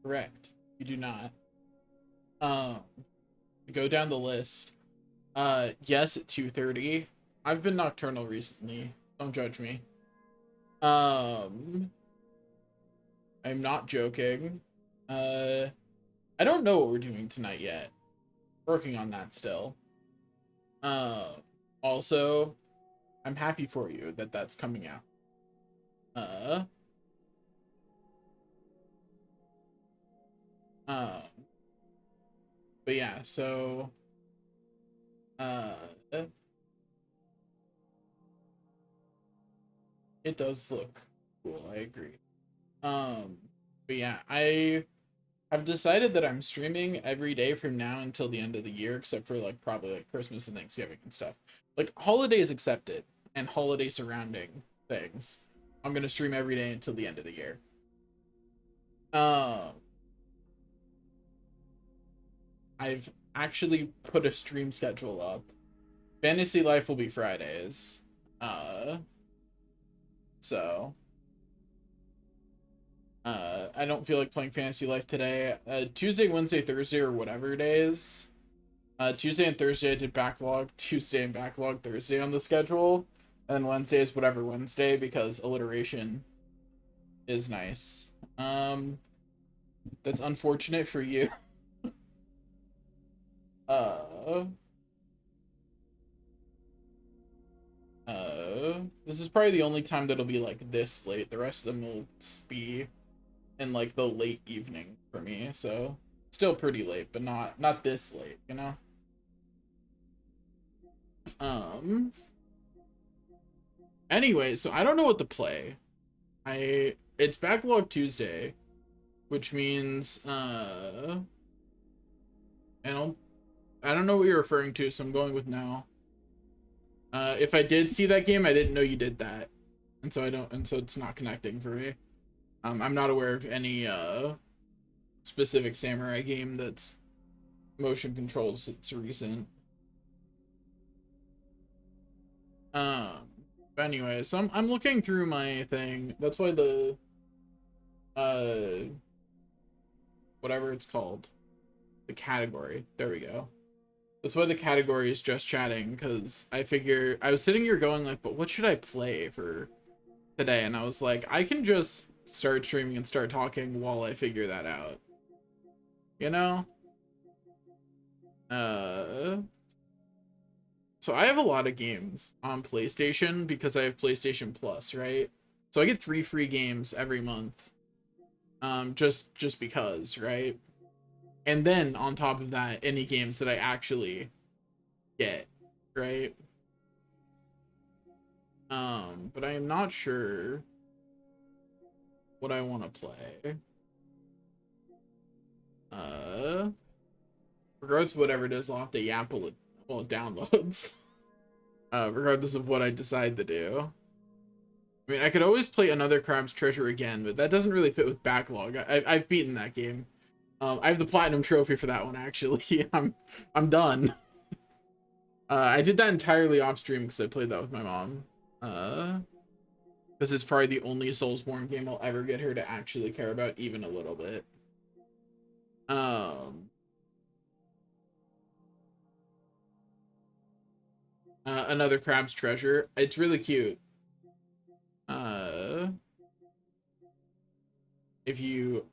Correct. You do not. Um, go down the list. Yes, at 2:30. I've been nocturnal recently. Don't judge me. Um, I'm not joking. Uh, I don't know what we're doing tonight yet. Working on that still. Uh, Also, I'm happy for you that that's coming out. Uh, um, but yeah, so uh, it does look cool. I agree. Um, but yeah, I've decided that I'm streaming every day from now until the end of the year, except for like probably like Christmas and Thanksgiving and stuff. Like holidays accepted and holiday surrounding things. I'm gonna stream every day until the end of the year. Um, I've actually put a stream schedule up. Fantasy Life will be Fridays. Uh, so I don't feel like playing Fantasy Life today. Tuesday, Wednesday, Thursday, or whatever days. Tuesday and Thursday I did Backlog Tuesday and Backlog Thursday on the schedule. And Wednesday is whatever Wednesday because alliteration is nice. Um, that's unfortunate for you. Uh, this is probably the only time that'll be like this late. The rest of them will be in like the late evening for me. So still pretty late, but not this late, you know. Um. Anyway, so I don't know what to play. It's Backlog Tuesday, which means I don't know what you're referring to, so I'm going with no. If I did see that game, I didn't know you did that, and so it's not connecting for me. I'm not aware of any specific samurai game that's motion controls that's recent. Um, but anyway, so I'm looking through my thing. That's why the uh whatever it's called, the category. There we go. That's why the category is just chatting, because I was sitting here going like, but what should I play for today? And I was like, I can just start streaming and start talking while I figure that out. You know? Uh so I have a lot of games on PlayStation because I have PlayStation Plus, right? So I get 3 free games every month. Just because, right? And then on top of that, any games that I actually get, right? But I am not sure what I want to play. Uh, Regardless of whatever it is, I'll have to yap while it downloads. Regardless of what I decide to do. I mean, I could always play another Crab's Treasure again, but that doesn't really fit with Backlog. I've beaten that game. I have the platinum trophy for that one actually. I'm done. I did that entirely off stream because I played that with my mom. Because it's probably the only Soulsborne game I'll ever get her to actually care about even a little bit. Um, Another Crab's Treasure. It's really cute. Uh, if you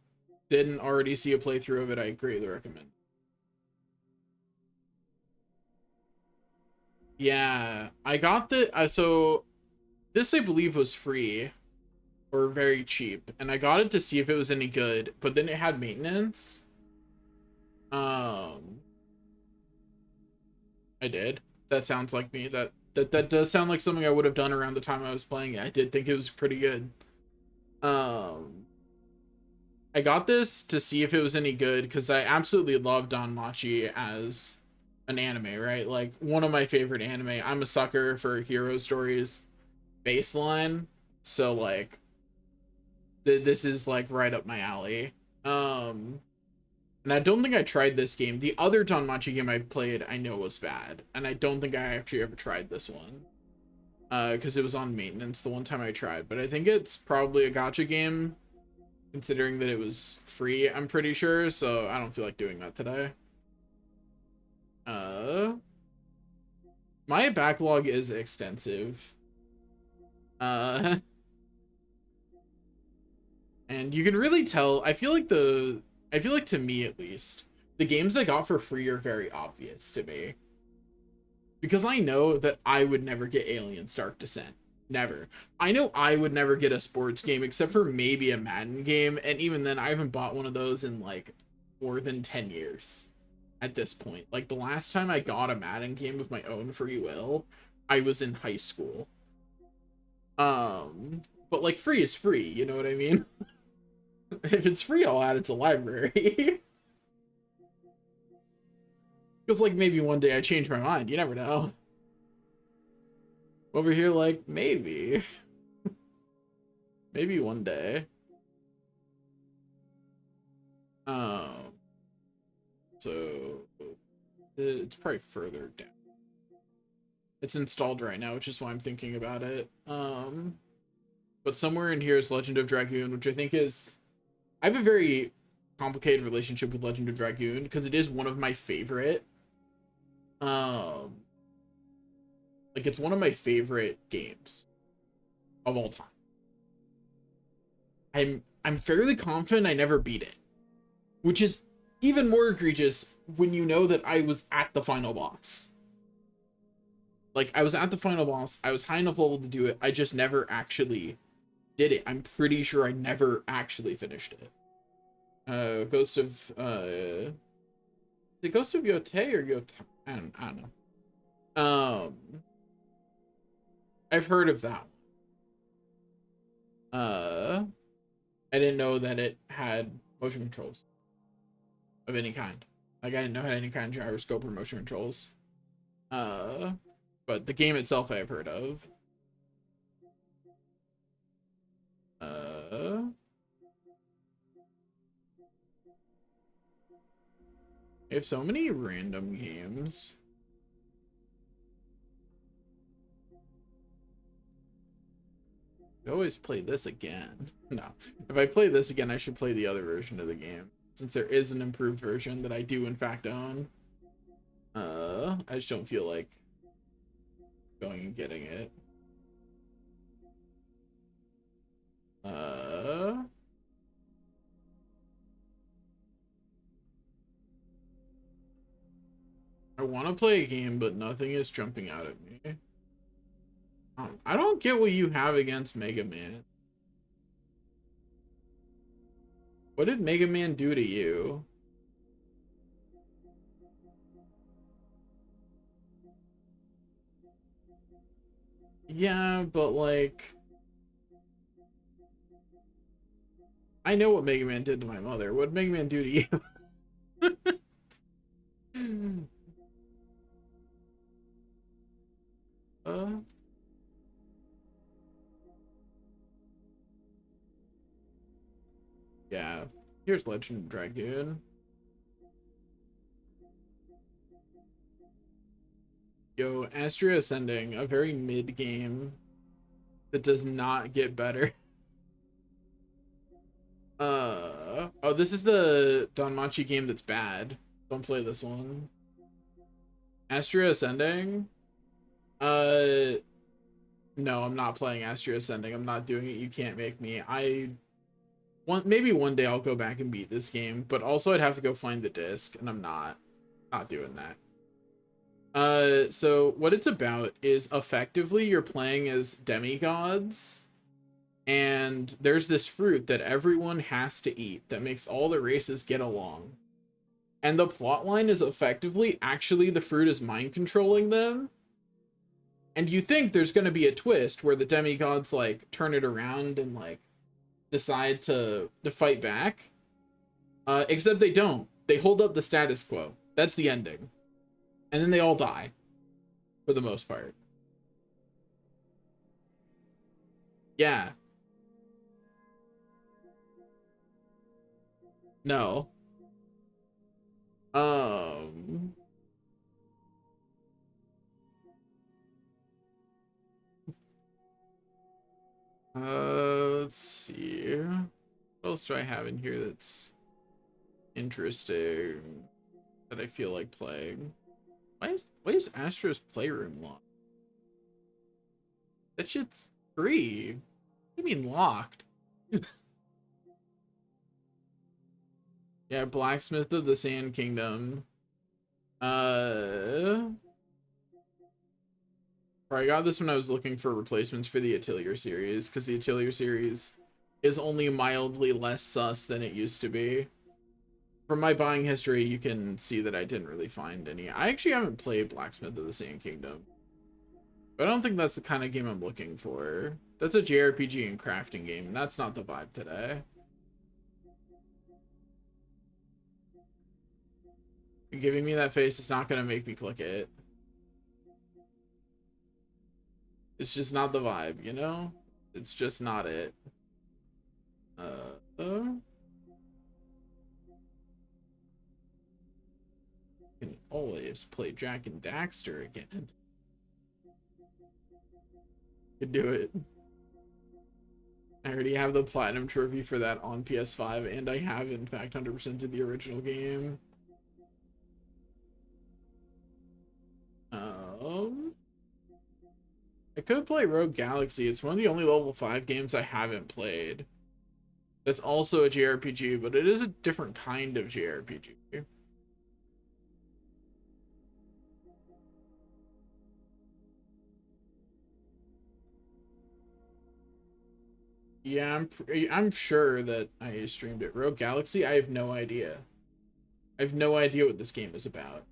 didn't already see a playthrough of it, I greatly recommend. Yeah, I got so this I believe was free or very cheap, and I got it to see if it was any good, but then it had maintenance. Um, I did. That sounds like me. That does sound like something I would have done around the time I was playing it. I did think it was pretty good. Um, I got this to see if it was any good because I absolutely love Don Machi as an anime, right? Like one of my favorite anime. I'm a sucker for hero stories baseline. So like this is like right up my alley. And I don't think I tried this game. The other Danmachi game I played, I know was bad, and I don't think I actually ever tried this one. Because it was on maintenance the one time I tried. But I think it's probably a gacha game. considering that it was free, I'm pretty sure, so I don't feel like doing that today. My backlog is extensive. And you can really tell, I feel like to me at least, the games I got for free are very obvious to me. Because I know that I would never get Aliens Dark Descent. Never. I know I would never get a sports game except for maybe a Madden game, and even then I haven't bought one of those in like more than 10 years at this point. Like the last time I got a Madden game of my own free will, I was in high school. But like free is free, you know what I mean? If it's free, I'll add it to library. Because like maybe one day I change my mind, you never know. Over here, like maybe. Maybe one day. So it's probably further down. It's installed right now, which is why I'm thinking about it. But somewhere in here is Legend of Dragoon, which I think is... I have a very complicated relationship with Legend of Dragoon, because it is one of my favorite. Like, it's one of my favorite games of all time. I'm fairly confident I never beat it, which is even more egregious when you know that I was at the final boss. Like, I was at the final boss, I was high enough level to do it, I just never actually did it. I'm pretty sure I never actually finished it. Ghost of, is it Ghost of Yotei or Yotei? I don't know. I've heard of that. I didn't know that it had motion controls of any kind. Like, I didn't know it had any kind of gyroscope or motion controls. But the game itself I've heard of. I have so many random games. I always play this again. No. If I play this again, I should play the other version of the game, since there is an improved version that I do in fact own. I just don't feel like going and getting it. I want to play a game, but nothing is jumping out at me. I don't get what you have against Mega Man. What did Mega Man do to you? Yeah, but like... I know what Mega Man did to my mother. What did Mega Man do to you? Yeah. Here's Legend of Dragoon. Yo, Astria Ascending, a very mid game that does not get better. Oh, this is the Danmachi game that's bad. Don't play this one. Astria Ascending? No, I'm not playing Astria Ascending. I'm not doing it. You can't make me. Maybe one day I'll go back and beat this game, but also I'd have to go find the disc, and I'm not doing that. So what it's about is effectively you're playing as demigods, and there's this fruit that everyone has to eat that makes all the races get along. And the plot line is effectively actually the fruit is mind controlling them. And you think there's going to be a twist where the demigods like turn it around and like decide to fight back. Except they don't. They hold up the status quo. That's the ending. And then they all die. For the most part. Yeah. No. Let's see. What What else do I have in here that's interesting that I feel like playing? Why is Astro's Playroom locked? That shit's free. What do you mean locked? Yeah, Blacksmith of the Sand Kingdom. I got this when I was looking for replacements for the Atelier series, because the Atelier series is only mildly less sus than it used to be. From my buying history, you can see that I didn't really find any. I actually haven't played Blacksmith of the Sand Kingdom. But I don't think that's the kind of game I'm looking for. That's a JRPG and crafting game, and that's not the vibe today. Giving me that face is not going to make me click it. It's just not the vibe, you know? It's just not it. Can always play Jack and Daxter again. Could do it. I already have the platinum trophy for that on PS5, and I have in fact 100% of the original game. I could play Rogue Galaxy. It's one of the only level 5 games I haven't played. That's also a JRPG, but it is a different kind of JRPG. Yeah, I'm sure that I streamed it. Rogue Galaxy, I have no idea. I have no idea what this game is about.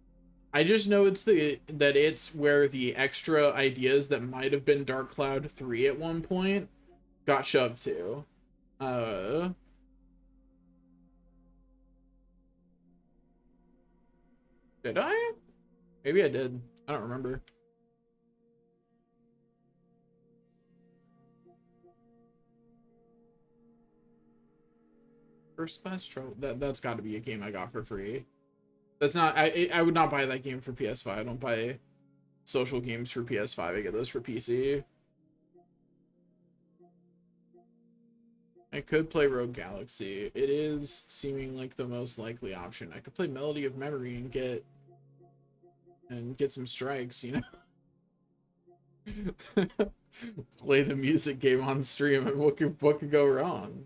I just know it's it's where the extra ideas that might have been Dark Cloud 3 at one point got shoved to. Did I? Maybe I did. I don't remember. First Class Trouble. That's got to be a game I got for free. That's not. I would not buy that game for PS5. I don't buy social games for PS5. I get those for PC. I could play Rogue Galaxy. It is seeming like the most likely option. I could play Melody of Memory and get some strikes, you know. Play the music game on stream, and what could go wrong?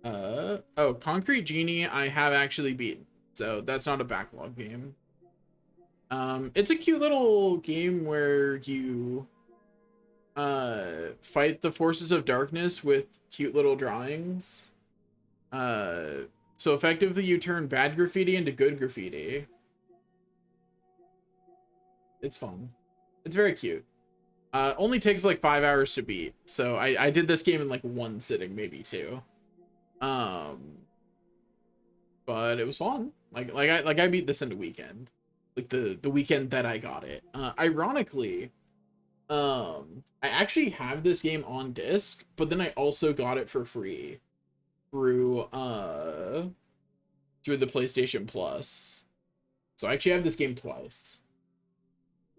Oh, Concrete Genie I have actually beaten, so that's not a backlog game. It's a cute little game where you fight the forces of darkness with cute little drawings. So effectively you turn bad graffiti into good graffiti. It's fun. It's very cute. Only takes like 5 hours to beat, so I did this game in like one sitting, maybe two. But it was fun. I beat this in a weekend, like the weekend that I got it. Ironically, I actually have this game on disc, but then I also got it for free through the PlayStation Plus. So I actually have this game twice.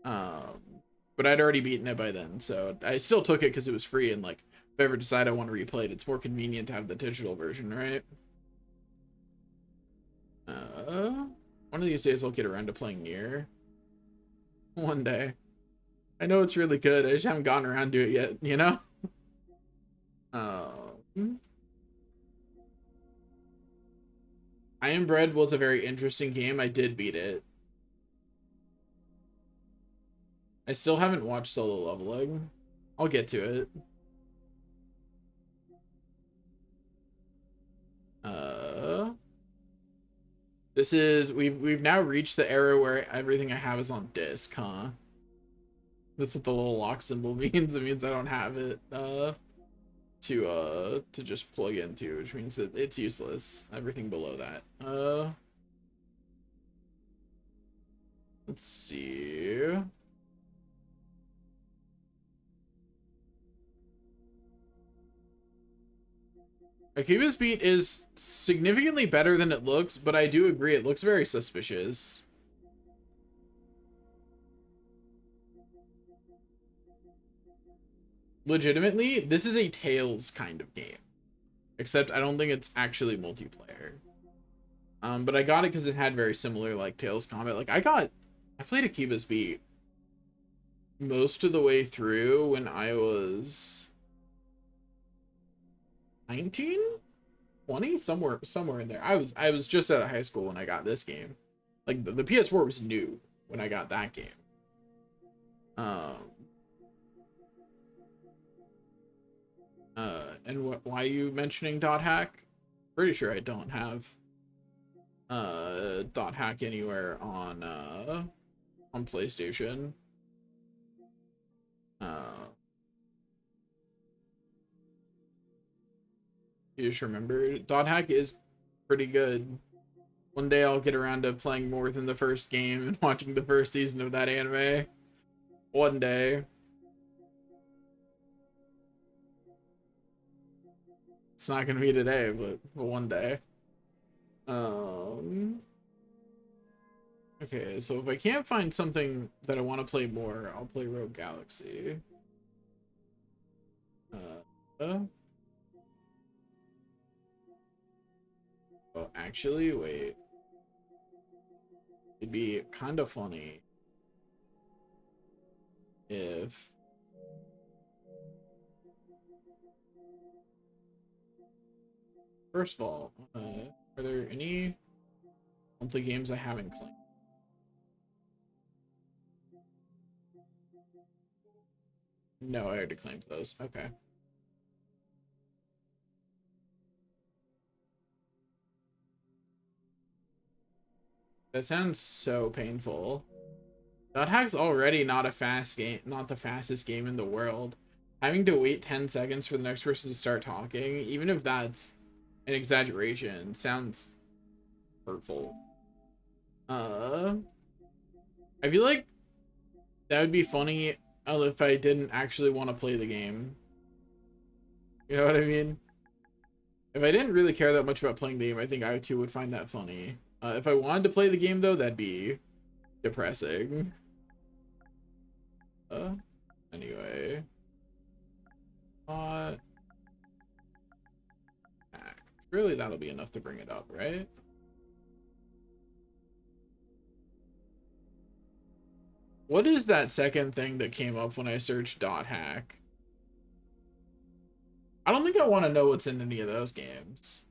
But I'd already beaten it by then, so I still took it because it was free, and like if I ever decide I want to replay it, it's more convenient to have the digital version, right? One of these days I'll get around to playing Nier. One day. I know it's really good, I just haven't gotten around to it yet, you know? I Am Bread was a very interesting game. I did beat it. I still haven't watched Solo Leveling. I'll get to it. This is we've now reached the era where everything I have is on disc, huh? That's what the little lock symbol means. It means I don't have it to just plug into, which means that it's useless. Everything below that. Let's see. Akiba's beat is significantly better than it looks, but I do agree it looks very suspicious. Legitimately, this is a Tales kind of game. except I don't think it's actually multiplayer. But I got it because it had very similar like Tails combat. Like I played Akiba's Beat most of the way through when I was 19, 20, somewhere in there. I was just out of high school when I got this game. Like the PS4 was new when I got that game. And why are you mentioning dot hack? Pretty sure I don't have dot hack anywhere on PlayStation. You just remember dot hack is pretty good. One day I'll get around to playing more than the first game and watching the first season of that anime. One day. It's not gonna be today, but one day. Okay, so if I can't find something that I want to play more, I'll play Rogue Galaxy. Oh, actually, wait. It'd be kind of funny if... First of all, are there any monthly games I haven't claimed? No, I already claimed those. Okay. That sounds so painful. Dot hack's already not a fast game, not the fastest game in the world. Having to wait 10 seconds for the next person to start talking, even if that's an exaggeration, sounds hurtful. I feel like that would be funny if I didn't actually want to play the game. You know what I mean? If I didn't really care that much about playing the game, I think I too would find that funny. If I wanted to play the game though, that'd be depressing. Anyway. Surely that'll be enough to bring it up, right? What is that second thing that came up when I searched dot hack? I don't think I want to know what's in any of those games.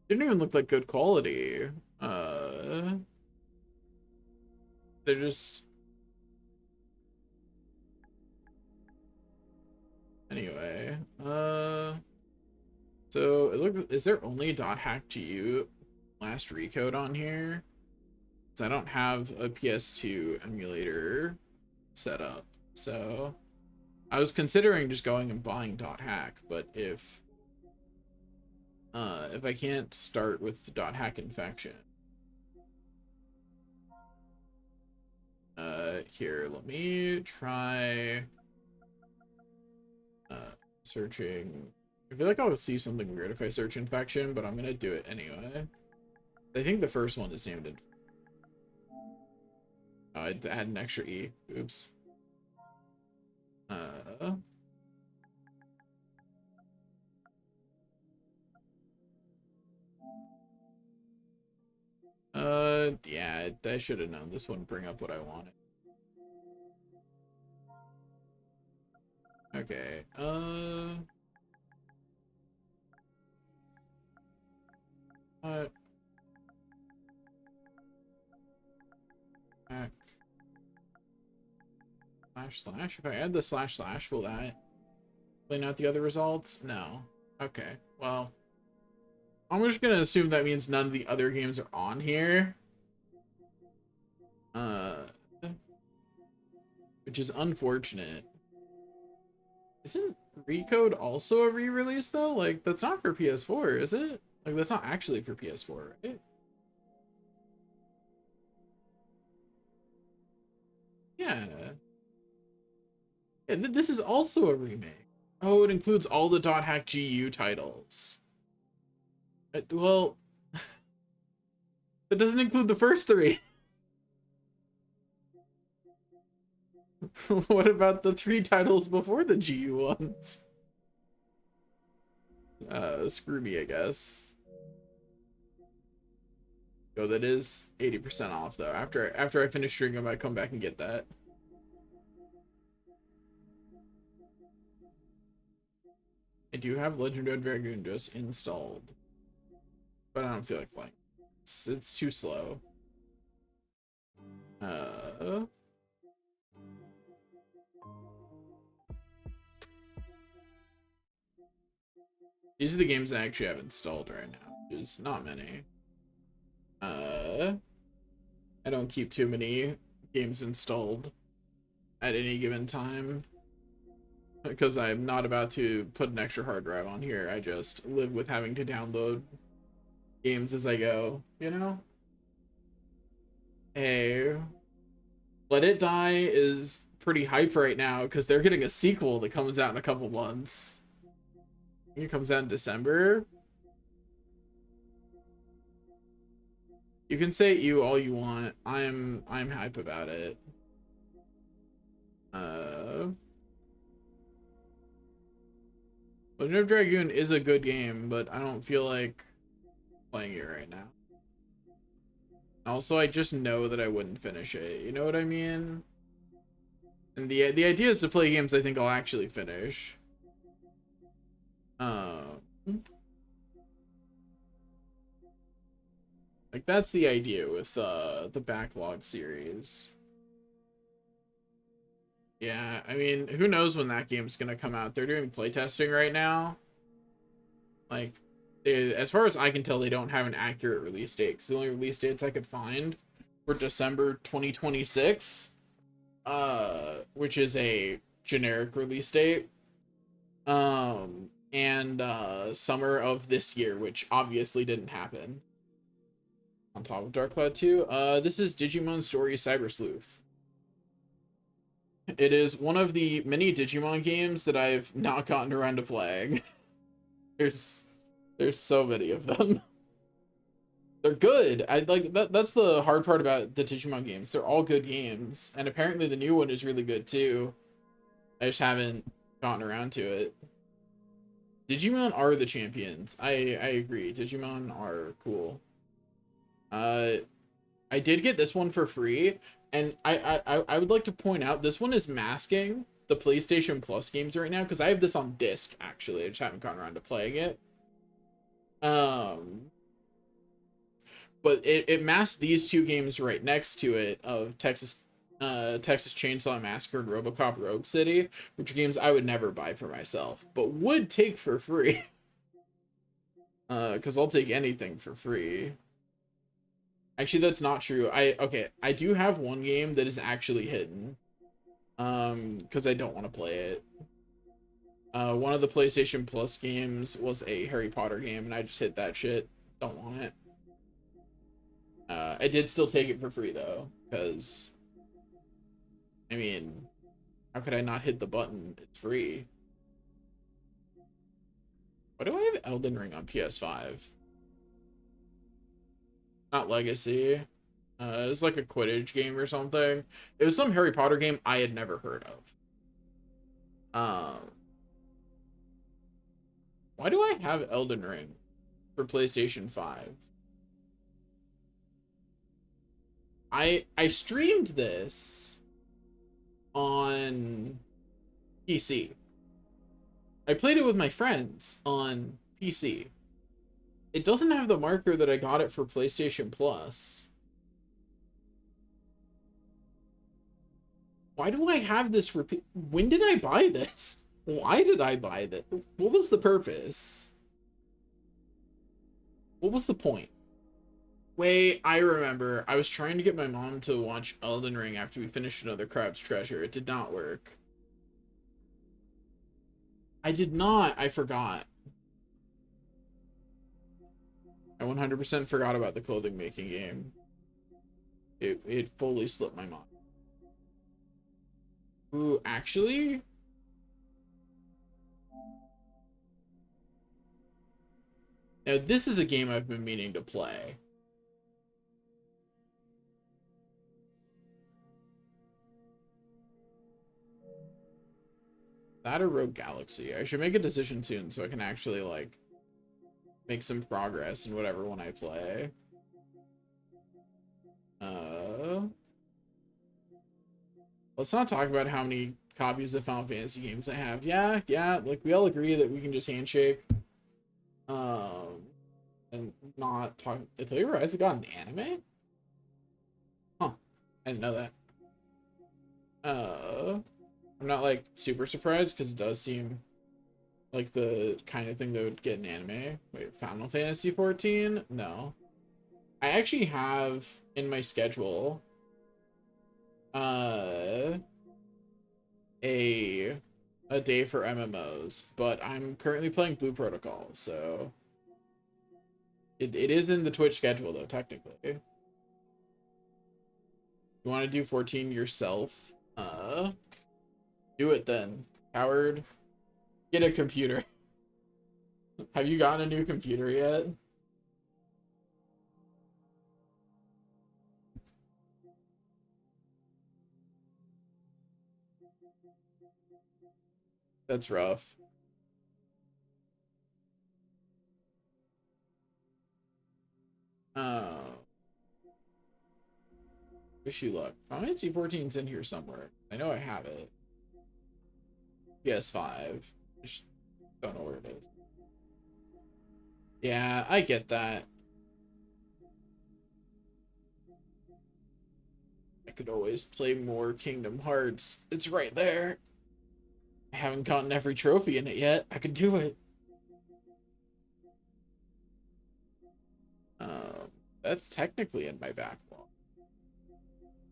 Didn't even look like good quality. They're just... Anyway, so it look, is there only dot hack GU last recode on here? Because I don't have a PS2 emulator set up, so I was considering just going and buying dot hack, but if I can't start with dot hack infection, here, let me try searching. I feel like I'll see something weird if I search infection, but I'm gonna do it anyway. I think the first one is named I had to add an extra E. Oops. Yeah, I should have known this wouldn't bring up what I wanted. Okay, what? Back. // if I add the // will that clean out the other results? No. Okay, well, I'm just gonna assume that means none of the other games are on here. Which is unfortunate. Isn't Recode also a re-release though? Like, that's not for PS4, is it? Like, that's not actually for PS4, right? Yeah. Yeah, this is also a remake. Oh, it includes all the dot hack GU titles. Well, that doesn't include the first three. What about the 3 titles before the GU ones? Screw me, I guess. Oh, that is 80% off though. After I finish streaming, I might come back and get that. I do have Legend of Dragoon just installed, but I don't feel like playing. It's too slow. These are the games I actually have installed right now. There's not many. I don't keep too many games installed at any given time because I'm not about to put an extra hard drive on here. I just live with having to download games as I go, you know? Hey, Let It Die is pretty hype right now because they're getting a sequel that comes out in a couple months. I think it comes out in December. You can say you all you want. I'm hype about it. Legend of Dragoon is a good game, but I don't feel like playing it right now. Also, I just know that I wouldn't finish it. You know what I mean? And the idea is to play games I think I'll actually finish. Like that's the idea with the Backlog series. Yeah, I mean, who knows when that game's gonna come out? They're doing playtesting right now. Like, as far as I can tell, they don't have an accurate release date. 'Cause the only release dates I could find were December 2026, which is a generic release date, and summer of this year, which obviously didn't happen. On top of Dark Cloud 2, this is Digimon Story Cyber Sleuth. It is one of the many Digimon games that I've not gotten around to playing. There's so many of them. They're good. I like that's the hard part about the Digimon games. They're all good games, and apparently the new one is really good too. I just haven't gotten around to it. Digimon are the champions. I agree. Digimon are cool. I did get this one for free, and I would like to point out this one is masking the PlayStation Plus games right now because I have this on disc actually. I just haven't gotten around to playing it. But it masks these two games right next to it of Texas Chainsaw Massacre and RoboCop Rogue City, which are games I would never buy for myself, but would take for free. Because I'll take anything for free. Actually, that's not true. I do have one game that is actually hidden. Because I don't want to play it. One of the PlayStation Plus games was a Harry Potter game, and I just hit that shit. Don't want it. I did still take it for free though, because I mean, how could I not hit the button? It's free. Why do I have Elden Ring on PS5? Not Legacy. It's like a Quidditch game or something. It was some Harry Potter game I had never heard of. Why do I have Elden Ring for PlayStation 5? I streamed this on PC. I played it with my friends on PC. It doesn't have the marker that I got it for PlayStation Plus. Why do I have this for... When did I buy this? Why did I buy that? What was the purpose? What was the point? Wait, I remember. I was trying to get my mom to watch Elden Ring after we finished another Crab's Treasure. It did not work. I did not. I forgot. I 100% forgot about the clothing making game. It fully slipped my mind. Ooh, actually? Now, this is a game I've been meaning to play. That or Rogue Galaxy? I should make a decision soon so I can actually, like, make some progress in whatever one I play. Let's not talk about how many copies of Final Fantasy games I have. Yeah, like we all agree that we can just handshake. And not talk. Did Tell You Rise got an anime? Huh. I didn't know that. I'm not like super surprised because it does seem like the kind of thing that would get an anime. Wait, Final Fantasy 14? No. I actually have in my schedule a day for MMOs, but I'm currently playing Blue Protocol, so it is in the Twitch schedule though, technically. You want to do 14 yourself? Do it then, coward. Get a computer. Have you gotten a new computer yet? That's rough. Wish you luck. Final Fantasy 14's in here somewhere. I know I have it. PS5. I just don't know where it is. Yeah, I get that. I could always play more Kingdom Hearts. It's right there. I haven't gotten every trophy in it yet. I could do it. That's technically in my backlog.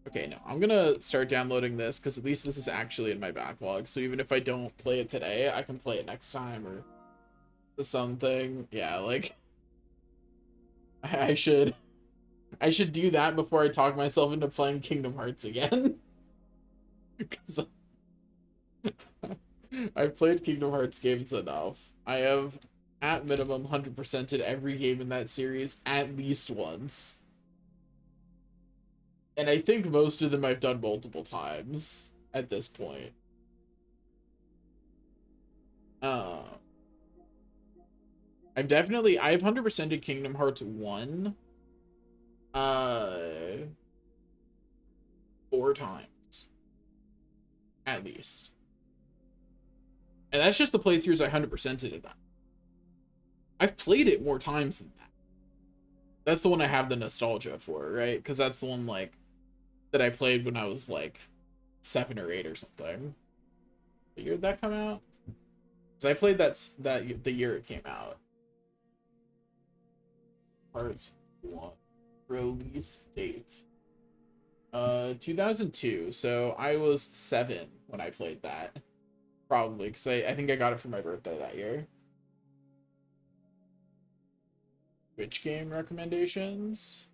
Okay, no, I'm gonna start downloading this because at least this is actually in my backlog. So even if I don't play it today, I can play it next time or something. Yeah, like I should do that before I talk myself into playing Kingdom Hearts again. Because I've played Kingdom Hearts games enough. I have, at minimum, 100%ed every game in that series at least once. And I think most of them I've done multiple times at this point. I've 100%ed Kingdom Hearts 1 4 times. At least. And that's just the playthroughs I 100%ed it on. I've played it more times than that. That's the one I have the nostalgia for, right? Because that's the one, like, that I played when I was, like, 7 or 8 or something. The year did that come out? Because I played that the year it came out. Parts 1. Release date. 2002. So I was 7 when I played that. Probably, because I think I got it for my birthday that year. Witch game recommendations?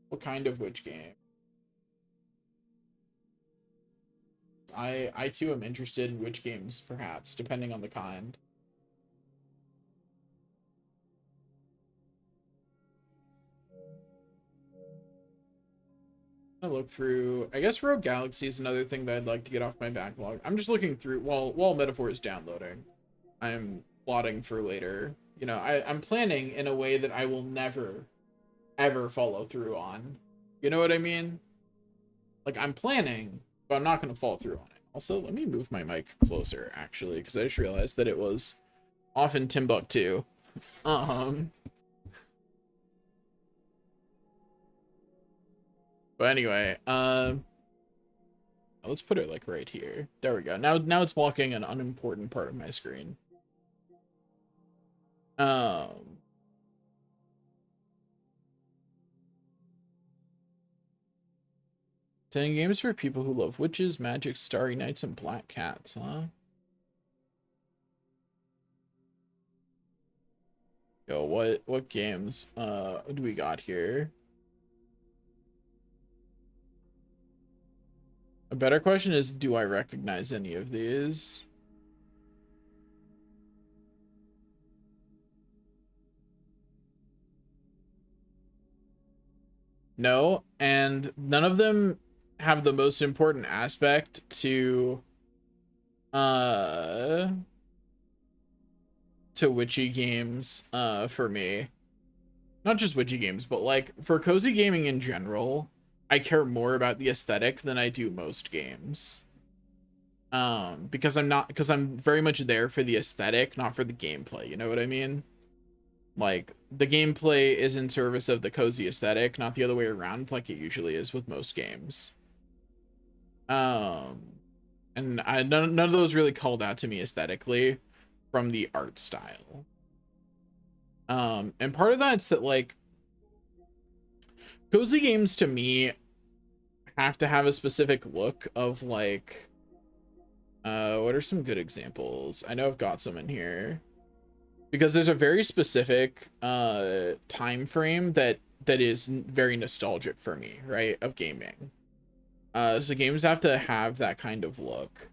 What kind of witch game? I too am interested in witch games, perhaps, depending on the kind. I look through. I guess Rogue Galaxy is another thing that I'd like to get off my backlog. I'm just looking through while Metaphor is downloading. I'm plotting for later. You know, I'm planning in a way that I will never, ever follow through on. You know what I mean? Like, I'm planning, but I'm not going to follow through on it. Also, let me move my mic closer, actually, because I just realized that it was off in Timbuktu. But anyway, let's put it like right here. There we go. Now it's blocking an unimportant part of my screen. 10 games for people who love witches, magic, starry nights, and black cats, huh? Yo, what games do we got here? A better question is, do I recognize any of these? No, and none of them have the most important aspect to witchy games for me. not just witchy games, but like for cozy gaming in general, I care more about the aesthetic than I do most games. Because I'm very much there for the aesthetic, not for the gameplay, you know what I mean? Like the gameplay is in service of the cozy aesthetic, not the other way around like it usually is with most games. And none of those really called out to me aesthetically from the art style. And part of that's that like cozy games to me have to have a specific look of like what are some good examples? I know I've got some in here because there's a very specific time frame that is very nostalgic for me, right, of gaming. So games have to have that kind of look.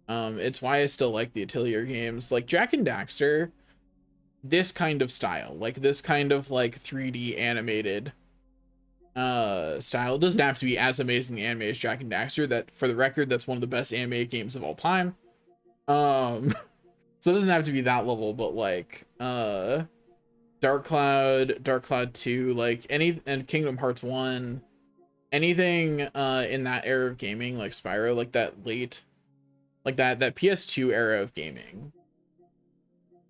It's why I still like the Atelier games like Jak and Daxter. This kind of style, like this kind of like 3D animated style. It doesn't have to be as amazing anime as Jak and Daxter. That, for the record, that's one of the best anime games of all time. So it doesn't have to be that level, but like Dark Cloud 2, like and Kingdom Hearts 1, anything in that era of gaming, like Spyro, like that late, like that PS2 era of gaming.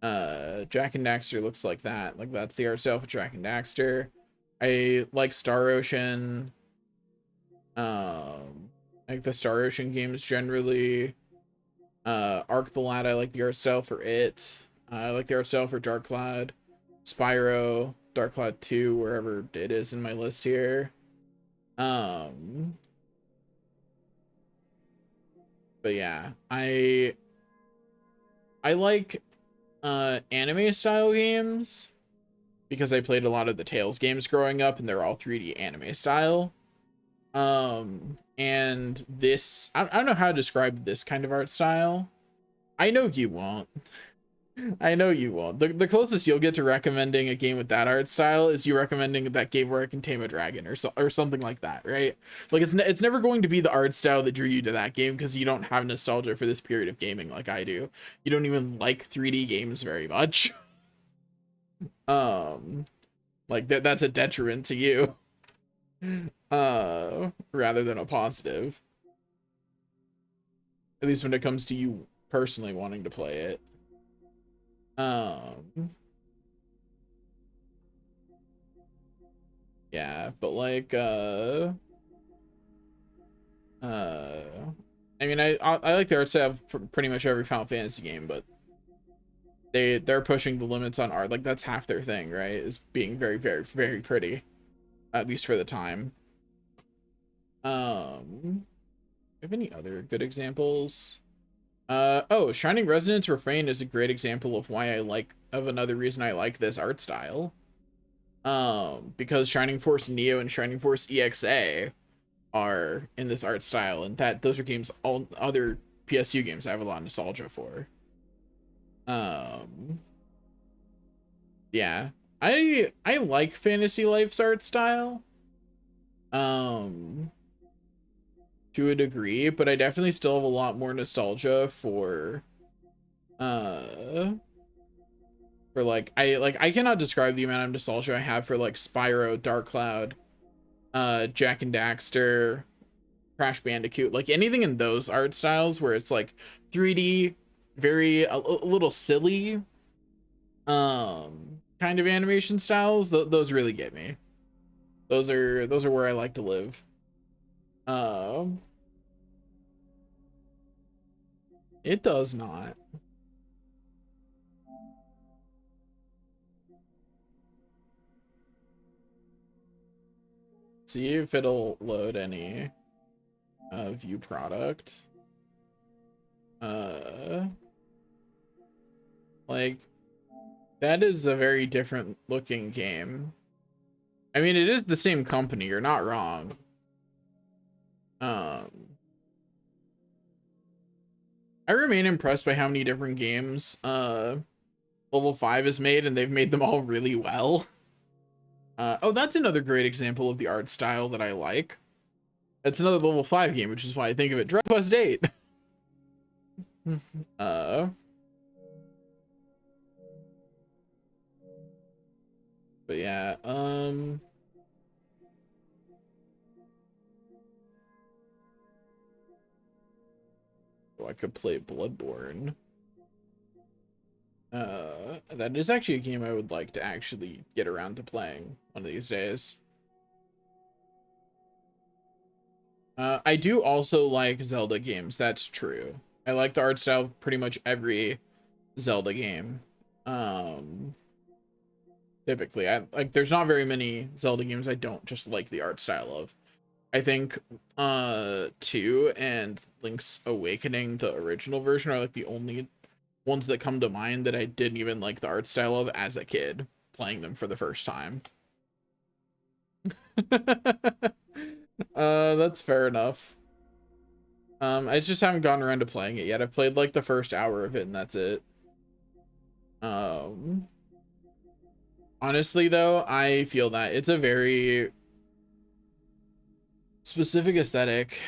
Jak and Daxter looks like that. Like that's the art style for Jak and Daxter. I like Star Ocean. Like the Star Ocean games generally. Arc the Lad, I like the art style for it. I like the art style for Dark Cloud. Spyro, Dark Cloud 2, wherever it is in my list here. But yeah, I like anime style games because I played a lot of the Tales games growing up and they're all 3D anime style. And this, I don't know how to describe this kind of art style. I know you won't. I know you won't. The closest you'll get to recommending a game with that art style is you recommending that game where I can tame a dragon or something like that, right? Like it's never going to be the art style that drew you to that game because you don't have nostalgia for this period of gaming like I do. You don't even like 3D games very much. Like that's a detriment to you. Rather than a positive. At least when it comes to you personally wanting to play it. Yeah, but like I mean I like the art style of pretty much every Final Fantasy game, but they're pushing the limits on art. Like that's half their thing, right? Is being very, very, very pretty, at least for the time. Have any other good examples? Oh, Shining Resonance Refrain is a great example of why another reason I like this art style. Because Shining Force Neo and Shining Force EXA are in this art style, and those are games all other PSU games I have a lot of nostalgia for. Yeah, I like Fantasy Life's art style. To a degree, but I definitely still have a lot more nostalgia for like I cannot describe the amount of nostalgia I have for like Spyro, Dark Cloud, Jak and Daxter, Crash Bandicoot, like anything in those art styles where it's like 3D, very a little silly kind of animation styles. Those really get me. Those are where I like to live. It does not. See if it'll load any view product. Like that is a very different looking game. I mean, it is the same company, you're not wrong. I remain impressed by how many different games Level 5 has made, and they've made them all really well. Oh, that's another great example of the art style that I like. It's another Level 5 game, which is why I think of it. Dragon Quest 8. But yeah, oh, I could play Bloodborne. That is actually a game I would like to actually get around to playing one of these days. I do also like Zelda games, that's true. I like the art style of pretty much every Zelda game. Typically, I like there's not very many Zelda games I don't just like the art style of. I think 2 and Link's Awakening, the original version, are like the only ones that come to mind that I didn't even like the art style of as a kid playing them for the first time. That's fair enough. I just haven't gotten around to playing it yet. I've played like the first hour of it and that's it. Um, Honestly though, I feel that it's a very specific aesthetic.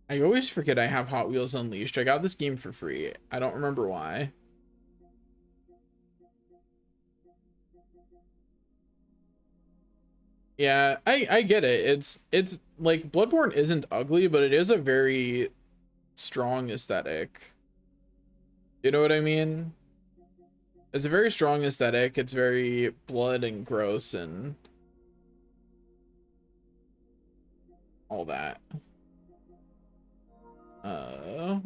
I always forget I have Hot Wheels Unleashed. I got this game for free. I don't remember why. Yeah, I get it. It's like Bloodborne isn't ugly, but it is a very strong aesthetic. You know what I mean? It's a very strong aesthetic. It's very blood and gross and all that.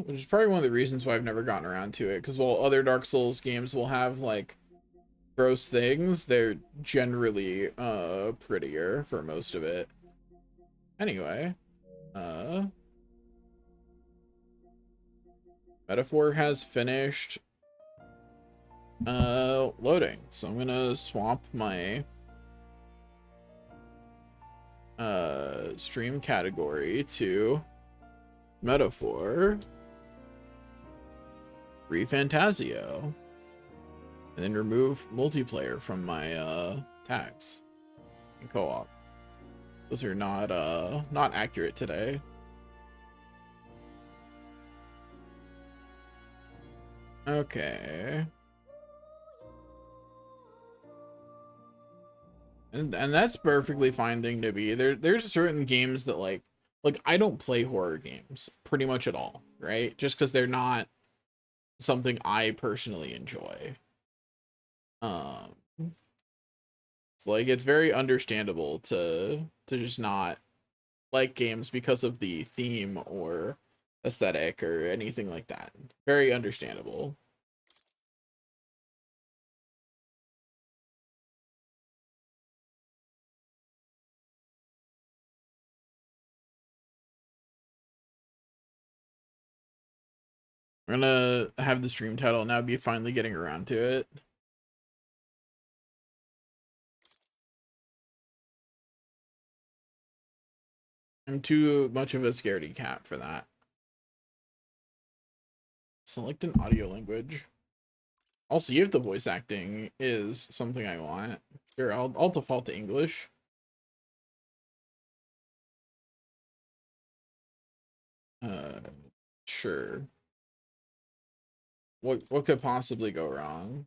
Which is probably one of the reasons why I've never gotten around to it. Because while other Dark Souls games will have like gross things, they're generally prettier for most of it. Anyway, uh Metaphor has finished loading. So I'm gonna swap my stream category to Metaphor Refantasio. And then remove multiplayer from my tags and co-op. Those are not accurate today. Okay. And that's perfectly fine thing to be. There's certain games that like I don't play horror games pretty much at all, right? Just because they're not something I personally enjoy. Um it's like it's very understandable to just not like games because of the theme or aesthetic or anything like that. Very understandable. I'm gonna have the stream title now be finally getting around to it. I'm too much of a scaredy cat for that. Select an audio language. I'll see if the voice acting is something I want. Here, I'll default to English. Uh, sure. What could possibly go wrong?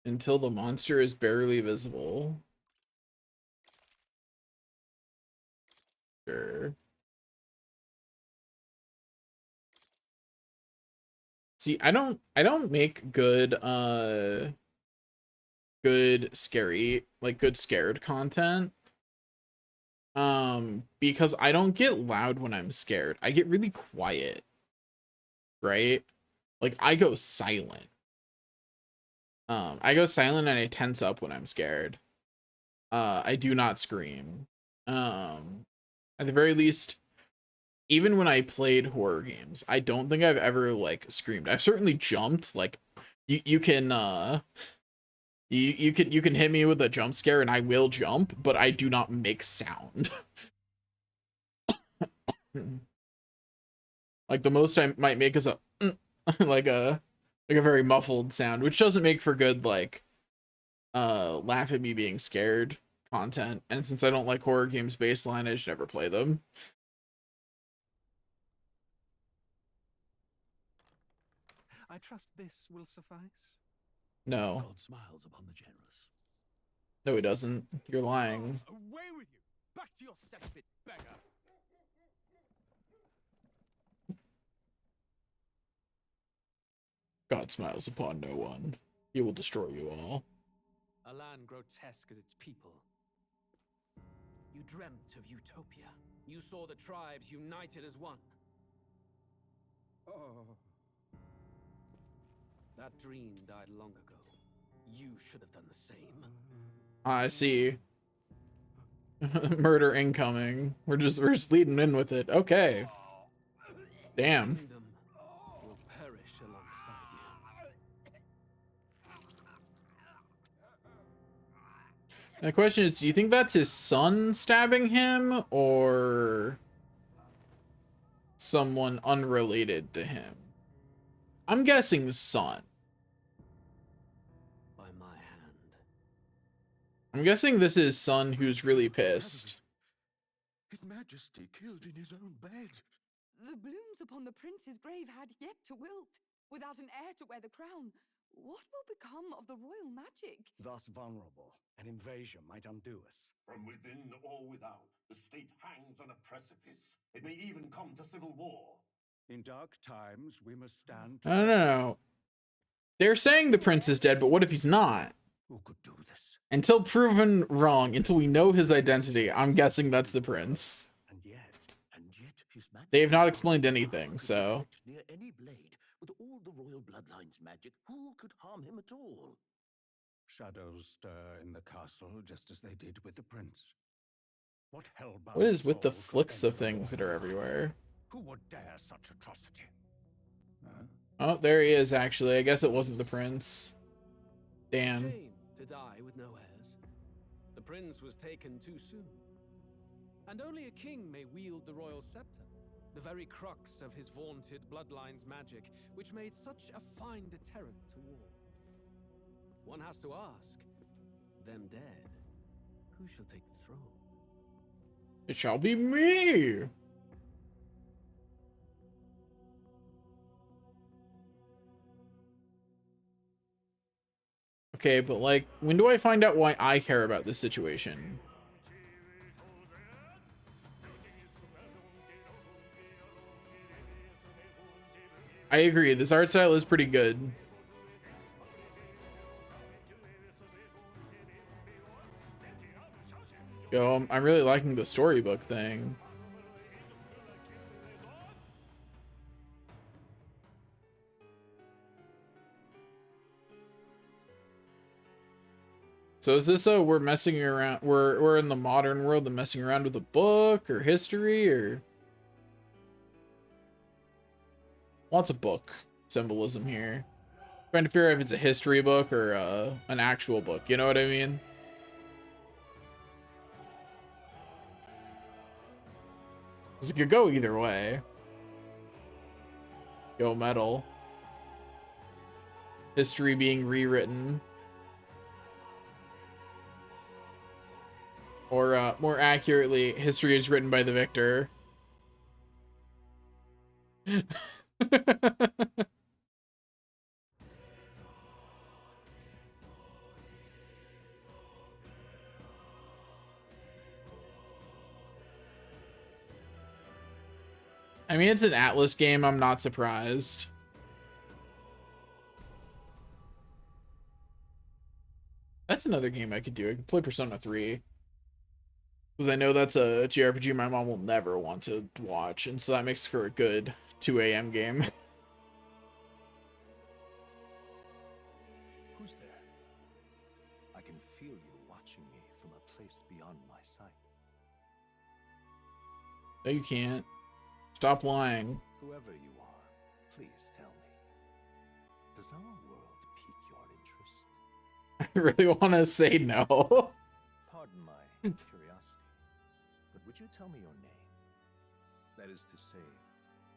Until the monster is barely visible. Sure. See, I don't make good scary, like good scared content. Because I don't get loud when I'm scared. I get really quiet, right? Like I go silent. I go silent and I tense up when I'm scared. I do not scream. At the very least, even when I played horror games, I don't think I've ever like screamed. I've certainly jumped. Like you can you can hit me with a jump scare and I will jump, but I do not make sound. Like the most I might make is a like a very muffled sound, which doesn't make for good like laugh at me being scared content. And since I don't like horror games baseline, I just never play them. I trust this will suffice. No. God smiles upon the generous. No, he doesn't. You're lying. Away with you! Back to your cesspit, beggar! God smiles upon no one. He will destroy you all. A land grotesque as its people. You dreamt of utopia. You saw the tribes united as one. Oh. That dream died long ago. You should have done the same. I see. Murder incoming. We're just leading in with it. Okay. Damn. The kingdom will perish alongside you. The question is, do you think that's his son stabbing him or someone unrelated to him? I'm guessing son. By my hand. I'm guessing this is son who's really pissed. His Majesty killed in his own bed. The blooms upon the prince's grave had yet to wilt. Without an heir to wear the crown, what will become of the royal magic? Thus vulnerable, an invasion might undo us. From within or without, the state hangs on a precipice. It may even come to civil war. In dark times, we must stand. No. They're saying the prince is dead, but what if he's not? Who could do this? Until proven wrong, until we know his identity, I'm guessing that's the prince. And yet, his Majesty. They have not explained anything, so. Near any blade, with all the royal bloodline's magic, who could harm him at all? Shadows stir in the castle just as they did with the prince. What hellbound What is with the soul could flicks of enter the things that are royal everywhere? Who would dare such atrocity? Huh? Oh, there he is, actually. I guess it wasn't the prince. Damn. Shame to die with no heirs. The prince was taken too soon. And only a king may wield the royal scepter, the very crux of his vaunted bloodline's magic, which made such a fine deterrent to war. One has to ask, them dead, who shall take the throne? It shall be me! Okay, but like, when do I find out why I care about this situation? I agree, this art style is pretty good. Yo, I'm really liking the storybook thing. So is this we're messing around, we're in the modern world and messing around with a book or history or lots of book symbolism here. Trying to figure out if it's a history book or an actual book, you know what I mean? This could go either way. Yo, metal. History being rewritten. Or, more accurately, history is written by the victor. I mean, it's an Atlas game, I'm not surprised. That's another game I could do. I could play Persona 3. Because I know that's a JRPG my mom will never want to watch, and so that makes for a good 2 a.m. game. Who's there? I can feel you watching me from a place beyond my sight. No, you can't. Stop lying. Whoever you are, please tell me. Does our world pique your interest? I really want to say no. Pardon my curiosity, but would you tell me your name? That is to say,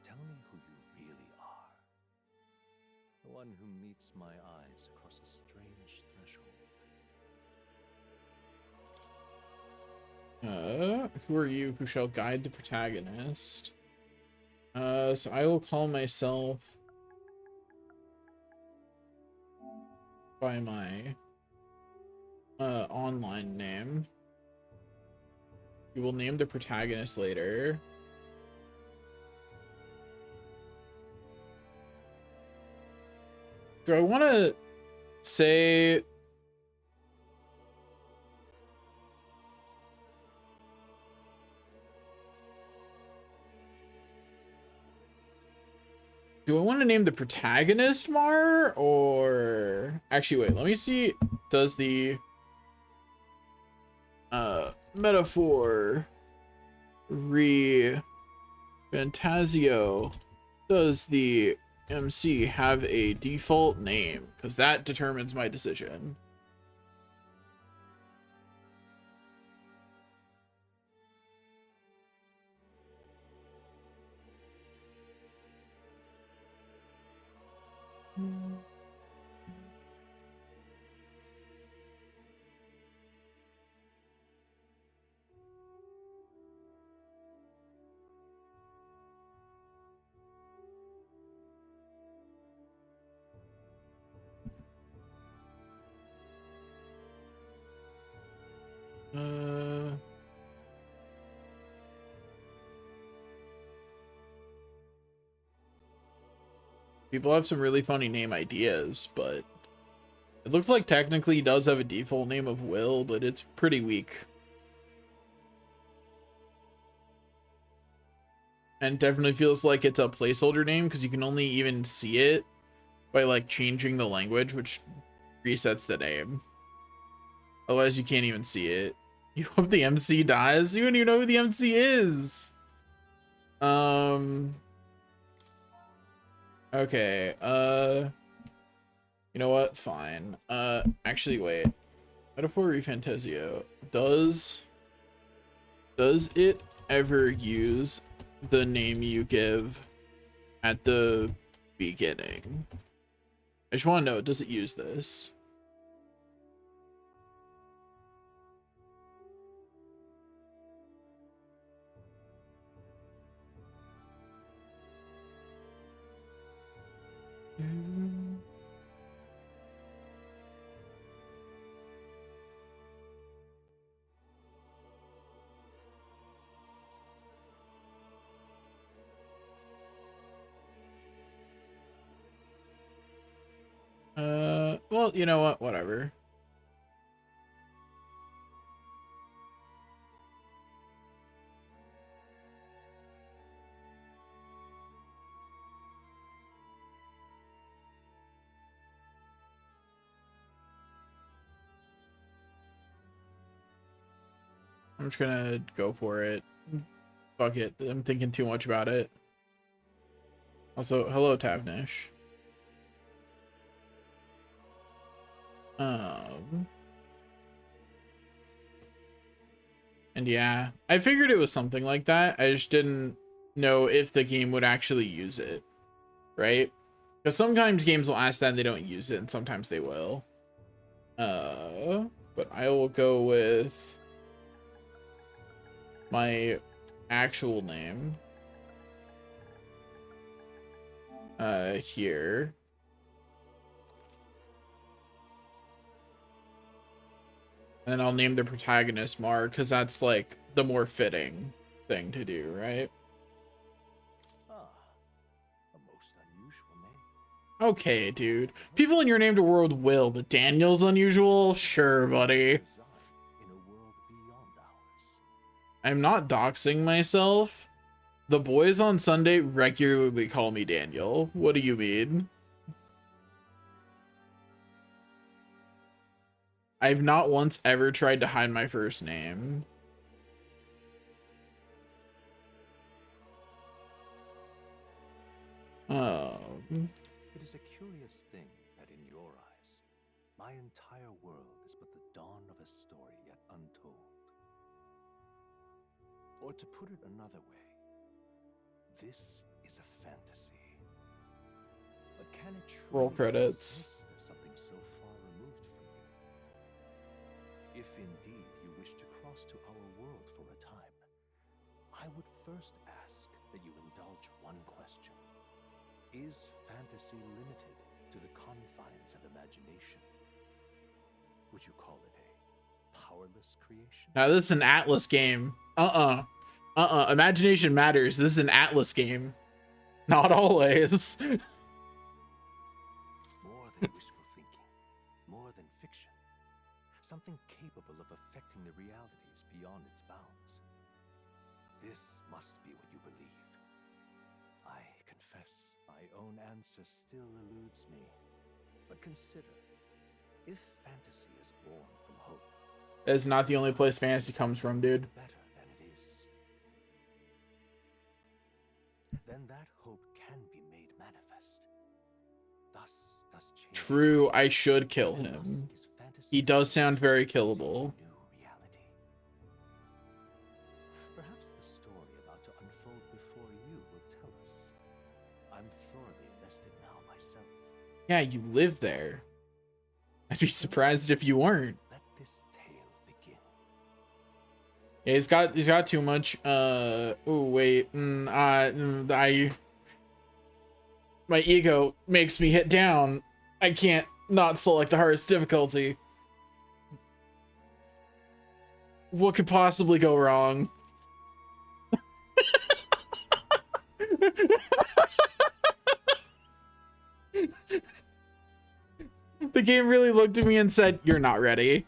tell me who you really are. The one who meets my eyes across a strange threshold. Who are you who shall guide the protagonist? So I will call myself by my online name. You will name the protagonist later. Do I want to say... Do I want to name the protagonist Mar, or... Actually, wait, let me see. Does the metaphor Fantasio, does the MC have a default name? Because that determines my decision. People have some really funny name ideas, but it looks like technically he does have a default name of Will, but it's pretty weak. And definitely feels like it's a placeholder name because you can only even see it by like changing the language, which resets the name. Otherwise you can't even see it. You hope the MC dies? You don't even know who the MC is. Okay, you know what? Fine. Actually, wait. Metaphor Fantasio. Does it ever use the name you give at the beginning? I just want to know, does it use this? Well, you know what? Whatever. I'm just gonna go for it. Fuck it. I'm thinking too much about it. Also, hello, Tavnish. And yeah, I figured it was something like that. I just didn't know if the game would actually use it, right? Because sometimes games will ask that and they don't use it, and sometimes they will. But I will go with my actual name. Here. And then I'll name the protagonist Mar, because that's like the more fitting thing to do, right? Ah, a most unusual name. Okay, dude. People in your named world will, but Daniel's unusual? Sure, buddy. In a world beyond ours. I'm not doxing myself. The boys on Sunday regularly call me Daniel. What do you mean? I've not once ever tried to hide my first name. It is a curious thing that in your eyes, my entire world is but the dawn of a story yet untold. Or to put it another way, this is a fantasy. But can it truly Roll credits. exist as something so far removed from you? If indeed you wish to cross to our world for a time, I would first ask that you indulge one question. Is fantasy limited to the confines of imagination? Would you call it a powerless creation? Now this is an Atlas game. Imagination matters. This is an Atlas game. Not always. More than wishful thinking, more than fiction. Something capable of affecting the realities beyond its bounds. This must be what you believe. I confess, my own answer still eludes me. But consider, if fantasy is born from hope, That is not the only place fantasy comes from, dude. better than it is, then that hope can be made manifest. Thus does change. True, I should kill And thus him. is fantasy He does sound very taking killable. new reality. Perhaps the story about to unfold before you will tell us. I'm thoroughly invested now myself. Yeah, you live there. I'd be surprised if you weren't. Let this tale begin. Yeah, he's got too much. Oh wait. My ego makes me hit down. I can't not select the hardest difficulty. What could possibly go wrong? The game really looked at me and said, "You're not ready."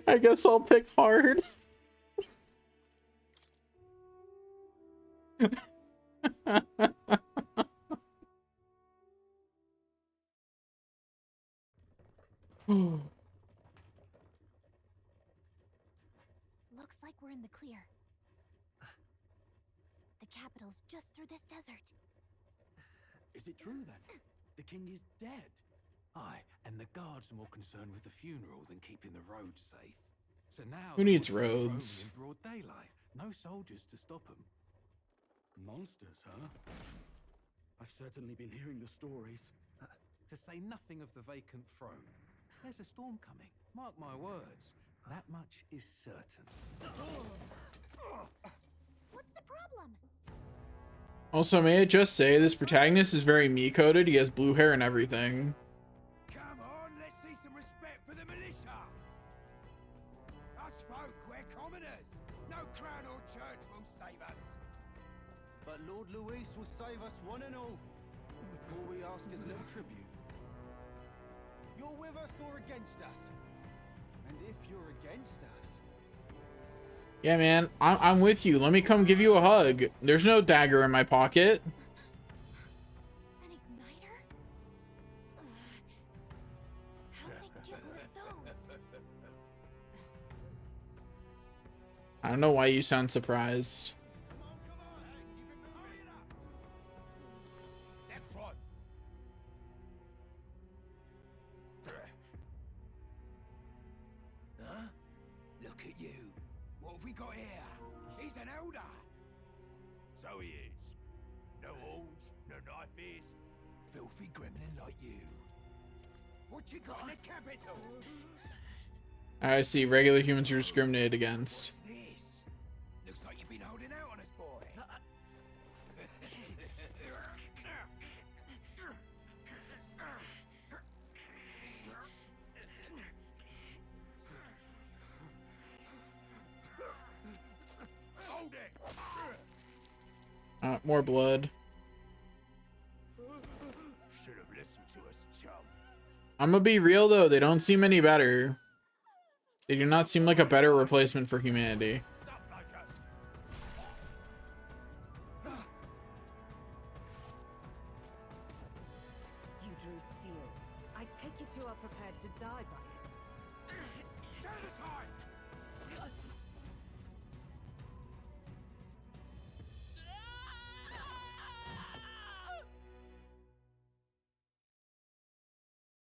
I guess I'll pick hard. Looks like we're in the clear. The capital's just through this desert. Is it true then? The king is dead. Aye, and the guards are more concerned with the funeral than keeping the roads safe. So now Who the needs monsters roam roads? in broad daylight. No soldiers to stop them. Monsters, huh? I've certainly been hearing the stories. To say nothing of the vacant throne. There's a storm coming. Mark my words. That much is certain. What's the problem? Also, may I just say, this protagonist is very me-coded. He has blue hair and everything. Come on, let's see some respect for the militia. Us folk, we're commoners. No crown or church will save us. But Lord Luis will save us one and all. All we ask is a little tribute. You're with us or against us? And if you're against us... Yeah, man, I'm with you. Let me come give you a hug. There's no dagger in my pocket. An igniter? How'd they get one of those? I don't know why you sound surprised. Come on, hey, keep it moving. Hurry it up. Next one. Huh? Look at you. What have we got here? He's an elder. So he is. No horns, no knife. Filthy gremlin like you. What you got in the capital? I see. Regular humans are discriminated against. What's this? Looks like you've been holding out on us, boy. Hold it! More blood. Should have listened to us, chum. I'm gonna be real though, they don't seem any better. They do not seem like a better replacement for humanity. Stop like us. You drew steel. I take it you are prepared to die by it. Stand aside!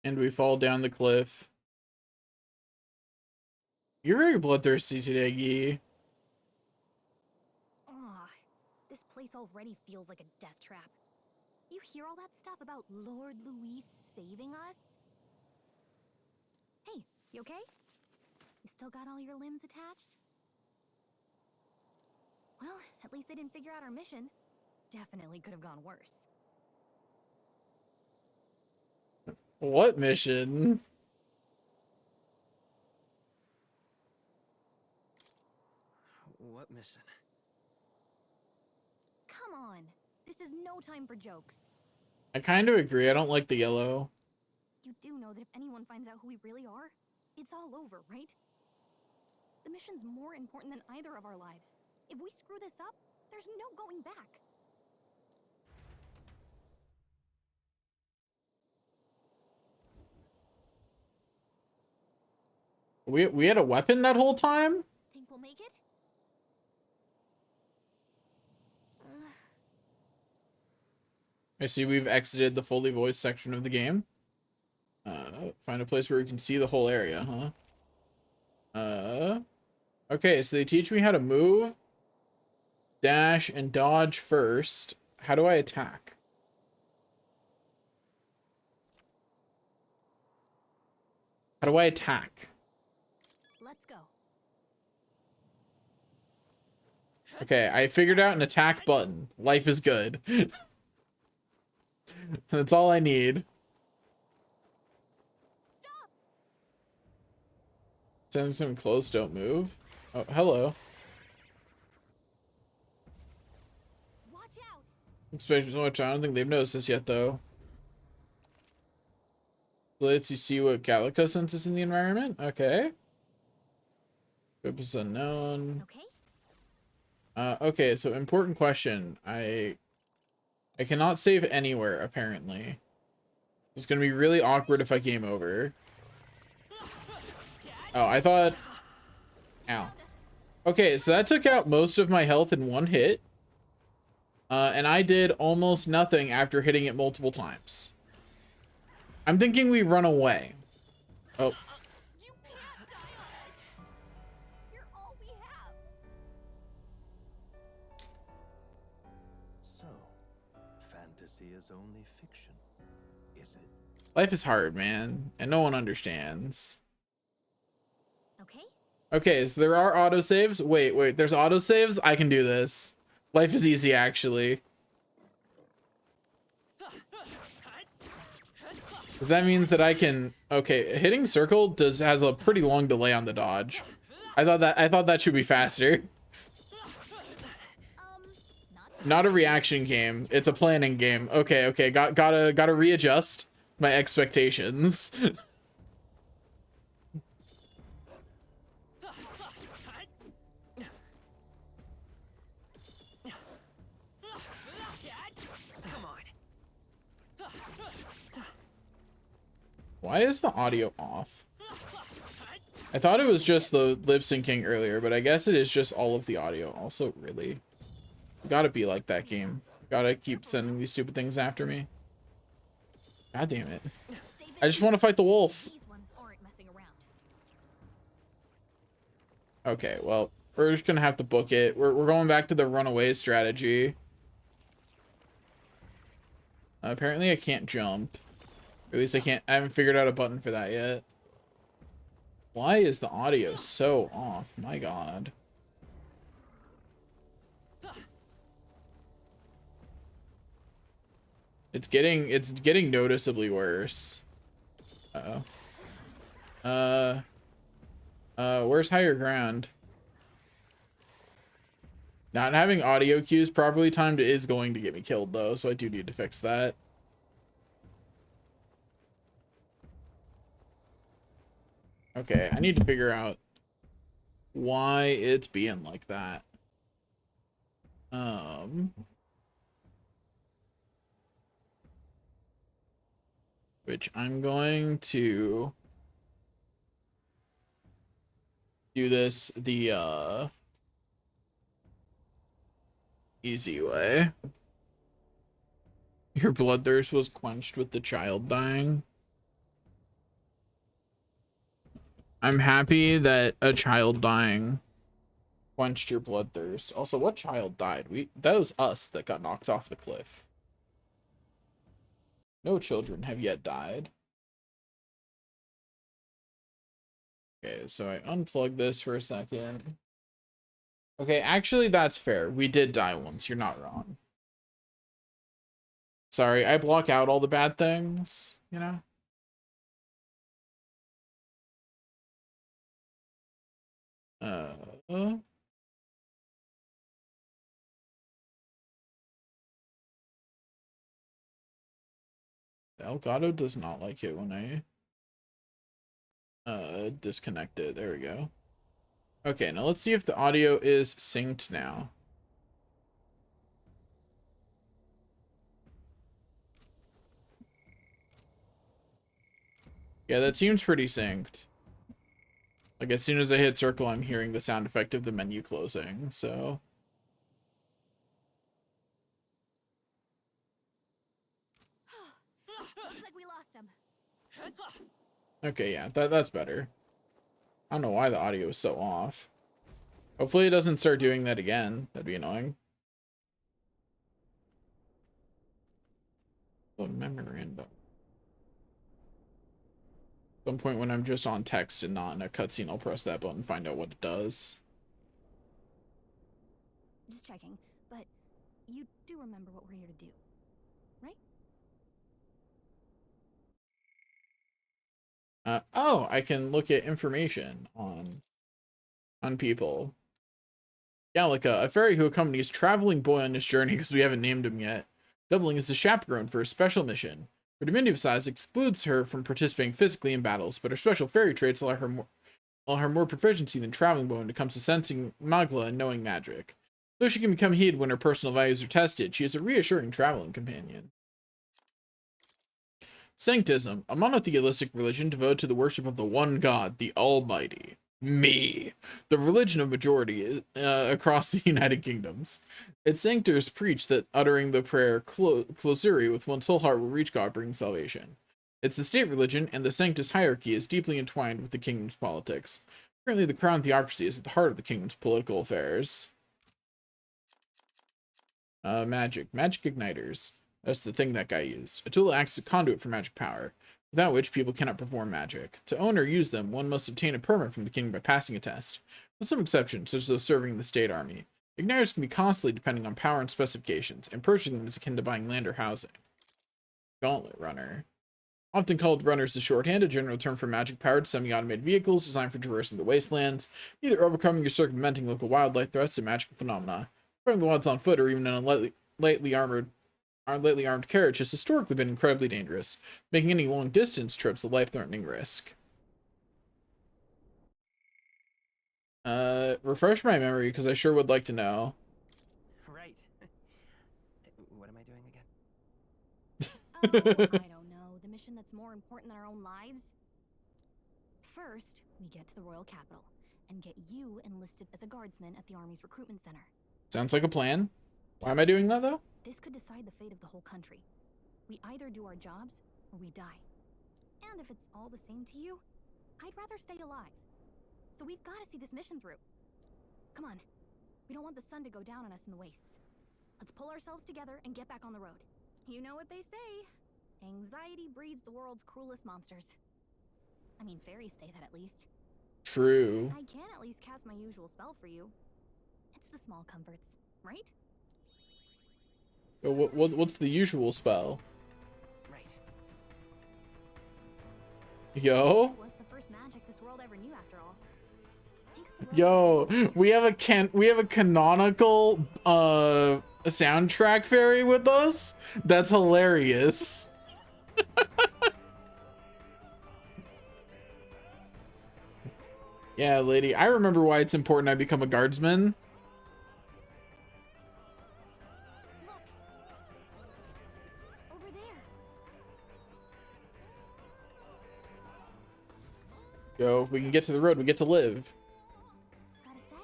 And we fall down the cliff. You're very bloodthirsty today, Gee. Ugh, this place already feels like a death trap. You hear all that stuff about Lord Luis saving us? Hey, you okay? You still got all your limbs attached? Well, at least they didn't figure out our mission. Definitely could have gone worse. What mission? What mission? Come on. This is no time for jokes. I kind of agree. I don't like the yellow. You do know that if anyone finds out who we really are, it's all over, right? The mission's more important than either of our lives. If we screw this up, there's no going back. We had a weapon that whole time? Think we'll make it? I see we've exited the fully voiced section of the game. Find a place where we can see the whole area, huh? Okay, so they teach me how to move, dash, and dodge first. How do I attack? How do I attack? Let's go. Okay, I figured out an attack button. Life is good. That's all I need. Stop! Send some close, don't move. Oh, hello. Watch out! Expecting so much. I don't think they've noticed this yet, though. Lets you see what Gallica senses in the environment. Okay. Scope is unknown. Okay. Okay, so important question. I cannot save anywhere, apparently. It's gonna be really awkward if I game over. Oh, I thought... Ow. Okay, so that took out most of my health in one hit. And I did almost nothing after hitting it multiple times. I'm thinking we run away. Oh. You can't die on us! You're all we have! So, fantasy is only fiction, is it? Life is hard, man. And no one understands. Okay. Okay, so there are autosaves. Wait, there's autosaves? I can do this. Life is easy, actually. Because that means that I can... Okay, hitting circle has a pretty long delay on the dodge. I thought that should be faster. Not a reaction game. It's a planning game. Okay. Gotta readjust my expectations. Why is the audio off? I thought it was just the lip syncing earlier, but I guess it is just all of the audio. Also, really, gotta be like that game. Gotta keep sending these stupid things after me. God damn it. I just want to fight the wolf. These ones aren't messing around. Okay, well, we're just gonna have to book it. We're going back to the runaway strategy. Apparently I can't jump. Or at least I haven't figured out a button for that yet. Why is the audio so off? My God. It's getting noticeably worse. Uh-oh. Where's higher ground? Not having audio cues properly timed is going to get me killed, though, so I do need to fix that. Okay, I need to figure out why it's being like that. Which I'm going to do this the easy way. Your bloodthirst was quenched with the child dying. I'm happy that a child dying quenched your bloodthirst. Also, what child died? That was us that got knocked off the cliff. No children have yet died. Okay, so I unplug this for a second. Okay, actually, that's fair. We did die once. You're not wrong. Sorry, I block out all the bad things, you know? Uh, Elgato does not like it when I disconnect it. There we go. Okay, now let's see if the audio is synced now. Yeah, that seems pretty synced. Like, as soon as I hit circle, I'm hearing the sound effect of the menu closing, so... Looks like we lost him. Okay, yeah, that's better. I don't know why the audio is so off. Hopefully it doesn't start doing that again. That'd be annoying. The memorandum. At some point when I'm just on text and not in a cutscene, I'll press that button and find out what it does. Just checking, but you do remember what we're here to do, right? Oh, I can look at information on people. Yeah, like a fairy who accompanies traveling boy on his journey because we haven't named him yet, doubling as the chaperone for a special mission. Her diminutive size excludes her from participating physically in battles, but her special fairy traits allow her more proficiency than traveling boy when it comes to sensing magla and knowing magic. Though she can become heated when her personal values are tested, she is a reassuring traveling companion. Sanctism, a monotheistic religion devoted to the worship of the one God, the Almighty. Me. The religion of majority across the United Kingdoms. Its sanctors preach that uttering the prayer Closuri with one's whole heart will reach God, bringing salvation. It's the state religion, and the sanctus hierarchy is deeply entwined with the kingdom's politics. Currently, the crown theocracy is at the heart of the kingdom's political affairs. Magic. Magic igniters. That's the thing that guy used. A tool that acts as a conduit for magic power, without which people cannot perform magic. To own or use them, one must obtain a permit from the king by passing a test, with some exceptions, such as those serving in the state army. Igniters can be costly depending on power and specifications, and purchasing them is akin to buying land or housing. Gauntlet runner. Often called runners the shorthand, a general term for magic-powered semi-automated vehicles designed for traversing the wastelands, either overcoming or circumventing local wildlife threats and magical phenomena. Throwing the wilds on foot or even in a lightly armed carriage has historically been incredibly dangerous, making any long-distance trips a life-threatening risk. Refresh my memory, because I sure would like to know. Right. What am I doing again? Oh, I don't know. The mission that's more important than our own lives? First, we get to the royal capital, and get you enlisted as a guardsman at the army's recruitment center. Sounds like a plan. Why am I doing that, though? This could decide the fate of the whole country. We either do our jobs, or we die. And if it's all the same to you, I'd rather stay alive. So we've got to see this mission through. Come on. We don't want the sun to go down on us in the wastes. Let's pull ourselves together and get back on the road. You know what they say. Anxiety breeds the world's cruelest monsters. I mean, fairies say that at least. True. I can at least cast my usual spell for you. It's the small comforts, right? What's the usual spell? Right. Yo? It was the first magic this world ever knew, after all. Yo, we have a canonical soundtrack fairy with us. That's hilarious. Yeah, lady, I remember why it's important I become a guardsman. Look. Over there. Yo, if we can get to the road, we get to live. Got a sec?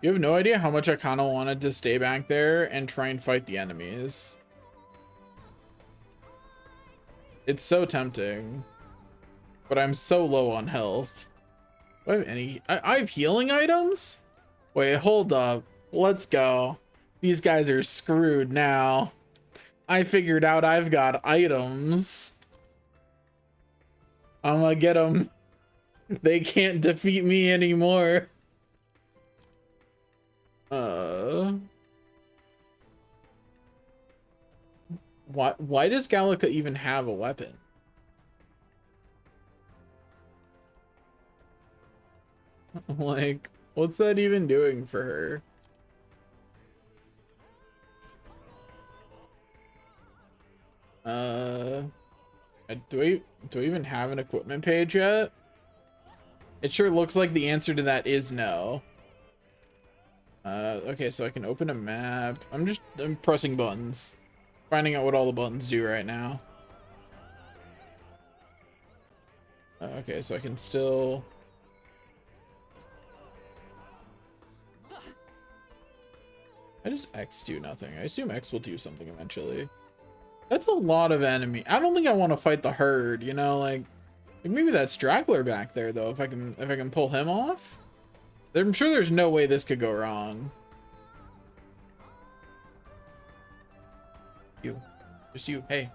You have no idea how much I kind of wanted to stay back there and try and fight the enemies. It's so tempting. But I'm so low on health. Do I have any? I have healing items? Wait, hold up. Let's go. These guys are screwed now. I figured out I've got items. I'm gonna get them. They can't defeat me anymore. Why does Gallica even have a weapon? Like, what's that even doing for her? Do we even have an equipment page yet? It sure looks like the answer to that is no. Okay, so I can open a map. I'm pressing buttons. Finding out what all the buttons do right now. Okay, so I can still... Why does X do nothing? I assume X will do something eventually. That's a lot of enemy. I don't think I want to fight the herd, you know, like maybe that straggler back there though, if I can pull him off. I'm sure there's no way this could go wrong. You. Just you. Hey.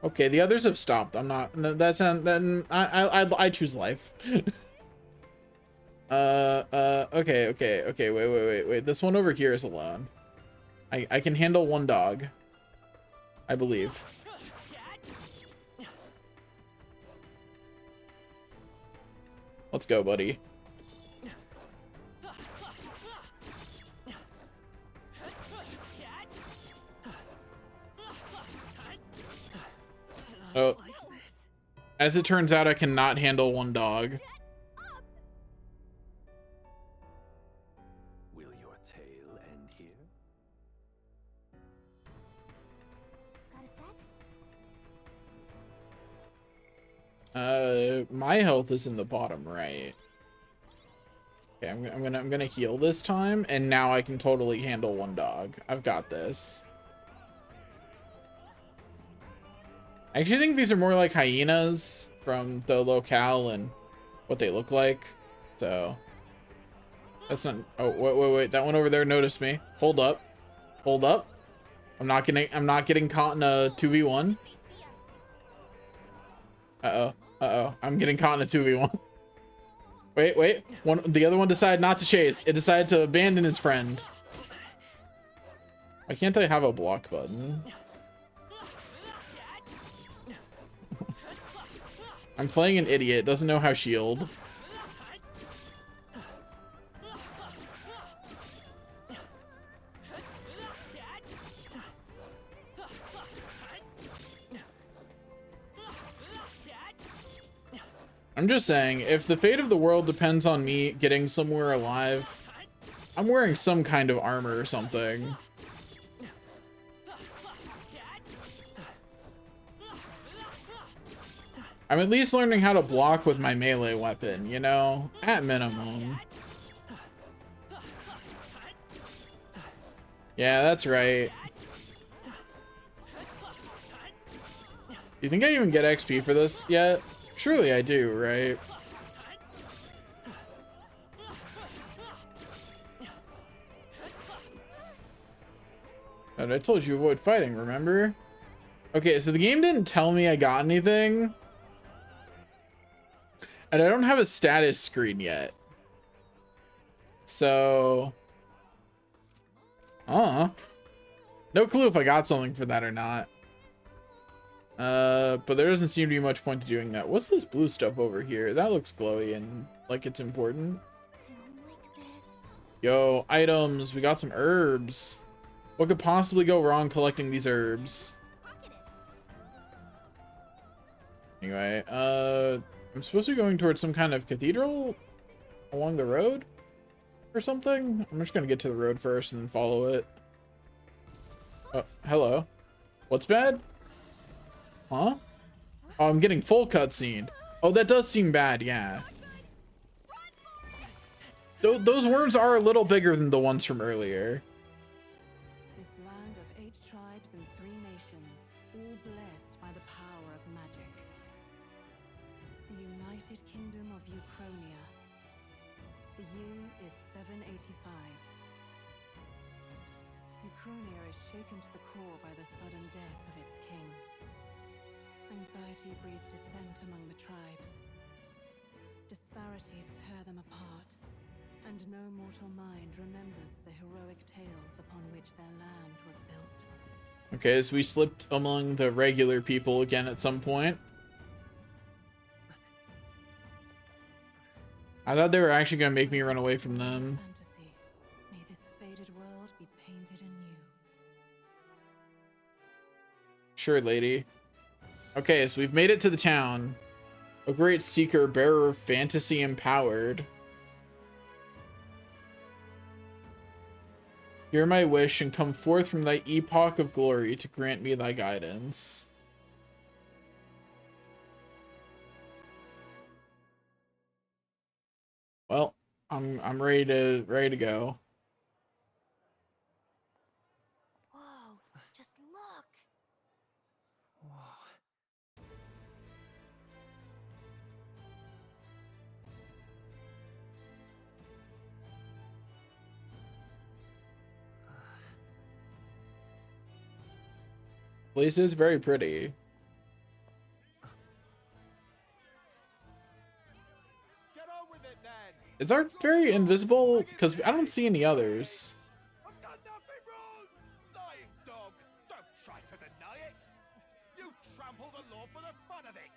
Okay, the others have stopped. I'm not. That's then I choose life. Okay. Wait. This one over here is alone. I can handle one dog. I believe. Let's go, buddy. Oh. As it turns out, I cannot handle one dog. Will your tale end here? Got a sec? My health is in the bottom right. Okay, I'm gonna heal this time, and now I can totally handle one dog. I've got this. I actually think these are more like hyenas from the locale and what they look like. So that's not. Oh wait! That one over there noticed me. Hold up. I'm not getting caught in a 2v1. Uh-oh. I'm getting caught in a 2v1. Wait. The other one decided not to chase. It decided to abandon its friend. Why can't I have a block button? I'm playing an idiot. Doesn't know how shield. I'm just saying, if the fate of the world depends on me getting somewhere alive, I'm wearing some kind of armor or something. I'm at least learning how to block with my melee weapon, you know? At minimum. Yeah, that's right. Do you think I even get XP for this yet? Surely I do, right? And I told you avoid fighting, remember? Okay, so the game didn't tell me I got anything. And I don't have a status screen yet. So... no clue if I got something for that or not. But there doesn't seem to be much point to doing that. What's this blue stuff over here? That looks glowy and like it's important. Yo, items. We got some herbs. What could possibly go wrong collecting these herbs? Anyway, I'm supposed to be going towards some kind of cathedral along the road or something. I'm just gonna get to the road first and then follow it. Oh, hello. What's bad? Huh? Oh, I'm getting full cutscene. Oh, that does seem bad, yeah. Those worms are a little bigger than the ones from earlier. This land of 8 tribes and 3 nations, all blessed by the power of magic. The United Kingdom of Uchronia. The year is 785. Uchronia is shaken to the core by the sudden death of its king. Anxiety breeds dissent among the tribes. Disparities tear them apart, and no mortal mind remembers the heroic tales upon which their land was built. Okay, so we slipped among the regular people again at some point. I thought they were actually going to make me run away from them. Fantasy. May this faded world be painted anew. Sure, lady. Okay, so we've made it to the town. A great seeker, bearer of fantasy empowered. Hear my wish and come forth from thy epoch of glory to grant me thy guidance. Well, I'm ready to go. Whoa, just look. Place is very pretty. Get on with it, then. Is art very invisible? Because I don't see any others. I've done nothing wrong! Lying dog! Don't try to deny it! You trample the law for the fun of it!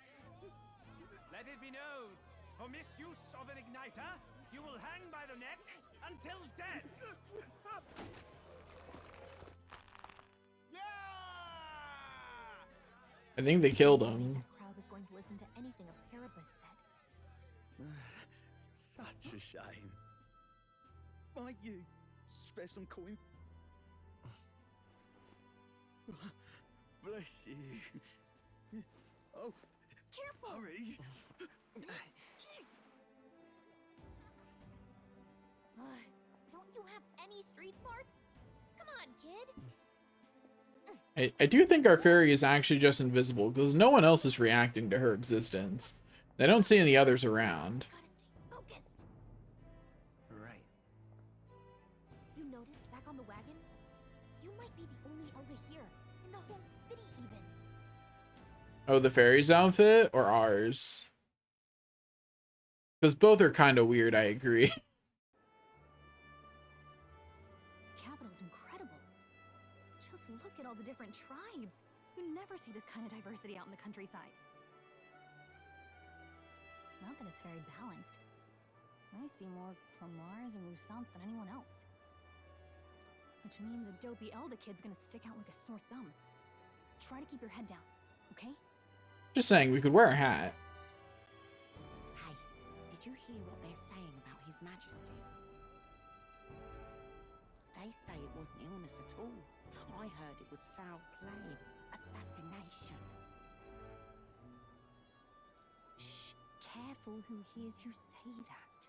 Let it be known, for misuse of an igniter, you will hang by the neck until dead. I think they killed him. The crowd was going to listen to anything a Paribus said. Such a shame. Might you spare some coin? Bless you. Oh, Careful! hurry. Don't you have any street smarts? Come on, kid. I do think our fairy is actually just invisible because no one else is reacting to her existence. They don't see any others around. Gotta stay focused. Right. You noticed back on the wagon? You might be the only elder here, in the whole city even. Oh, the fairy's outfit or ours? Because both are kind of weird, I agree. Capital's incredible. Just look at all the different tribes. You never see this kind of diversity out in the countryside. Not that it's very balanced. I see more Clamars and Roussants than anyone else. Which means a dopey elder kid's gonna stick out like a sore thumb. Try to keep your head down, okay? Just saying, we could wear a hat. Hey, did you hear what they're saying about His Majesty? They say it wasn't illness at all. I heard it was foul play, assassination. Shh, careful who hears you say that.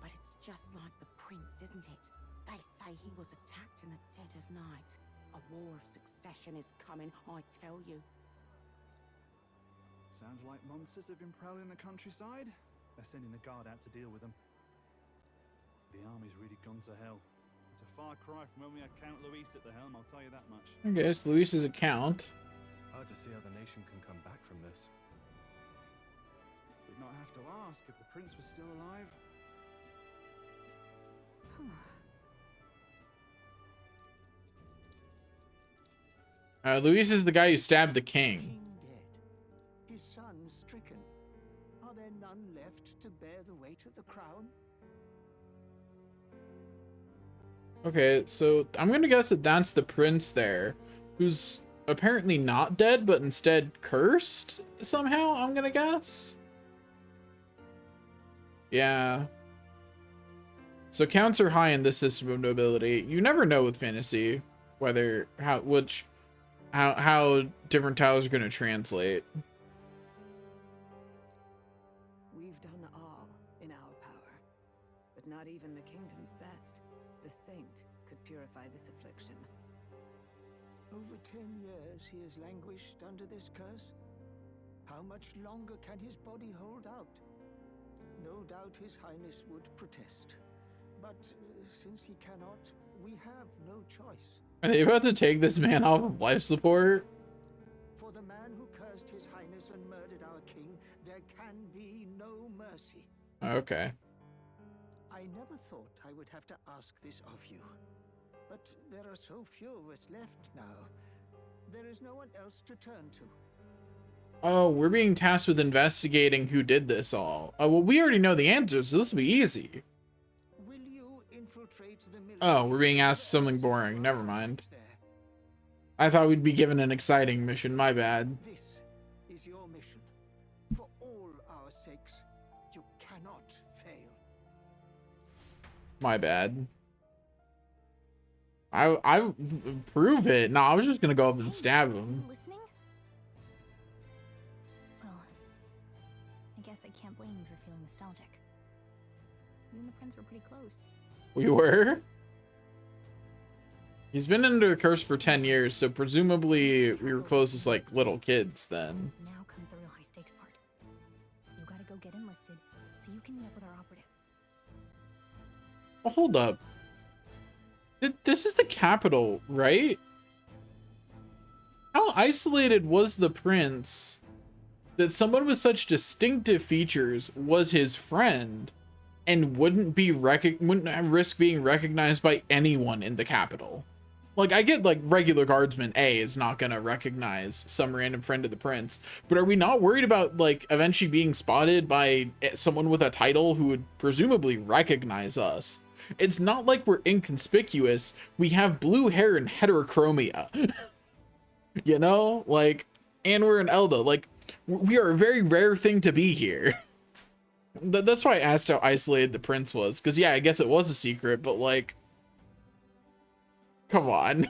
But it's just like the prince, isn't it? They say he was attacked in the dead of night. A war of succession is coming, I tell you. Sounds like monsters have been prowling the countryside. They're sending the guard out to deal with them. The army's really gone to hell. It's a far cry from when we had Count Luis at the helm, I'll tell you that much. I guess Luis's account. Hard to see how the nation can come back from this. We'd not have to ask if the prince was still alive. Luis is the guy who stabbed the king. King dead, his son stricken. Are there none left to bear the weight of the crown? Okay, so I'm gonna guess that that's the prince there, who's apparently not dead, but instead cursed somehow, I'm gonna guess. Yeah. So counts are high in this system of nobility. You never know with fantasy whether how different tiles are gonna translate. We've done all in our power, but not even the kingdom's best, the saint, could purify this affliction. Over 10 years he has languished under this curse. How much longer can his body hold out? No doubt His Highness would protest. But since he cannot, we have no choice. Are they about to take this man off of life support? For the man who cursed His Highness and murdered our king, there can be mercy. Okay. I never thought I would have to ask this of you. But there are so few of us left now. There is no one else to turn to. Oh, we're being tasked with investigating who did this all. Oh, well, we already know the answers, so this will be easy. Will you infiltrate the military? Oh, we're being asked something boring. Never mind. I thought we'd be given an exciting mission. My bad. This is your mission. For all our sakes, you cannot fail. My bad. I prove it. No, I was just gonna go up and stab him. Listening? Well, I guess I can't blame you for feeling nostalgic. You and the prince were pretty close. We were? He's been under the curse for 10 years, so presumably we were close as like little kids then. Now comes the real high stakes part. You gotta go get enlisted so you can meet up with our operative. Well, hold up. This is the capital, right? How isolated was the prince that someone with such distinctive features was his friend and wouldn't risk being recognized by anyone in the capital? Like, I get like regular guardsman A is not gonna recognize some random friend of the prince, but are we not worried about like eventually being spotted by someone with a title who would presumably recognize us? It's not like we're inconspicuous. We have blue hair and heterochromia. You know? Like, and we're an Elda. Like, we are a very rare thing to be here. That's why I asked how isolated the prince was. Because, yeah, I guess it was a secret, but, like, come on.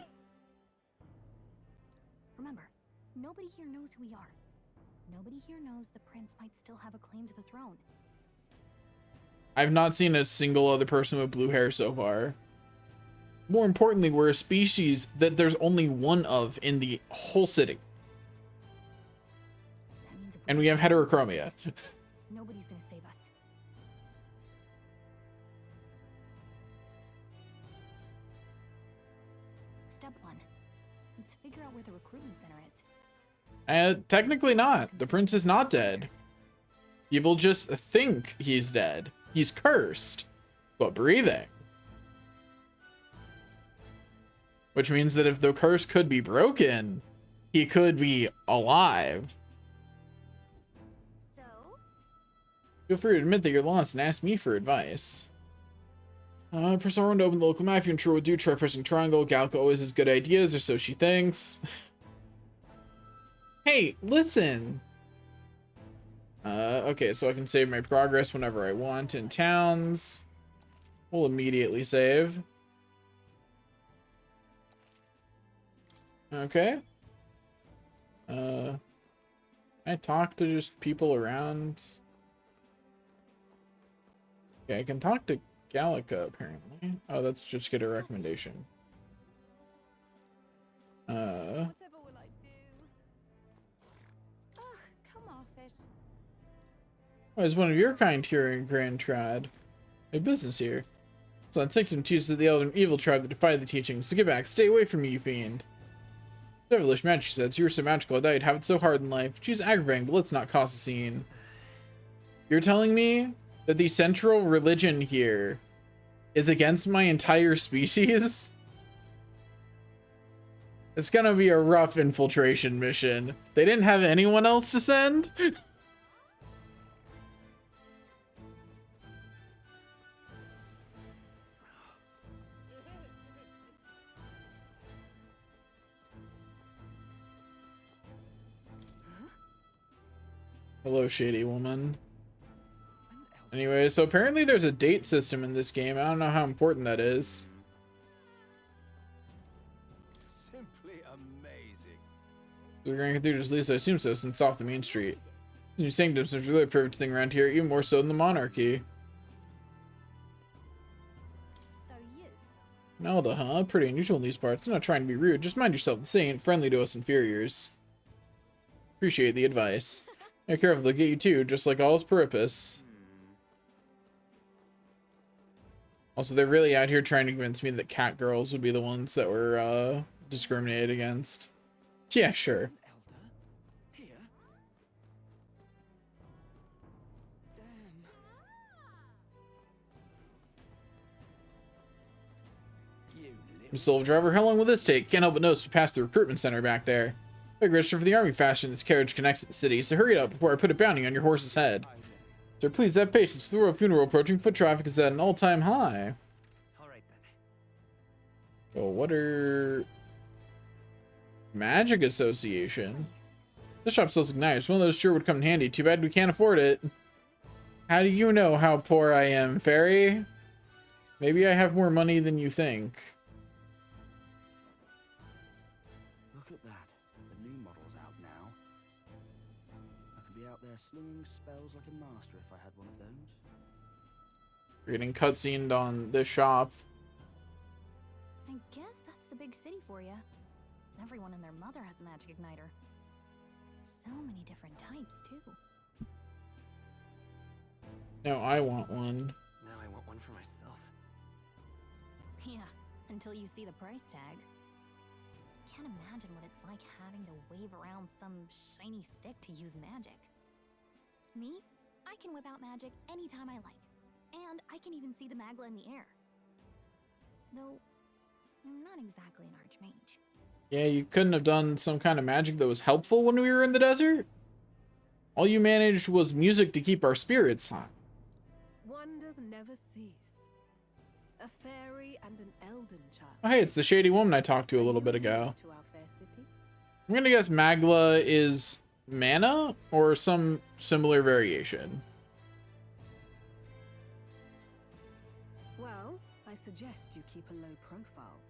Remember, nobody here knows who we are. Nobody here knows the prince might still have a claim to the throne. I've not seen a single other person with blue hair so far. More importantly, we're a species that there's only one of in the whole city. And we have heterochromia. Nobody's gonna save us. Step 1. Let's figure out where the recruitment center is. Technically not. The prince is not dead. People just think he's dead. He's cursed, but breathing. Which means that if the curse could be broken, he could be alive. So? Feel free to admit that you're lost and ask me for advice. Press R1 to open the local map. If you're unsure what to do, try pressing triangle. Galka always has good ideas, or so she thinks. Hey, listen. Okay, so I can save my progress whenever I want in towns. We'll immediately save. Okay. I talk to just people around. Okay, I can talk to Gallica, apparently. Oh, that's just get a recommendation. Whatever will I do? Ugh, come off it. Oh, is one of your kind here in Grand Trad? My business here. So on 6 teaches of the elder evil tribe that defied the teachings. So get back, stay away from me, you fiend. Devilish magic, she says. You were so magical, I thought you'd have it so hard in life. She's aggravating, but let's not cause a scene. You're telling me that the central religion here is against my entire species? It's gonna be a rough infiltration mission. They didn't have anyone else to send? Hello, shady woman. Anyway, so apparently there's a date system in this game. I don't know how important that is. Simply amazing. The Grand Cathedral's least, I assume so, since it's off the main street. New sanctums is really a perfect thing around here, even more so than the monarchy. So you? Melda, huh? Pretty unusual in these parts. I'm not trying to be rude. Just mind yourself. The saint, friendly to us inferiors. Appreciate the advice. Be careful, they'll get you too, just like all his purpose. Also, they're really out here trying to convince me that cat girls would be the ones that were discriminated against. Yeah, sure. Elder? Here? Damn. Soul driver, how long will this take? Can't help but notice we passed the recruitment center back there. Big register for the army fashion. This carriage connects to the city, so hurry it up before I put a bounty on your horse's head. Sir, please have patience. The royal funeral approaching. Foot traffic is at an all-time high. Alright then. Oh, what are... Magic Association? This shop sells igniters. One of those sure would come in handy. Too bad we can't afford it. How do you know how poor I am, Fairy? Maybe I have more money than you think. Look at that. The new model's out now. I could be out there slinging spells like a master if I had one of those. We're getting cutscened on this shop. I guess that's the big city for you. Everyone and their mother has a magic igniter. So many different types, too. No, I want one. Now I want one for myself. Yeah, until you see the price tag. Can't imagine what it's like having to wave around some shiny stick to use magic. Me? I can whip out magic anytime I like. And I can even see the Magla in the air. Though, I'm not exactly an archmage. Yeah, you couldn't have done some kind of magic that was helpful when we were in the desert? All you managed was music to keep our spirits high. Wonders never cease. A fairy and an elden child. Oh, hey, it's the shady woman I talked to a little bit ago. To our fair city? I'm gonna guess Magla is mana or some similar variation. Well, I suggest you keep a low profile.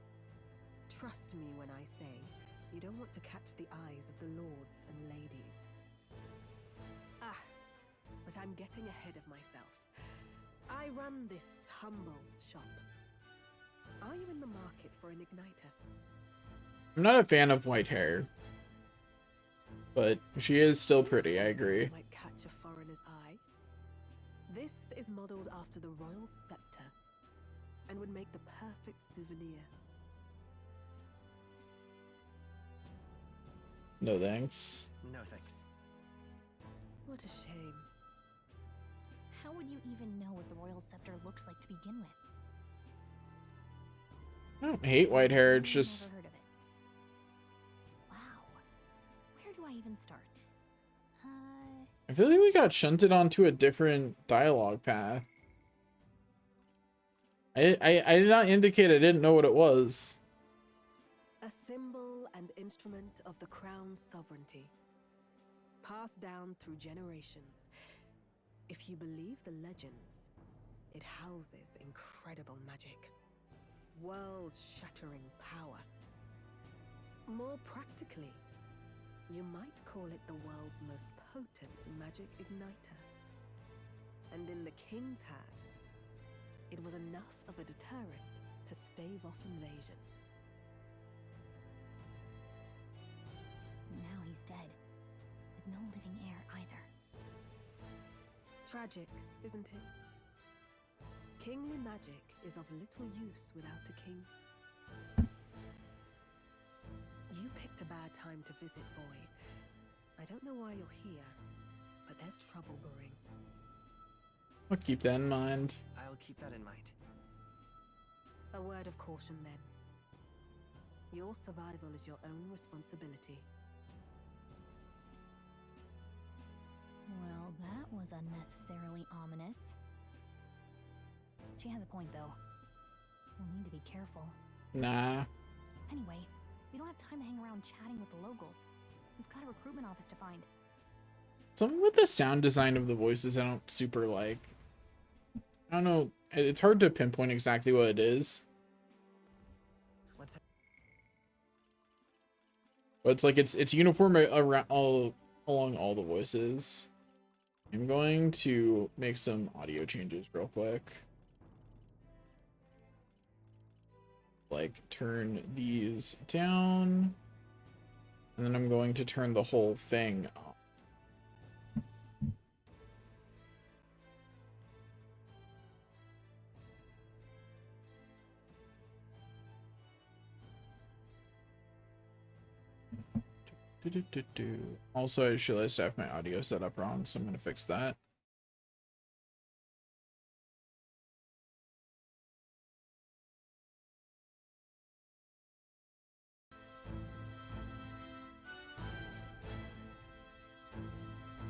Trust me when I say you don't want to catch the eyes of the lords and ladies. Ah, but I'm getting ahead of myself. I run this humble shop. Are you in the market for an igniter? I'm not a fan of white hair, but she is still pretty, I agree. Might catch a foreigner's eye. This is modeled after the royal scepter and would make the perfect souvenir. No thanks. No thanks. What a shame. How would you even know what the royal scepter looks like to begin with? I don't hate white hair, it's just... Never heard of it. Wow. Where do I even start? I feel like we got shunted onto a different dialogue path. I did not indicate I didn't know what it was. A symbol and instrument of the crown's sovereignty, passed down through generations. If you believe the legends, it houses incredible magic, world-shattering power. More practically, you might call it the world's most potent magic igniter. And in the king's hands, it was enough of a deterrent to stave off invasion. Now he's dead, with no living heir either. Tragic, isn't it? Kingly magic is of little use without a king. You picked a bad time to visit, boy. I don't know why you're here, but there's trouble brewing. I'll keep that in mind. I'll keep that in mind. A word of caution then. Your survival is your own responsibility. Well, that was unnecessarily ominous. She has a point, though. We'll need to be careful. Nah. Anyway, we don't have time to hang around chatting with the locals. We've got a recruitment office to find. Something with the sound design of the voices I don't super like. I don't know. It's hard to pinpoint exactly what it is. But it's like it's uniform around along all the voices. I'm going to make some audio changes real quick. Like turn these down. And then I'm going to turn the whole thing up. Also, I realized I have my audio set up wrong, so I'm going to fix that.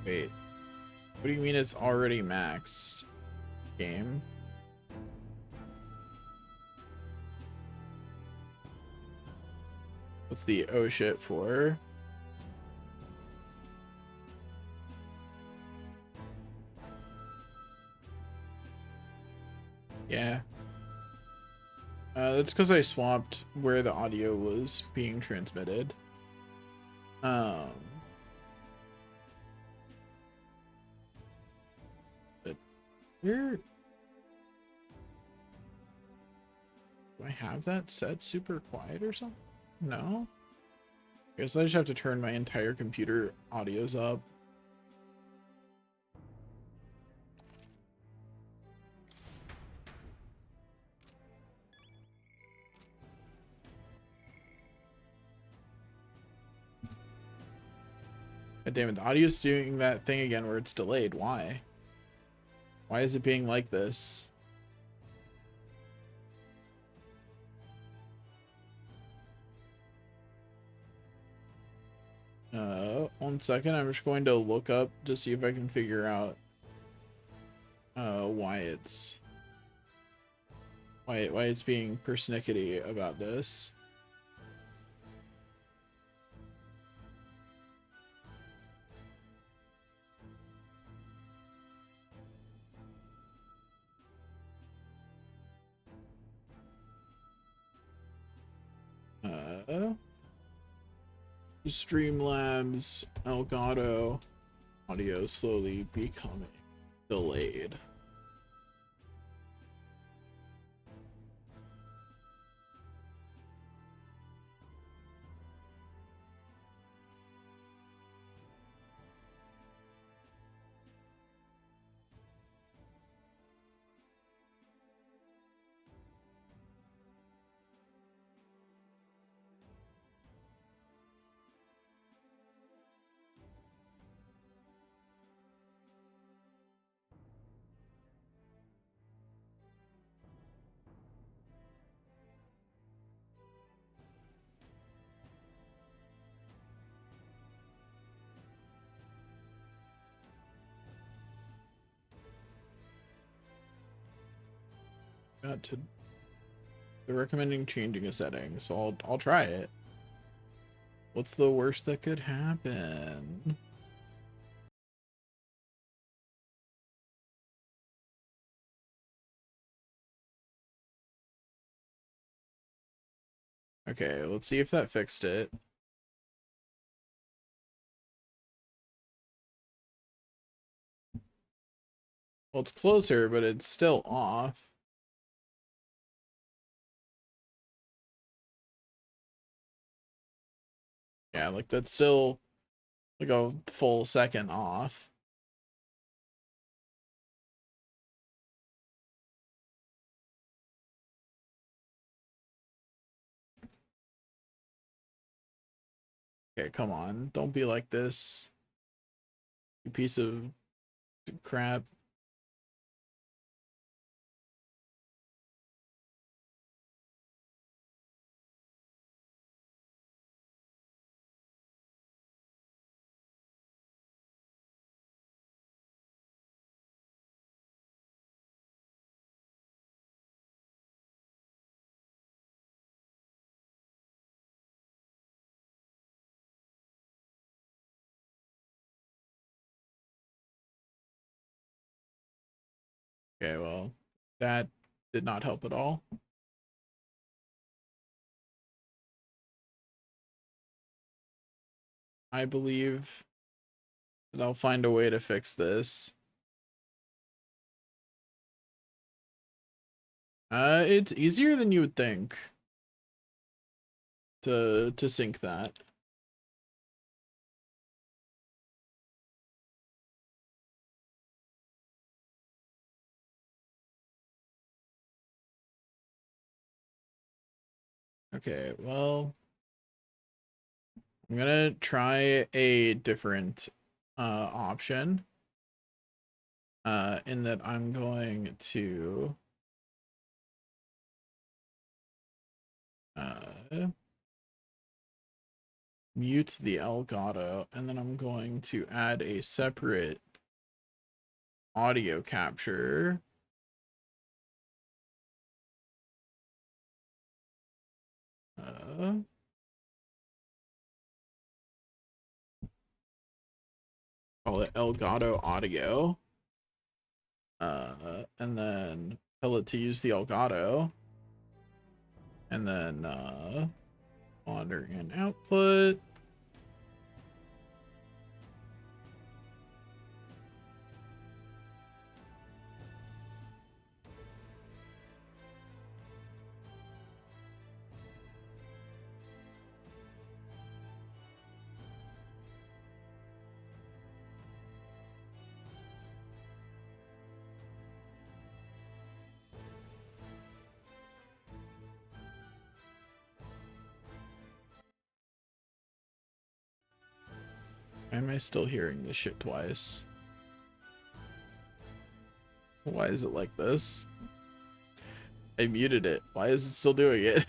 Wait. What do you mean it's already maxed? Game? What's the oh shit for? Yeah. That's because I swapped where the audio was being transmitted. But where do I have that set super quiet or something? No? I guess I just have to turn my entire computer audios up. God damn it, the audio's doing that thing again where it's delayed. Why? Why is it being like this? One second, I'm just going to look up to see if I can figure out why it's being persnickety about this. Streamlabs Elgato audio slowly becoming delayed. They're recommending changing a setting, so I'll try it. What's the worst that could happen? Okay, let's see if that fixed it. Well, it's closer, but it's still off. Yeah, like that's still like a full second off. Okay, come on. Don't be like this, you piece of crap. Okay, well, that did not help at all. I believe that I'll find a way to fix this. It's easier than you would think to sync that. Okay, well, I'm gonna try a different option. In that I'm going to mute the Elgato, and then I'm going to add a separate audio capture. Call it Elgato Audio. And then tell it to use the Elgato. And then monitor and output. Why am I still hearing this shit twice? Why is it like this? I muted it. Why is it still doing it?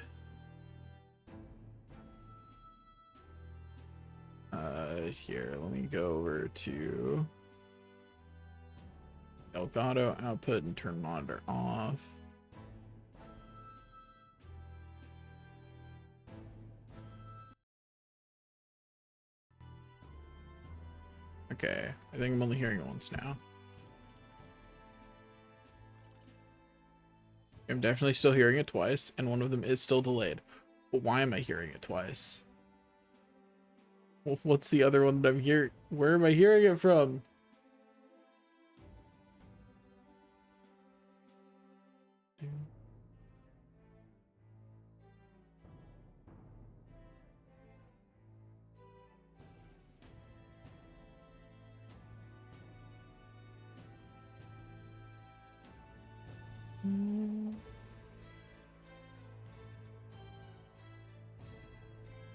Here, let me go over to Elgato output and turn monitor off. Okay, I think I'm only hearing it once now. I'm definitely still hearing it twice, and one of them is still delayed. But why am I hearing it twice? Well, what's the other one that I'm hearing? Where am I hearing it from?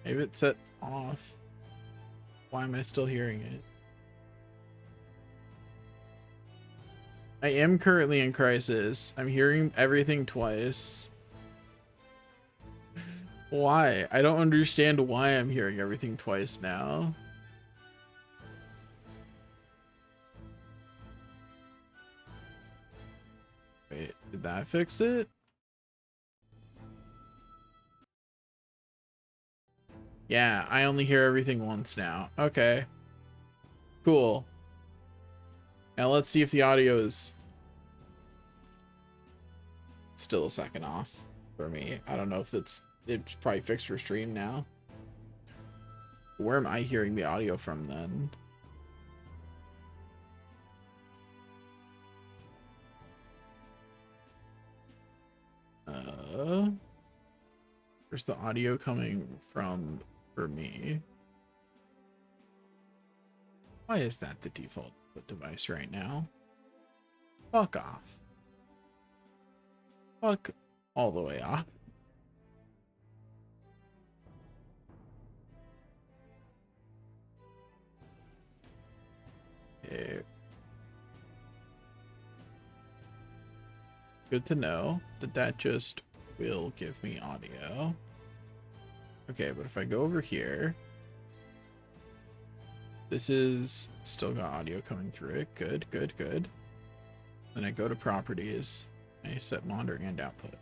Maybe it's set off. Why am I still hearing it? I am currently in crisis. I'm hearing everything twice. Why? I don't understand why I'm hearing everything twice now. Wait, did that fix it? Yeah, I only hear everything once now. Okay. Cool. Now let's see if the audio is still a second off for me. I don't know if it's probably fixed for stream now. Where am I hearing the audio from then? Where's the audio coming from for me? Why is that the default device right now? Fuck off. Fuck all the way off. Okay. Good to know that that just will give me audio. Okay, but if I go over here, this is still got audio coming through it. Good, good, good. Then I go to properties. I set monitor and output.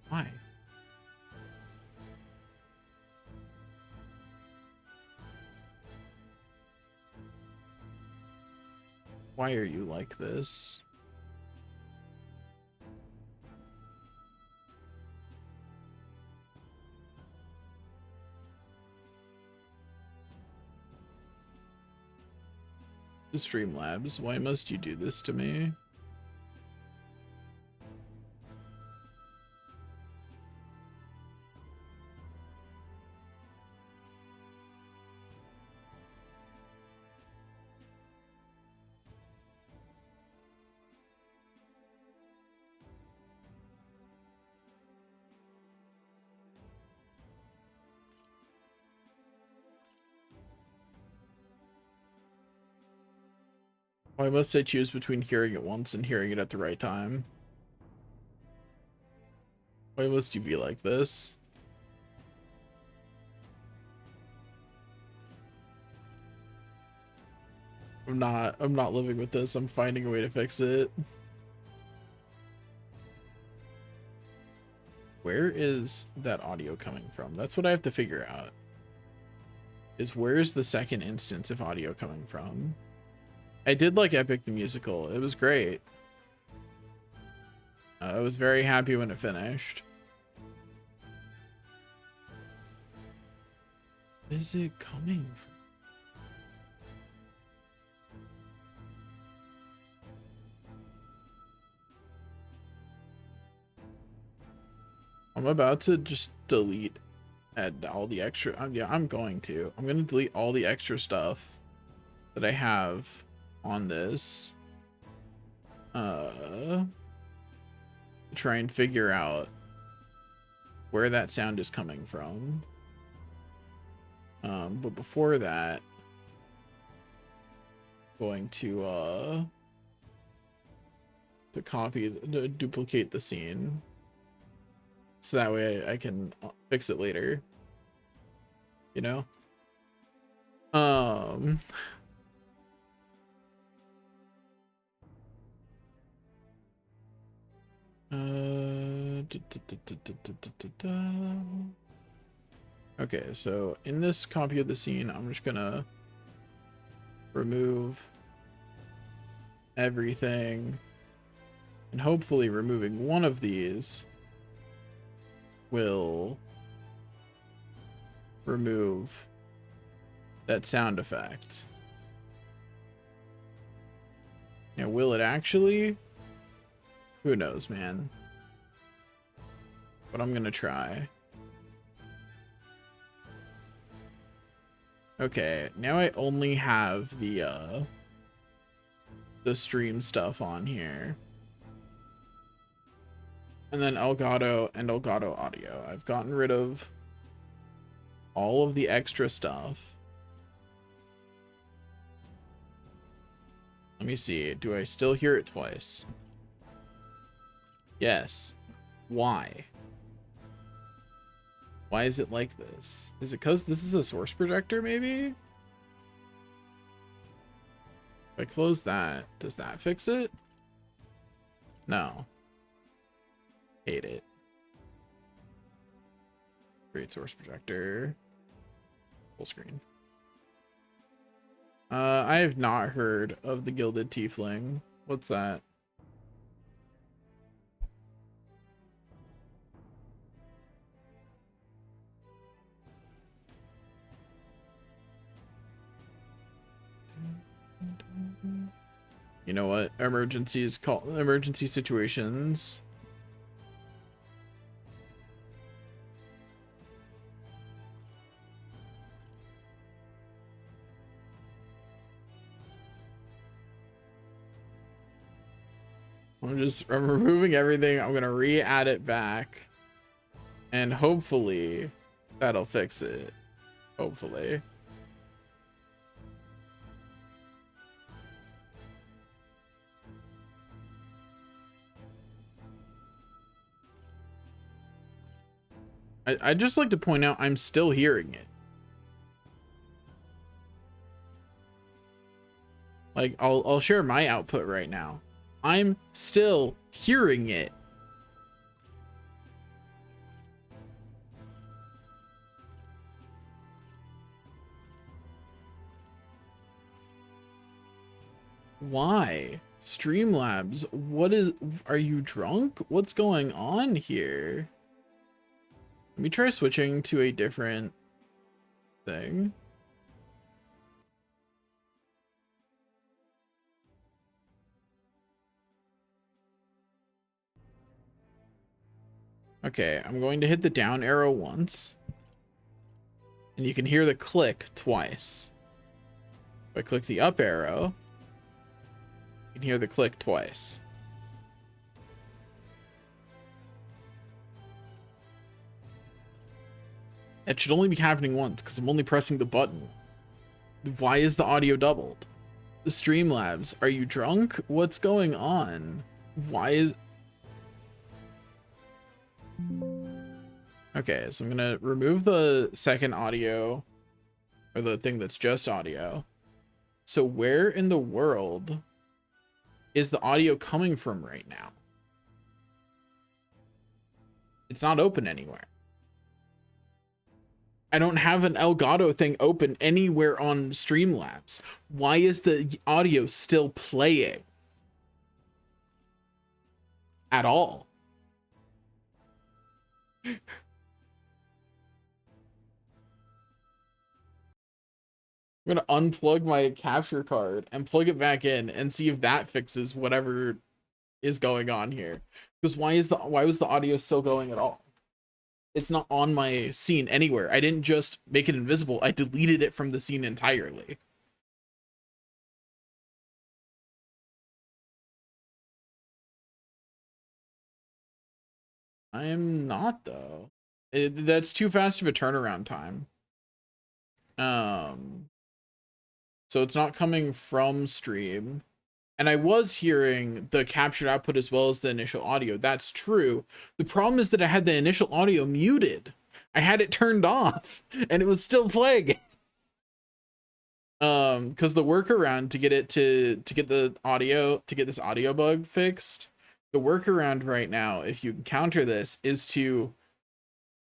Why? Why are you like this? Streamlabs, why must you do this to me? Why must I choose between hearing it once and hearing it at the right time? Why must you be like this? I'm not living with this. I'm finding a way to fix it. Where is that audio coming from? That's what I have to figure out. Is where's the second instance of audio coming from? I did like Epic the Musical. It was great. I was very happy when it finished. Where is it coming from? I'm about to just delete all the extra. Yeah, I'm going to. I'm going to delete all the extra stuff that I have on this. Try and figure out where that sound is coming from. But before that, going to duplicate the scene. So that way I can fix it later, you know? Okay, so in this copy of the scene, I'm just gonna remove everything, and hopefully removing one of these will remove that sound effect. Now, will it actually? Who knows, man. But I'm gonna try. Okay, now I only have the stream stuff on here. And then Elgato and Elgato Audio. I've gotten rid of all of the extra stuff. Let me see. Do I still hear it twice? Yes. Why? Why is it like this? Is it because this is a source projector, maybe? If I close that, does that fix it? No. Hate it. Create source projector. Full screen. I have not heard of the Gilded Tiefling. What's that? You know what? Emergencies call emergency situations. I'm removing everything. I'm gonna re-add it back, and hopefully that'll fix it. Hopefully. I'd just like to point out I'm still hearing it. Like, I'll share my output right now. I'm still hearing it. Why? Streamlabs, are you drunk? What's going on here? Let me try switching to a different thing. Okay, I'm going to hit the down arrow once. And you can hear the click twice. If I click the up arrow, you can hear the click twice. That should only be happening once, because I'm only pressing the button. Why is the audio doubled? The Streamlabs, are you drunk? What's going on? Why is... Okay, so I'm gonna remove the second audio, or the thing that's just audio. So where in the world is the audio coming from right now? It's not open anywhere. I don't have an Elgato thing open anywhere on Streamlabs. Why is the audio still playing at all? I'm gonna unplug my capture card and plug it back in and see if that fixes whatever is going on here. Because why was the audio still going at all? It's not on my scene anywhere. I didn't just make it invisible. I deleted it from the scene entirely. I am not, though. That's too fast of a turnaround time. So it's not coming from stream. And I was hearing the captured output as well as the initial audio. That's true. The problem is that I had the initial audio muted. I had it turned off and it was still playing. Because the workaround to get it to get this audio bug fixed, the workaround right now, if you counter this, is to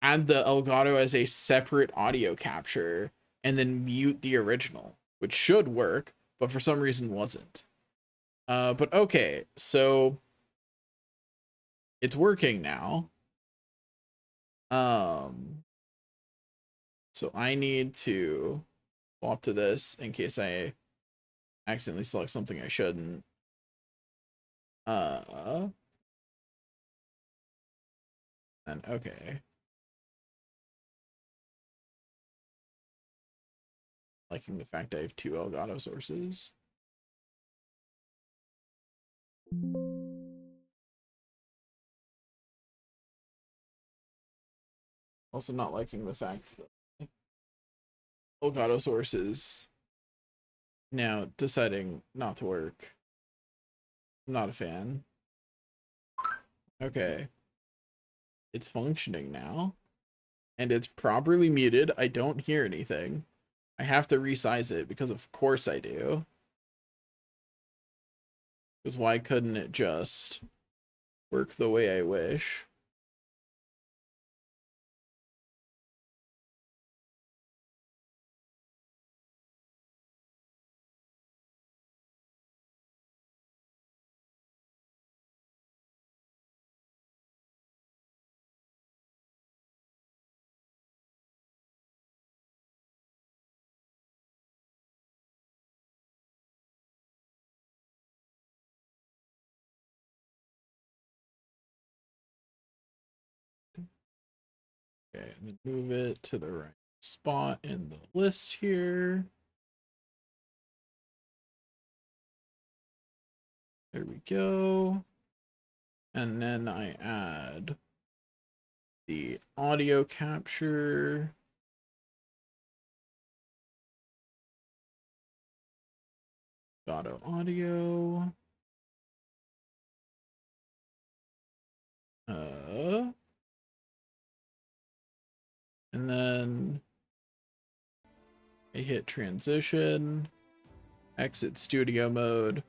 add the Elgato as a separate audio capture and then mute the original, which should work, but for some reason wasn't. But okay, so it's working now. So I need to swap to this in case I accidentally select something I shouldn't. And okay. Liking the fact I have two Elgato sources. Also not liking the fact that Elgato sources now deciding not to work. I'm not a fan. Okay. It's functioning now. And it's properly muted. I don't hear anything. I have to resize it because of course I do. Because why couldn't it just work the way I wish? Okay, and then move it to the right spot in the list here. There we go. And then I add the audio capture. Audio. And then I hit transition, exit studio mode.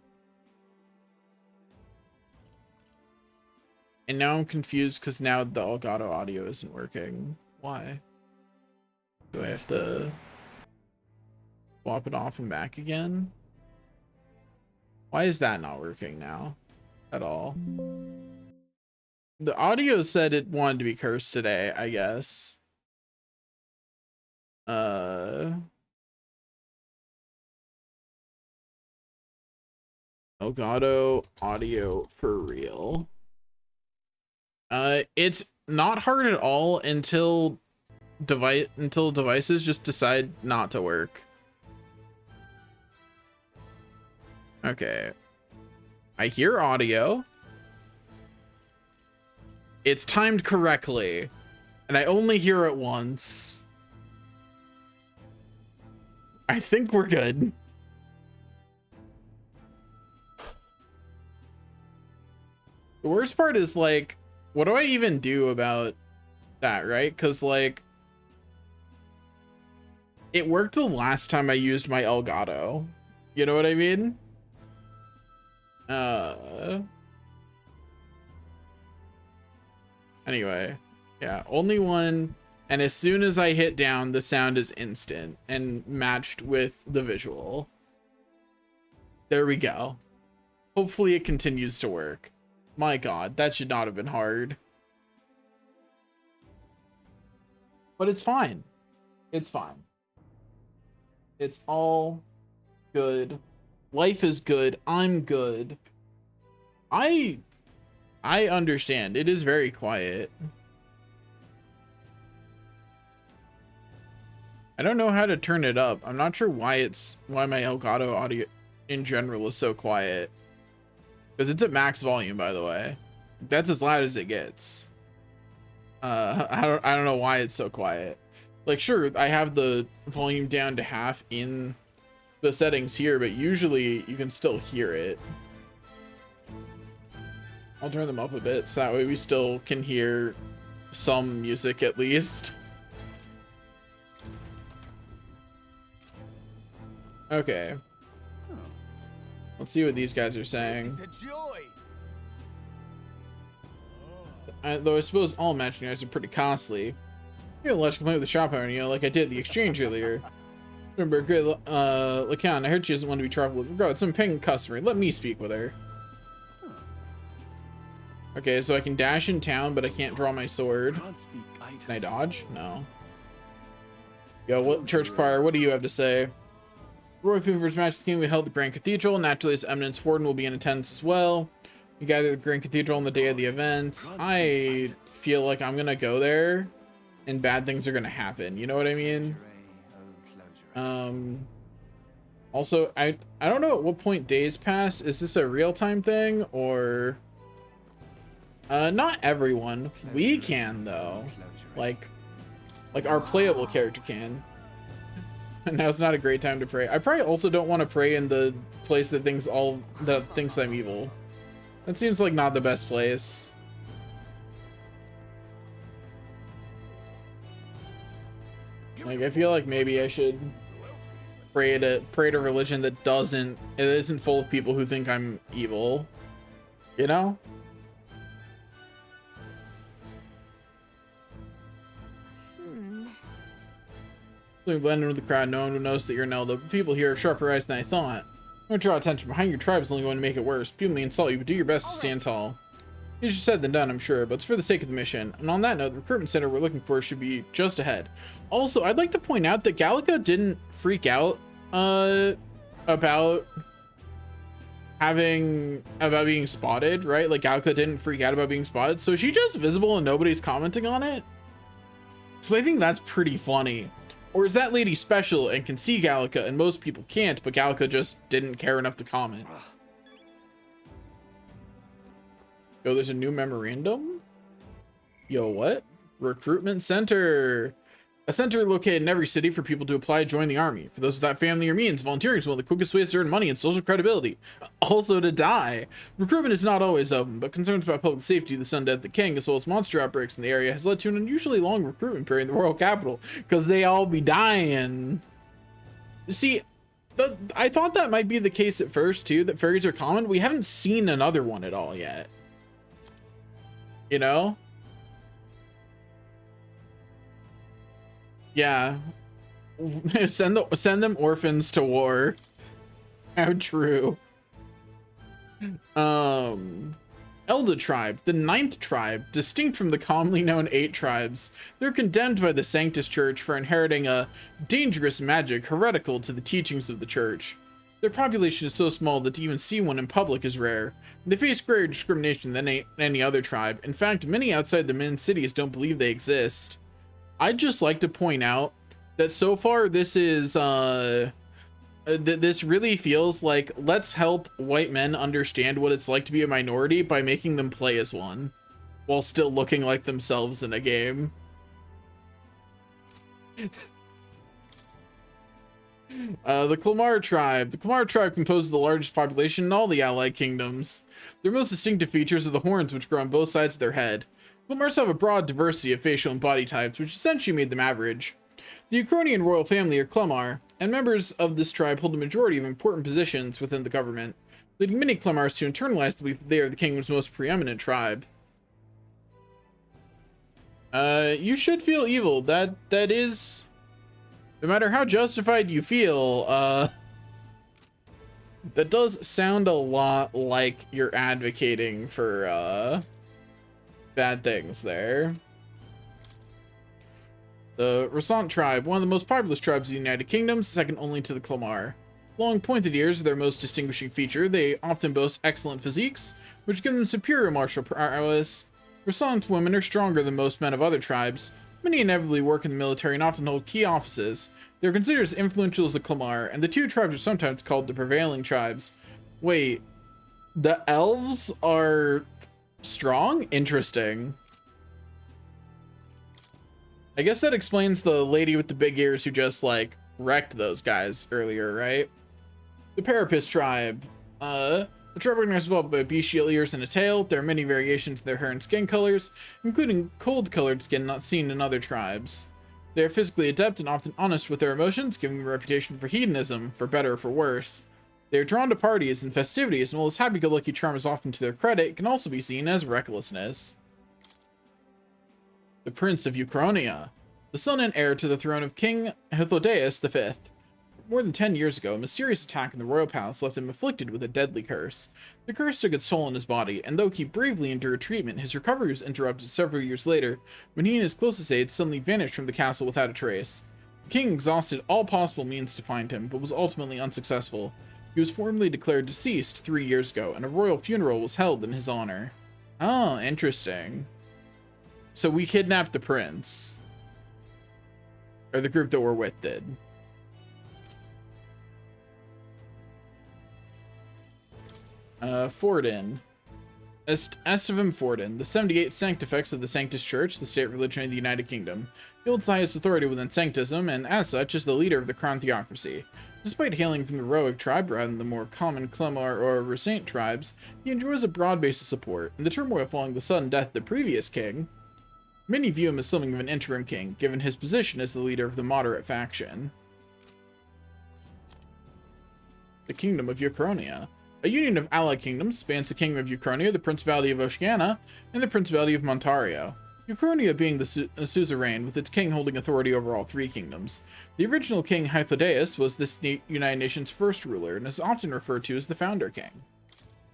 And now I'm confused because now the Elgato audio isn't working. Why? Do I have to swap it off and back again? Why is that not working now at all? The audio said it wanted to be cursed today, I guess. Elgato audio for real. It's not hard at all until devices just decide not to work. Okay. I hear audio. It's timed correctly, and I only hear it once. I think we're good. The worst part is, like, what do I even do about that, right? Because, like, it worked the last time I used my Elgato. You know what I mean? Anyway, yeah, only one. And as soon as I hit down, the sound is instant and matched with the visual. There we go. Hopefully it continues to work. My God, that should not have been hard. But it's fine. It's fine. It's all good. Life is good. I'm good. I understand. It is very quiet. I don't know how to turn it up. I'm not sure why my Elgato audio in general is so quiet. Because it's at max volume, by the way. That's as loud as it gets. I don't know why it's so quiet. Like, sure, I have the volume down to half in the settings here, but usually you can still hear it. I'll turn them up a bit so that way we still can hear some music at least. Okay. Let's see what these guys are saying. This is a joy. Though I suppose all matching items are pretty costly. You're allowed to complain with the shop owner, you know, like I did at the exchange earlier. Remember, great, Lacan, I heard she doesn't want to be troubled with regards. I'm paying a customer. Let me speak with her. Okay, so I can dash in town, but I can't draw my sword. Can I dodge? No. Yo, what church choir? What do you have to say? Roy Foover's match the king we held at the Grand Cathedral. Naturally, his Eminence Forden will be in attendance as well. We gathered at the Grand Cathedral on the day of the event. I feel like I'm gonna go there, and bad things are gonna happen. You know what I mean? Also, I don't know at what point days pass. Is this a real-time thing or? Not everyone. We can though. Like our playable character can. Now it's not a great time to pray. I probably also don't want to pray in the place that thinks I'm evil. That seems like not the best place. Like, I feel like maybe I should pray to religion that isn't full of people who think I'm evil. You know? Blend into the crowd, no one will notice that you're an elder. People here have sharper eyes than I thought. Don't draw attention behind your tribe is only going to make it worse. People may insult you, but do your best to stand tall. Easier said than done, I'm sure, but it's for the sake of the mission. And on that note, the recruitment center we're looking for should be just ahead. Also, I'd like to point out that Gallica didn't freak out about being spotted, right? Like, Gallica didn't freak out about being spotted, so is she just visible and nobody's commenting on it? So I think that's pretty funny. Or is that lady special and can see Gallica and most people can't, but Gallica just didn't care enough to comment? Yo, there's a new memorandum? Yo, what? Recruitment center. A center located in every city for people to apply to join the army. For those without family or means, volunteering is one of the quickest ways to earn money and social credibility. Also to die. Recruitment is not always open, but concerns about public safety, the sun death of the king, as well as monster outbreaks in the area has led to an unusually long recruitment period in the royal capital, because they all be dying. See, I thought that might be the case at first too, that fairies are common. We haven't seen another one at all yet. You know? Yeah. Send them orphans to war. How true. Elda tribe, the 9th tribe, distinct from the commonly known 8 tribes. They're condemned by the Sanctus Church for inheriting a dangerous magic heretical to the teachings of the church. Their population is so small that to even see one in public is rare. They face greater discrimination than any other tribe. In fact, many outside the main cities don't believe they exist. I'd just like to point out that so far this is this really feels like let's help white men understand what it's like to be a minority by making them play as one while still looking like themselves in a game. The Clamar tribe. The Clamar tribe composes the largest population in all the allied kingdoms. Their most distinctive features are the horns which grow on both sides of their head. Clamars have a broad diversity of facial and body types, which essentially made them average. The Ukrainian royal family are Clamar, and members of this tribe hold a majority of important positions within the government, leading many Clamars to internalize the belief that they are the kingdom's most preeminent tribe. You should feel evil. That is, no matter how justified you feel, that does sound a lot like you're advocating for, bad things there. The Rassant tribe, one of the most populous tribes of the United Kingdom, second only to the Clamar. Long pointed ears are their most distinguishing feature. They often boast excellent physiques, which give them superior martial prowess. Rassant women are stronger than most men of other tribes. Many inevitably work in the military and often hold key offices. They are considered as influential as the Clamar, and the two tribes are sometimes called the prevailing tribes. Wait, the elves are strong? Interesting. I guess that explains the lady with the big ears who just, like, wrecked those guys earlier, right? The Parapis tribe. The tribe organized by bestial ears and a tail. There are many variations in their hair and skin colors, including cold-colored skin not seen in other tribes. They are physically adept and often honest with their emotions, giving them a reputation for hedonism, for better or for worse. They are drawn to parties and festivities, and while this happy-go-lucky charm is often to their credit, it can also be seen as recklessness. The Prince of Ukrainia, the son and heir to the throne of King Hythlodaeus V. More than 10 years ago, a mysterious attack in the royal palace left him afflicted with a deadly curse. The curse took its toll on his body, and though he bravely endured treatment, his recovery was interrupted several years later, when he and his closest aides suddenly vanished from the castle without a trace. The king exhausted all possible means to find him, but was ultimately unsuccessful. He was formally declared deceased 3 years ago, and a royal funeral was held in his honor. Oh, interesting. So we kidnapped the prince. Or the group that we're with did. Forden. Estevim Forden, the 78th Sanctifex of the Sanctus Church, the state religion of the United Kingdom. He holds the highest authority within Sanctism, and as such is the leader of the Crown Theocracy. Despite hailing from the Roic tribe rather than the more common Clamar or Rassant tribes, he enjoys a broad base of support. In the turmoil following the sudden death of the previous king, many view him as something of an interim king, given his position as the leader of the moderate faction. The Kingdom of Ukrainia. A union of allied kingdoms spans the Kingdom of Ukrainia, the Principality of Oceania, and the Principality of Montario. Ukrainia being the suzerain, with its king holding authority over all three kingdoms. The original king Hythlodaeus was this United Nations' first ruler, and is often referred to as the founder king.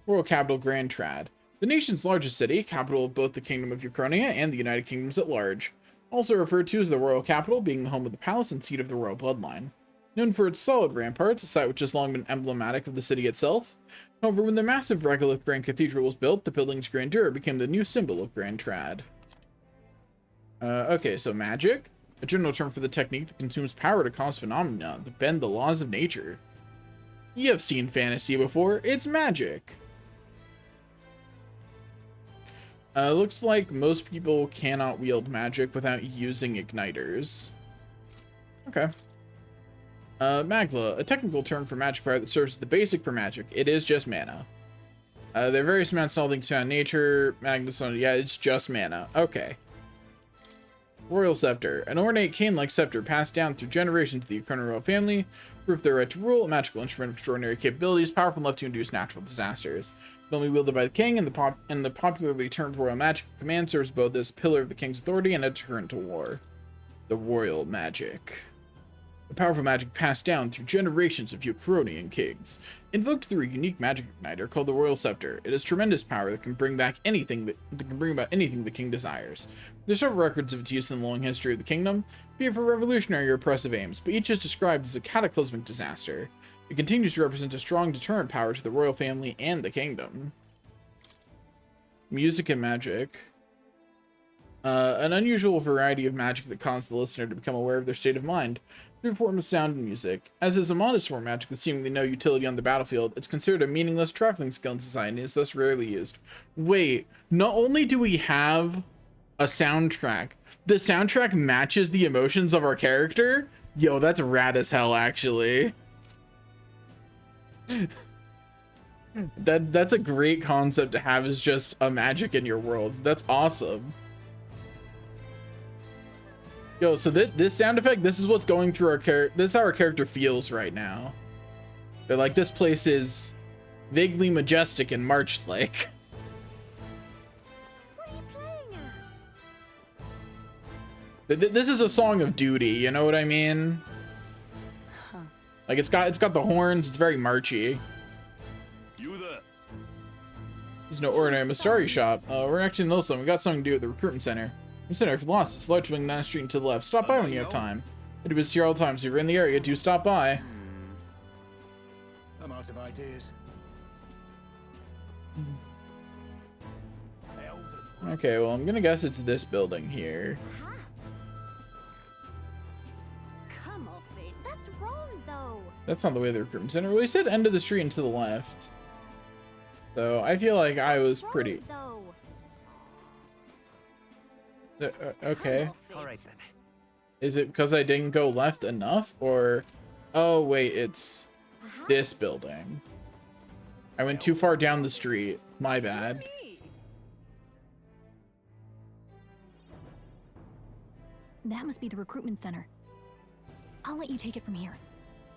Royal capital Grand Trad. The nation's largest city, capital of both the Kingdom of Ukrainia and the United Kingdoms at large. Also referred to as the royal capital, being the home of the palace and seat of the royal bloodline. Known for its solid ramparts, a site which has long been emblematic of the city itself. However, when the massive regolith Grand Cathedral was built, the building's grandeur became the new symbol of Grand Trad. Okay, so magic. A general term for the technique that consumes power to cause phenomena that bend the laws of nature. You have seen fantasy before, it's magic. Looks like most people cannot wield magic without using igniters. Okay. Magla, a technical term for magic power that serves as the basic for magic. It is just mana. There are various amounts of all things found in nature. Magnus, yeah, it's just mana. Okay. Royal Scepter, an ornate cane-like scepter passed down through generations to the Ukrainian royal family. Proof their right to rule, a magical instrument of extraordinary capabilities, powerful enough to induce natural disasters. Only wielded by the king, and the popularly termed royal magic command serves both as a pillar of the king's authority and a deterrent to war. The royal magic. A powerful magic passed down through generations of Ukrainian kings. Invoked through a unique magic igniter called the Royal Scepter, it has tremendous power that can bring back anything that can bring about anything the king desires. There are several records of its use in the long history of the kingdom, be it for revolutionary or oppressive aims, but each is described as a cataclysmic disaster. It continues to represent a strong deterrent power to the royal family and the kingdom. Music and magic. An unusual variety of magic that causes the listener to become aware of their state of mind through form of sound and music. As is a modest form of magic with seemingly no utility on the battlefield, it's considered a meaningless trifling skill in society and is thus rarely used. Wait, not only do we have a soundtrack, the soundtrack matches the emotions of our character? Yo, that's rad as hell, actually. That's a great concept to have, is just a magic in your world. That's awesome. Yo, so this sound effect, this is what's going through our character. This is how our character feels right now. They're like, this place is vaguely majestic and march-like. What are you playing at? This is a song of duty, you know what I mean? Huh. Like it's got the horns, it's very marchy. You there? This is no ordinary Mastari shop. We're actually in the middle of something. We got something to do at the recruitment center. Consider if you lost, it's large wing 9th Street and to the left. Stop by when you have time. It was here all the time, so if you're in the area, do stop by. I'm out of ideas. Okay, well, I'm gonna guess it's this building here. Come off it. That's wrong, though. That's not the way the recruitment center. Well, he said end of the street and to the left. So I feel like I was pretty. Okay. All right then. Is it because I didn't go left enough, or? Oh wait, it's this building. I went too far down the street. My bad. That must be the recruitment center. I'll let you take it from here.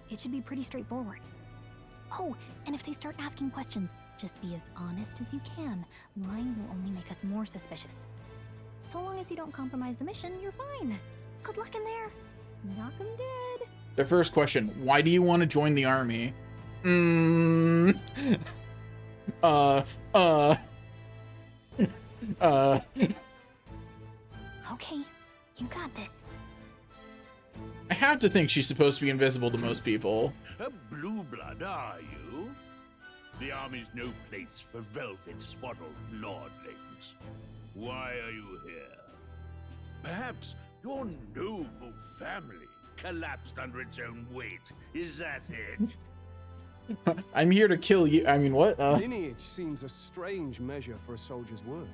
It should be pretty straightforward. Oh, and if they start asking questions, just be as honest as you can. Lying will only make us more suspicious. So long as you don't compromise the mission, you're fine. Good luck in there. Knock 'em dead. The first question, why do you want to join the army? Okay, you got this. I have to think she's supposed to be invisible to most people. A blue blood, are you? The army's no place for velvet-swaddled lordlings. Why are you here? Perhaps your noble family collapsed under its own weight. Is that it? I'm here to kill you. I mean, what? Lineage seems a strange measure for a soldier's word.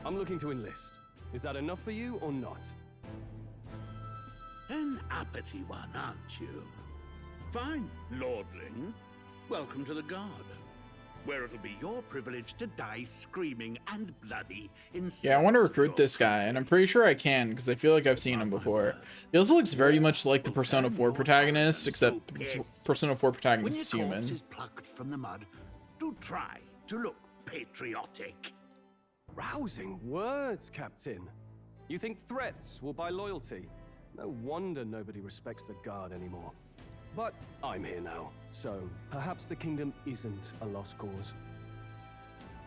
I'm looking to enlist. Is that enough for you or not? An uppity one, aren't you? Fine, lordling. Welcome to the Guard, where it'll be your privilege to die screaming and bloody in Yeah, I want to recruit this guy, and I'm pretty sure I can, because I feel like I've seen him before. He also looks very much like the Persona 4 protagonist, except Persona 4 protagonist is human. When your corpse is plucked from the mud, do try to look patriotic. Rousing words, Captain. You think threats will buy loyalty? No wonder nobody respects the Guard anymore. But I'm here now, so perhaps the kingdom isn't a lost cause.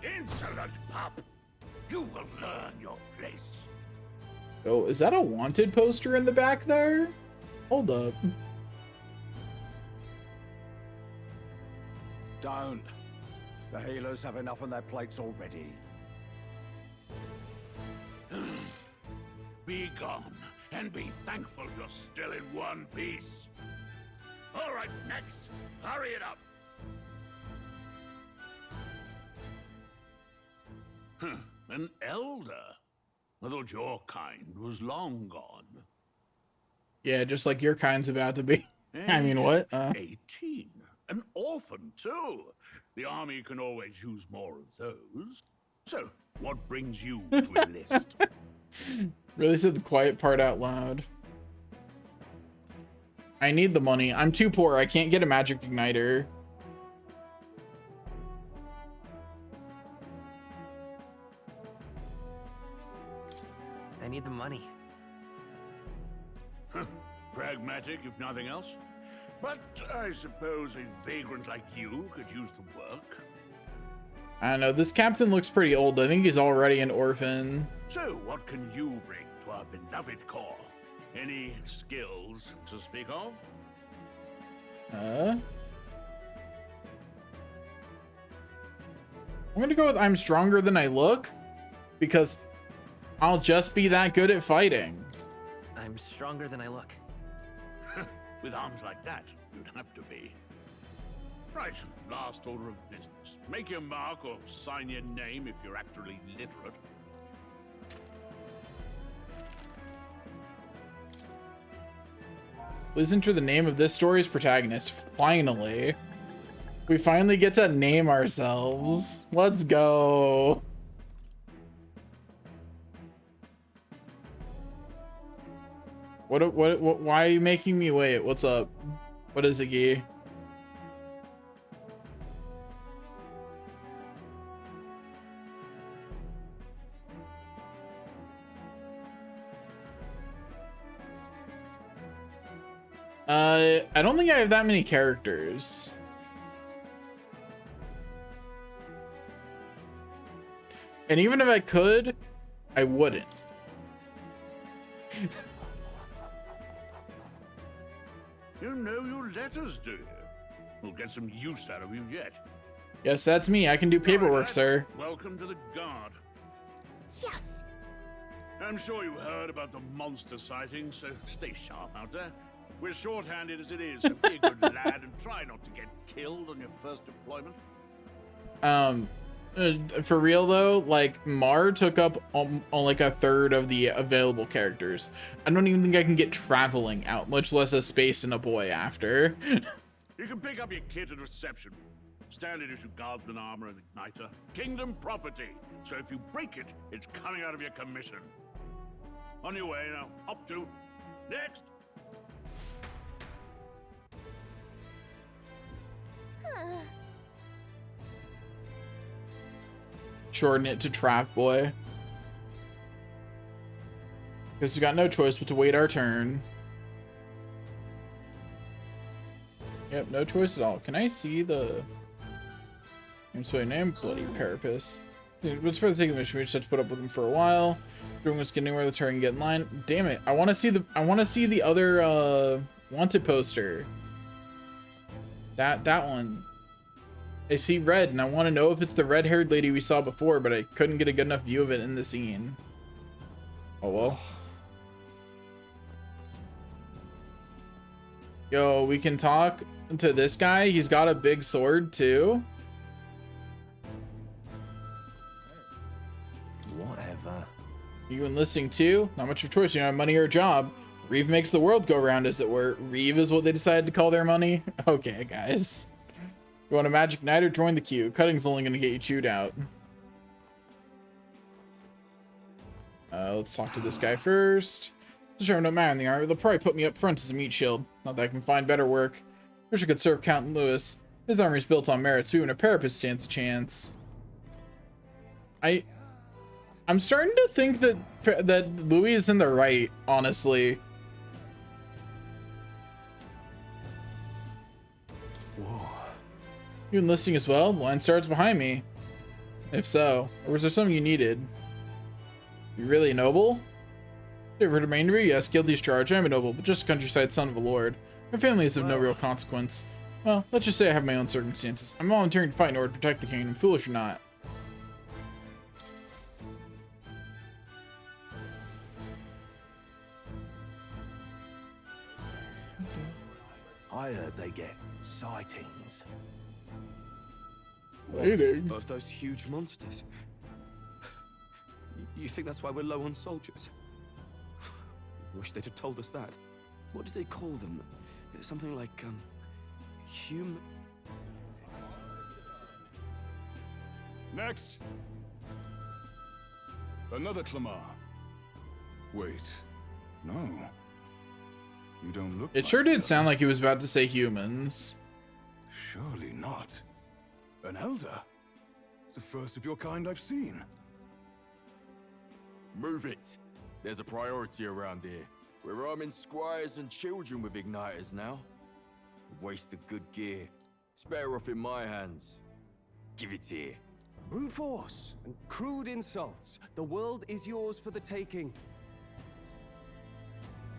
Insolent pup! You will learn your place. Oh, is that a wanted poster in the back there? Hold up. Don't. The healers have enough on their plates already. Be gone, and be thankful you're still in one piece. All right, next. Hurry it up. An elder? I thought your kind was long gone. Yeah, just like your kind's about to be. I mean, what? 18. An orphan, too. The army can always use more of those. So, what brings you to enlist? Really said the quiet part out loud. I need the money. I'm too poor. I can't get a magic igniter. I need the money. Pragmatic, if nothing else. But I suppose a vagrant like you could use the work. I don't know. This captain looks pretty old. I think he's already an orphan. So, what can you bring to our beloved corps? Any skills to speak of? I'm gonna go with I'm stronger than I look, because I'll just be that good at fighting. I'm stronger than I look. With arms like that, you'd have to be. Right, last order of business. Make your mark or sign your name if you're actually literate. Please enter the name of this story's protagonist. Finally. We finally get to name ourselves. Let's go. What? Why are you making me wait? What's up? What is it, Gee? I don't think I have that many characters. And even if I could, I wouldn't. You know your letters, do you? We'll get some use out of you yet. Yes, that's me. I can do paperwork, sir. Welcome to the Guard. Yes! I'm sure you heard about the monster sightings, so stay sharp out there. We're short-handed as it is, so be a good lad and try not to get killed on your first deployment. For real though, like Mar took up on like a third of the available characters. I don't even think I can get traveling out, much less a space and a boy after. You can pick up your kit at reception. Standard issue guardsman armor and igniter. Kingdom property. So if you break it, it's coming out of your commission. On your way now. Up to. Next. Shorten it to Trav Boy. Because we got no choice but to wait our turn. Yep, no choice at all. Can I see the name? Bloody Parapus. What's for the sake of the mission? We just have to put up with him for a while. Everyone was getting where the turn and get in line. Damn it! I want to see the other wanted poster. That one. I see red, and I want to know if it's the red-haired lady we saw before, but I couldn't get a good enough view of it in the scene. Oh well. Yo, we can talk to this guy. He's got a big sword too. Whatever. You enlisting too? Not much of a choice. You don't have money or a job. Reeve makes the world go round, as it were. Reeve is what they decided to call their money. Okay, guys. You want a magic knight or join the queue? Cutting's only gonna get you chewed out. Let's talk to this guy first. It's a German man in the army. They'll probably put me up front as a meat shield. Not that I can find better work. Wish I could serve Count Lewis. His army's built on merit, so even a Parapus stands a chance. I'm starting to think that Louis is in the right, honestly. Whoa. You enlisting as well? The line starts behind me. If so, or was there something you needed? You really a noble? Favorite remainder? Yes, guilty as charged. I'm a noble, but just a countryside son of a lord. My family is of no real consequence. Well, let's just say I have my own circumstances. I'm volunteering to fight in order to protect the kingdom, foolish or not. I heard they get sightings. Sightings? Of those huge monsters. You think that's why we're low on soldiers? Wish they'd have told us that. What do they call them? Something like, human... Next! Another Clamar. Wait, no. You don't look It like sure did others. sound like he was about to say humans. Surely not. An elder? It's the first of your kind I've seen. Move it. There's a priority around here. We're arming squires and children with igniters now. Waste of good gear. It's better off in my hands. Give it here. Brute force and crude insults. The world is yours for the taking.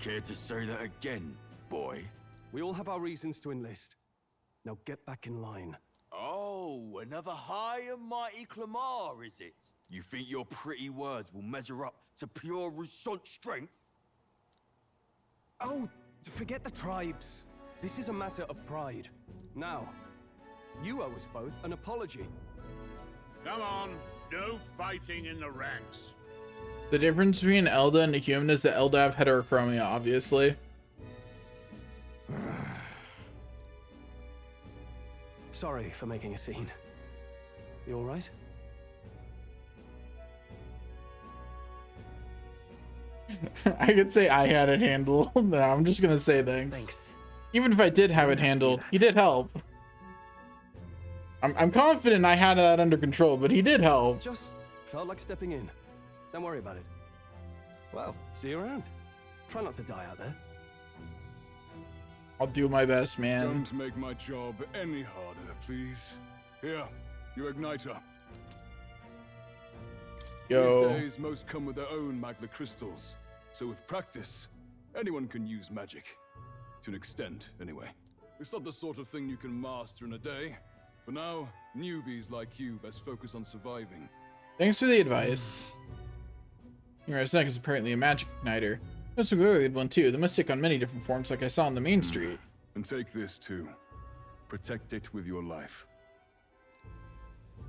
Care to say that again, boy? We all have our reasons to enlist. Now get back in line. Oh, another high and mighty Clamar, is it? You think your pretty words will measure up to pure Roussant strength? Oh, forget the tribes. This is a matter of pride. Now, you owe us both an apology. Come on, no fighting in the ranks. The difference between Elda and a human is that Elda have heterochromia, obviously. Sorry for making a scene. You all right? I could say I had it handled. No, I'm just gonna say thanks. Even if I did have it handled, he did help. I'm confident I had that under control, but he did help. Just felt like stepping in. Don't worry about it. Well, see you around. Try not to die out there. I'll do my best, man. Don't make my job any harder, please. Here, your igniter. Yo. These days, most come with their own magna crystals. So with practice, anyone can use magic. To an extent, anyway. It's not the sort of thing you can master in a day. For now, newbies like you best focus on surviving. Thanks for the advice. Your neck is apparently a magic igniter. That's a really good one too. They must take on many different forms like I saw on the main street. And take this too. Protect it with your life.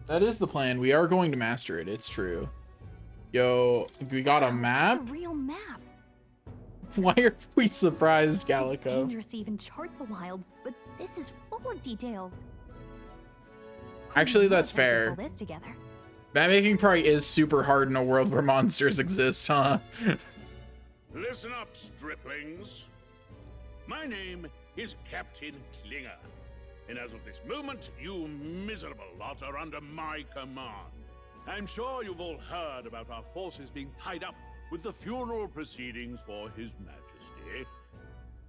That is the plan. We are going to master it. It's true. Yo, we got a map? It's a real map. Why are we surprised, It's Calico? dangerous to even chart the wilds, but this is full of details. Actually, that's Who knows how to fair. pull this together? Map making probably is super hard in a world where monsters exist, huh? Listen up, striplings. My name is Captain Klinger, and as of this moment, you miserable lot are under my command. I'm sure you've all heard about our forces being tied up with the funeral proceedings for His Majesty.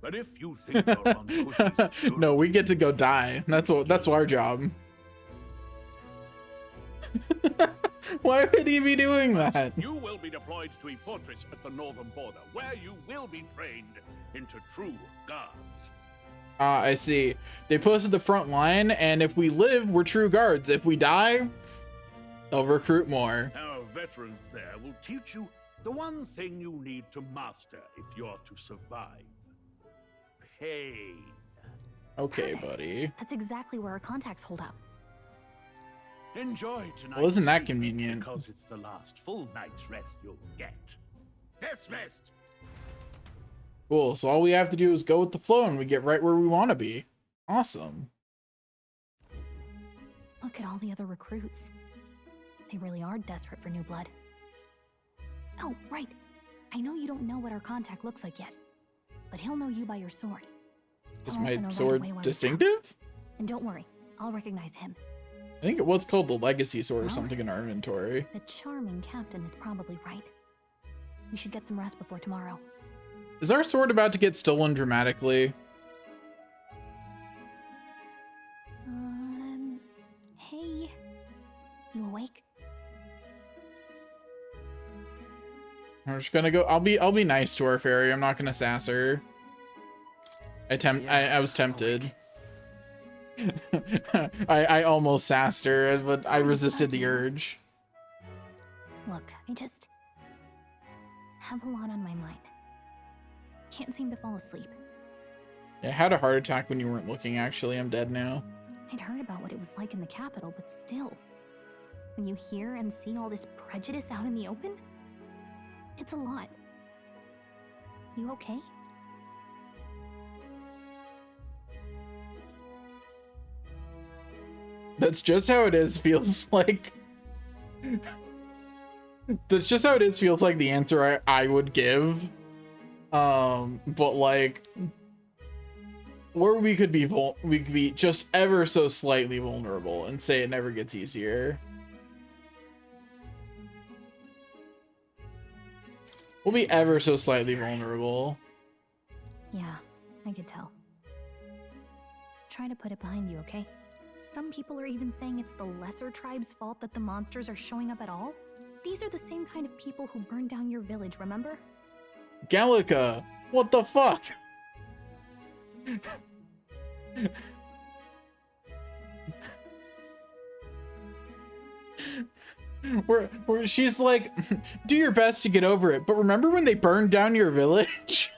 But if you think you're on Bush's No, we get to go die. That's our job. Why would he be doing that? You will be deployed to a fortress at the northern border, where you will be trained into true guards. I see. They put us at the front line, and if we live, we're true guards. If we die, they'll recruit more. Our veterans there will teach you the one thing you need to master if you're to survive. Pain. Okay, Perfect. buddy. That's exactly where our contacts hold up. Enjoy tonight. Well, isn't that convenient? Because it's the last full night's rest you'll get. Dismissed. Cool. So all we have to do is go with the flow, and we get right where we want to be. Awesome. Look at all the other recruits. They really are desperate for new blood. Oh, right. I know you don't know what our contact looks like yet, but he'll know you by your sword. Is He'll also know my right sword away why we distinctive? stopped. And don't worry, I'll recognize him. I think it was called the Legacy Sword or Well, something in our inventory. The charming captain is probably right. We should get some rest before tomorrow. Is our sword about to get stolen dramatically? Hey. You awake? I'm just gonna go. I'll be nice to our fairy. I'm not gonna sass her. I was tempted. I almost sassed her, but I resisted the urge. Look, I just have a lot on my mind. Can't seem to fall asleep. I had a heart attack when you weren't looking, actually. I'm dead now. I'd heard about what it was like in the capital, but still. When you hear and see all this prejudice out in the open, it's a lot. You okay? That's just how it is, feels like. That's just how it is, feels like the answer I would give. But like, where we could be just ever so slightly vulnerable and say it never gets easier. We'll be ever so slightly vulnerable. Yeah, I could tell. Try to put it behind you, okay? Some people are even saying it's the lesser tribe's fault that the monsters are showing up at all. These are the same kind of people who burned down your village, remember? Gallica, what the fuck? She's like, do your best to get over it, but remember when they burned down your village?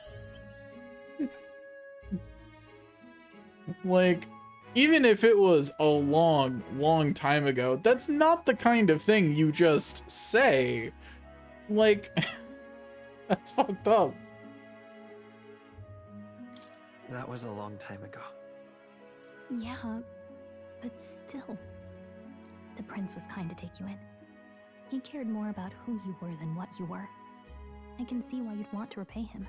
Like, even if it was a long time ago, that's not the kind of thing you just say. Like, that's fucked up. That was a long time ago. Yeah, but still. The prince was kind to take you in. He cared more about who you were than what you were. I can see why you'd want to repay him.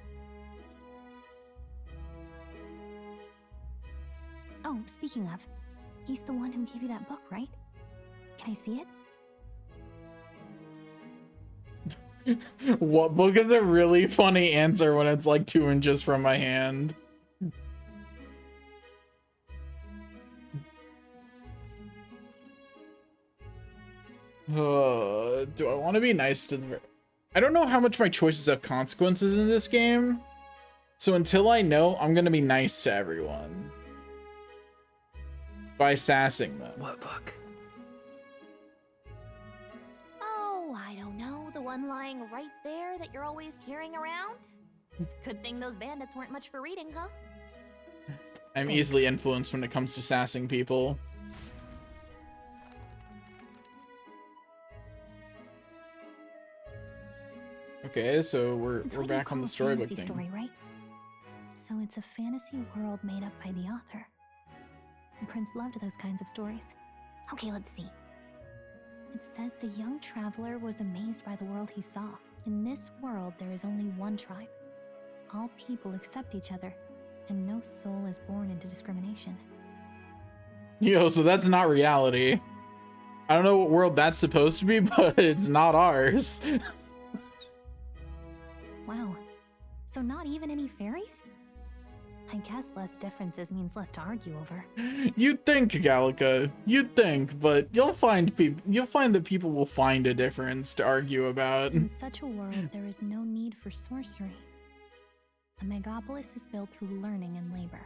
Oh, speaking of, he's the one who gave you that book, right? Can I see it? What book is a really funny answer when it's like 2 inches from my hand? Do I want to be nice to the... I don't know how much my choices have consequences in this game. So until I know, I'm going to be nice to everyone. By sassing them. What book? Oh, I don't know. The one lying right there that you're always carrying around? Good thing those bandits weren't much for reading, huh? I'm easily influenced when it comes to sassing people. Okay, so we're back on the storybook thing. Story, right? So it's a fantasy world made up by the author. Prince loved those kinds of stories. Okay, let's see. It says the young traveler was amazed by the world he saw. In this world, there is only one tribe. All people accept each other, and no soul is born into discrimination. Yo, so that's not reality. I don't know what world that's supposed to be, but it's not ours. Wow. So not even any fairies? I guess less differences means less to argue over. You'd think, Gallica. You'd think, but you'll find that people will find a difference to argue about. In such a world, there is no need for sorcery. A megapolis is built through learning and labor.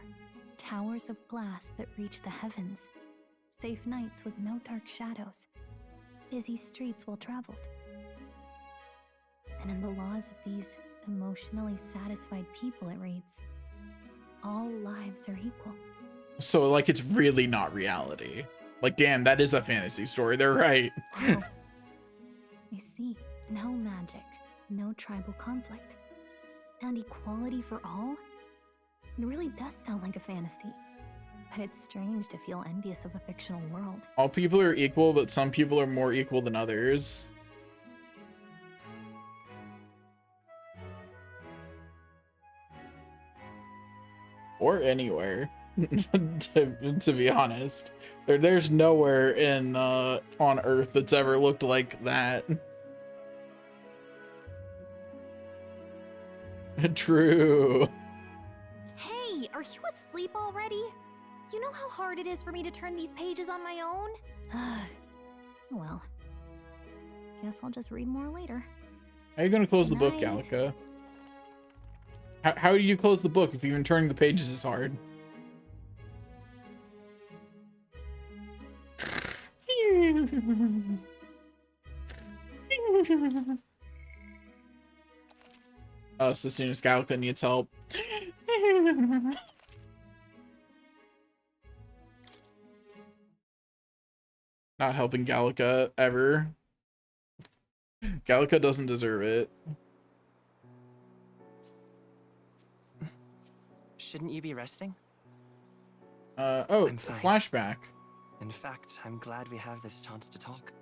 Towers of glass that reach the heavens. Safe nights with no dark shadows. Busy streets well traveled. And in the laws of these emotionally satisfied people, it reads, all lives are equal. So, like, it's really not reality. Like, damn, that is a fantasy story. They're right. Wow. I see. No magic, no tribal conflict, and equality for all? It really does sound like a fantasy. But it's strange to feel envious of a fictional world. All people are equal, but some people are more equal than others. Or anywhere, to be honest. There's nowhere in on Earth that's ever looked like that. True. Hey, are you asleep already? You know how hard it is for me to turn these pages on my own? Well, guess I'll just read more later. How are you gonna close the book, Gallica? How do you close the book if even turning the pages is hard? So as soon as Gallica needs help. Not helping Gallica ever. Gallica doesn't deserve it. Shouldn't you be resting? Oh, I'm fine. flashback. In fact, I'm glad we have this chance to talk.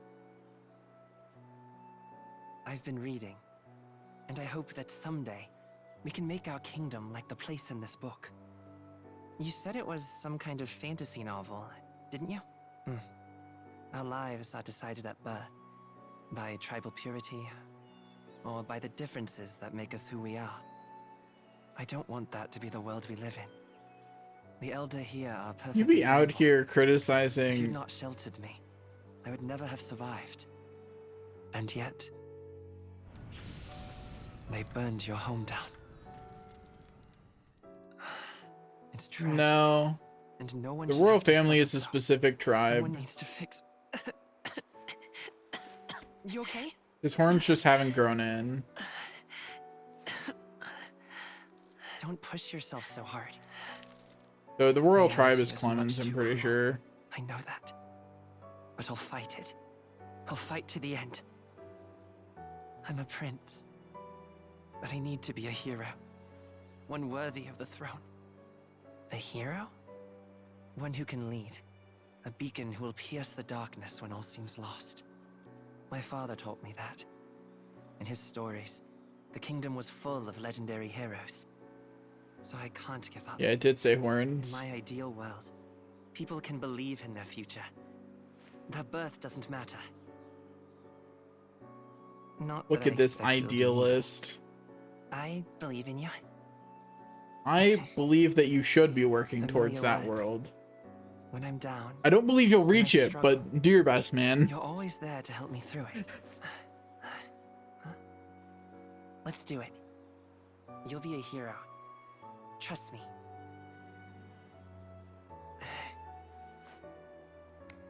I've been reading, and I hope that someday we can make our kingdom like the place in this book. You said it was some kind of fantasy novel, didn't you? Our lives are decided at birth, by tribal purity, or by the differences that make us who we are. I don't want that to be the world we live in. The Elder here are perfectly You be out simple. here If you'd criticizing. not sheltered me, I would never have survived. And yet, they burned your home down. It's tragic. No. And no one The should royal have to family suffer is a so. specific tribe. Someone needs to fix. You okay? His horns just haven't grown in. Don't push yourself so hard. The royal Reality tribe is much Clemens, I'm too pretty cruel. sure. I know that. But I'll fight it. I'll fight to the end. I'm a prince. But I need to be a hero. One worthy of the throne. A hero? One who can lead. A beacon who will pierce the darkness when all seems lost. My father taught me that. In his stories, The kingdom was full of legendary heroes. So I can't give up. Yeah, it did say horns. In my ideal world, people can believe in their future. Their birth doesn't matter. Not Look that at I this expect it'll be easy. idealist. I believe in you. I believe that you should be working Familiar towards that words. world. When I'm down, I don't believe you'll when I reach it, struggle, but do your best, man. you're always there to help me through it. Let's do it. You'll be a hero. Trust me.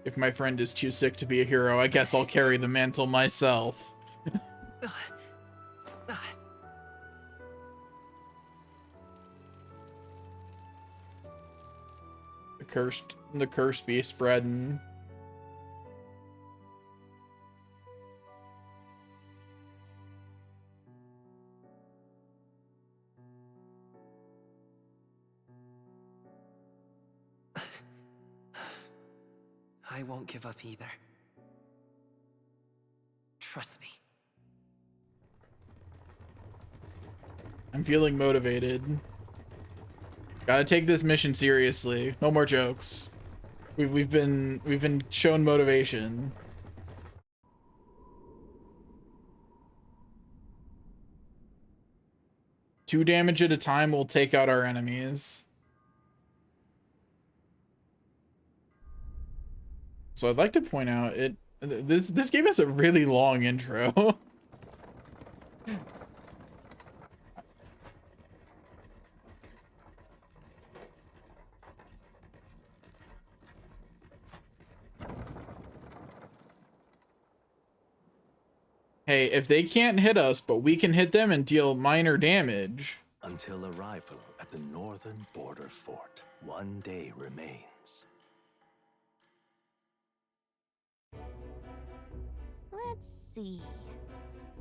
If my friend is too sick to be a hero, I guess I'll carry the mantle myself. The curse be spreading. I won't give up either. Trust me. I'm feeling motivated. Gotta take this mission seriously. No more jokes. We've been shown motivation. Two damage at a time will take out our enemies. So I'd like to point out this game has a really long intro. Hey, if they can't hit us, but we can hit them and deal minor damage. Until arrival at the northern border fort, one day remains. Let's see.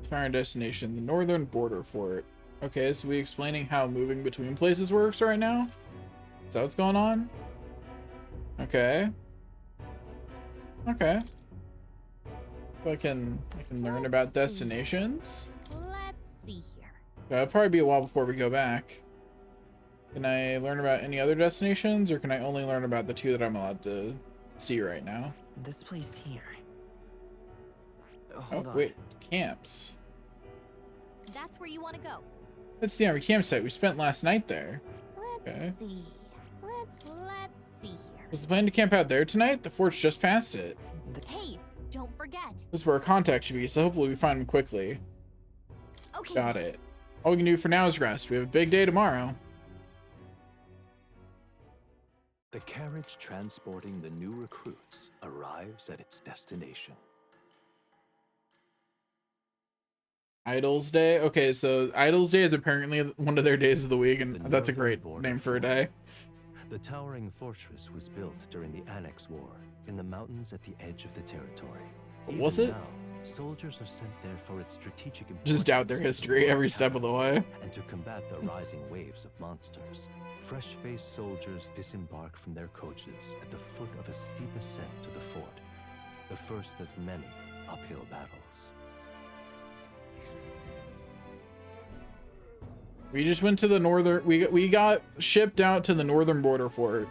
Fire destination, the northern border fort. Okay, so we explaining how moving between places works right now? Is that what's going on? Okay. Okay. So I can learn about destinations. Let's see here. It'll probably be a while before we go back. Can I learn about any other destinations, or can I only learn about the two that I'm allowed to see right now? This place here. Oh, Hold on. wait. Camps. That's where you want to go. That's the army campsite. We spent last night there. Let's Okay. see. Let's see here. Was the plan to camp out there tonight? The fort's just past it. Hey, don't forget. This is where our contact should be, so hopefully we find him quickly. Okay. Got it. All we can do for now is rest. We have a big day tomorrow. The carriage transporting the new recruits arrives at its destination. Idles Day? Okay, so Idles Day is apparently one of their days of the week, and that's a great name for a day. The towering fortress was built during the Annex War in the mountains at the edge of the territory. What was Even it? now, soldiers are sent there for its strategic importance. Just doubt their history every step of the way. And to combat the rising waves of monsters. Fresh-faced soldiers disembark from their coaches at the foot of a steep ascent to the fort, the first of many uphill battles. We just went to the northern. We got shipped out to the northern border fort,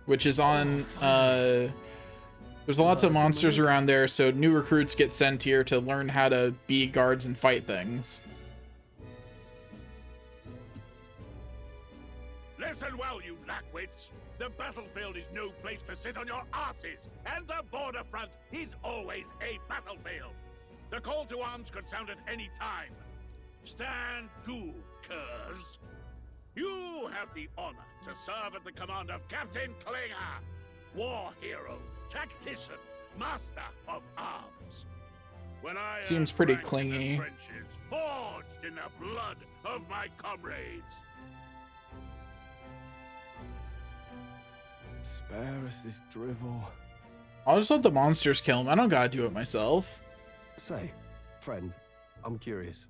which is on. There's lots of monsters around there, so new recruits get sent here to learn how to be guards and fight things. Listen well, you lackwits. The battlefield is no place to sit on your asses, and the border front is always a battlefield. The call to arms could sound at any time. Stand to, curs. You have the honor to serve at the command of Captain Klinger, war hero, tactician, master of arms. When I Seems pretty drank in the clingy. trenches, forged in the blood of my comrades. Spare us this drivel. I'll just let the monsters kill him. I don't gotta do it myself. Say, friend, I'm curious.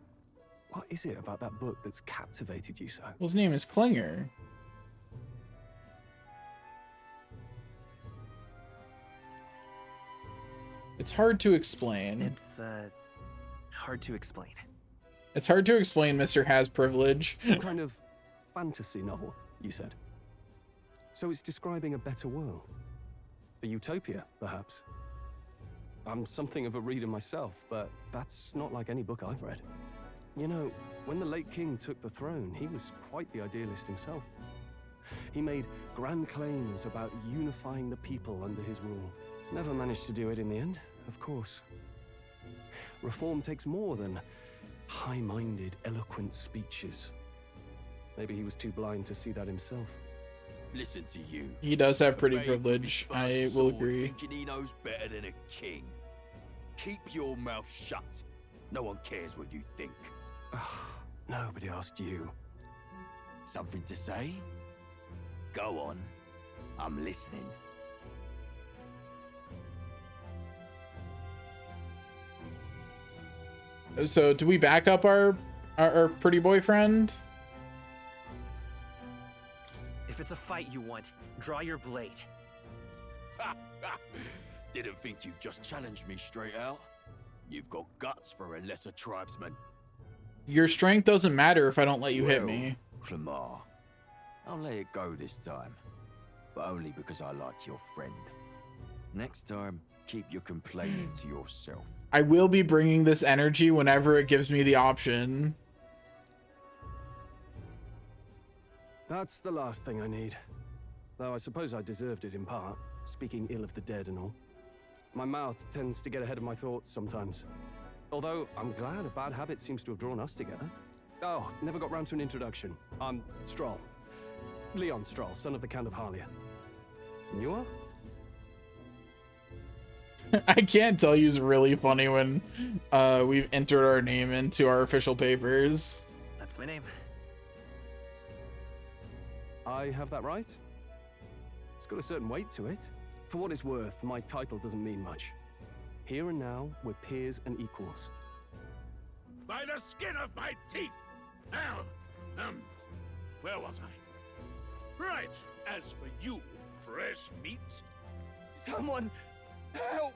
What is it about that book that's captivated you so? Well, his name is Klinger. It's hard to explain. It's hard to explain. It's hard to explain Mr. Has privilege. Some kind of fantasy novel, you said. So it's describing a better world. A utopia, perhaps. I'm something of a reader myself, but that's not like any book I've read. You know, when the late king took the throne, he was quite the idealist himself. He made grand claims about unifying the people under his rule. Never managed to do it in the end, of course. Reform takes more than high-minded, eloquent speeches. Maybe he was too blind to see that himself. Listen to you. He does have pretty privilege. I will agree. Thinking he knows better than a king. Keep your mouth shut. No one cares what you think. Nobody asked you. Something to say? Go on. I'm listening. So, do we back up our pretty boyfriend? If it's a fight you want, draw your blade. Didn't think you'd just challenge me straight out. You've got guts for a lesser tribesman. Your strength doesn't matter if I don't let you hit me. Clamar, I'll let it go this time. But only because I like your friend. Next time, keep your complaining to yourself. I will be bringing this energy whenever it gives me the option. That's the last thing I need. Though I suppose I deserved it in part, speaking ill of the dead and all. My mouth tends to get ahead of my thoughts sometimes. Although, I'm glad a bad habit seems to have drawn us together. Oh, never got round to an introduction. I'm Stroll. Leon Stroll, son of the Count of Harlia. And you are? I can't tell you, it's really funny when we've entered our name into our official papers. That's my name. I have that right? It's got a certain weight to it. For what it's worth, my title doesn't mean much. Here and now, we're peers and equals. By the skin of my teeth! Now, where was I? Right, as for you, fresh meat... Someone, help!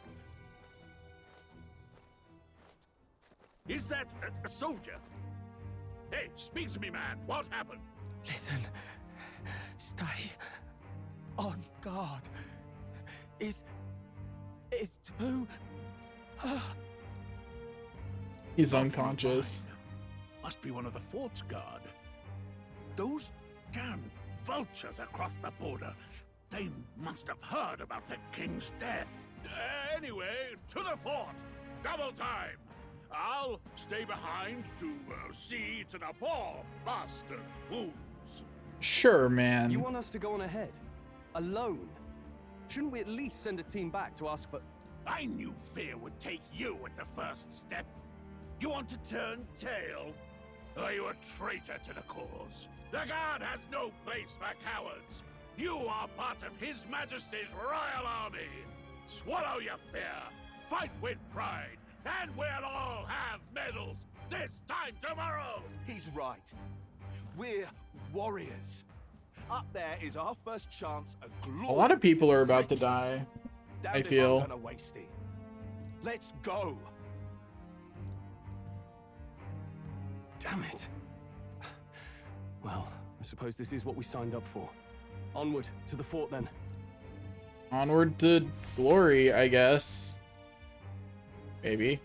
Is that a soldier? Hey, speak to me, man. What happened? Listen, stay on guard. It's too... He's unconscious. Must be one of the fort's guard. Those damn vultures across the border. They must have heard about the king's death. Anyway, to the fort. Double time. I'll stay behind to see to the poor bastard's wounds. Sure, man. You want us to go on ahead? Alone? Shouldn't we at least send a team back to ask for... I knew fear would take you at the first step. You want to turn tail? Are you a traitor to the cause? The guard has no place for cowards. You are part of His Majesty's Royal Army. Swallow your fear, fight with pride, and we'll all have medals this time tomorrow. He's right. We're warriors. Up there is our first chance at glory. A lot of people are about to die, I feel. I'm gonna waste it. Let's go. Damn it. Well, I suppose this is what we signed up for. Onward to the fort, then. Onward to glory, I guess. Maybe.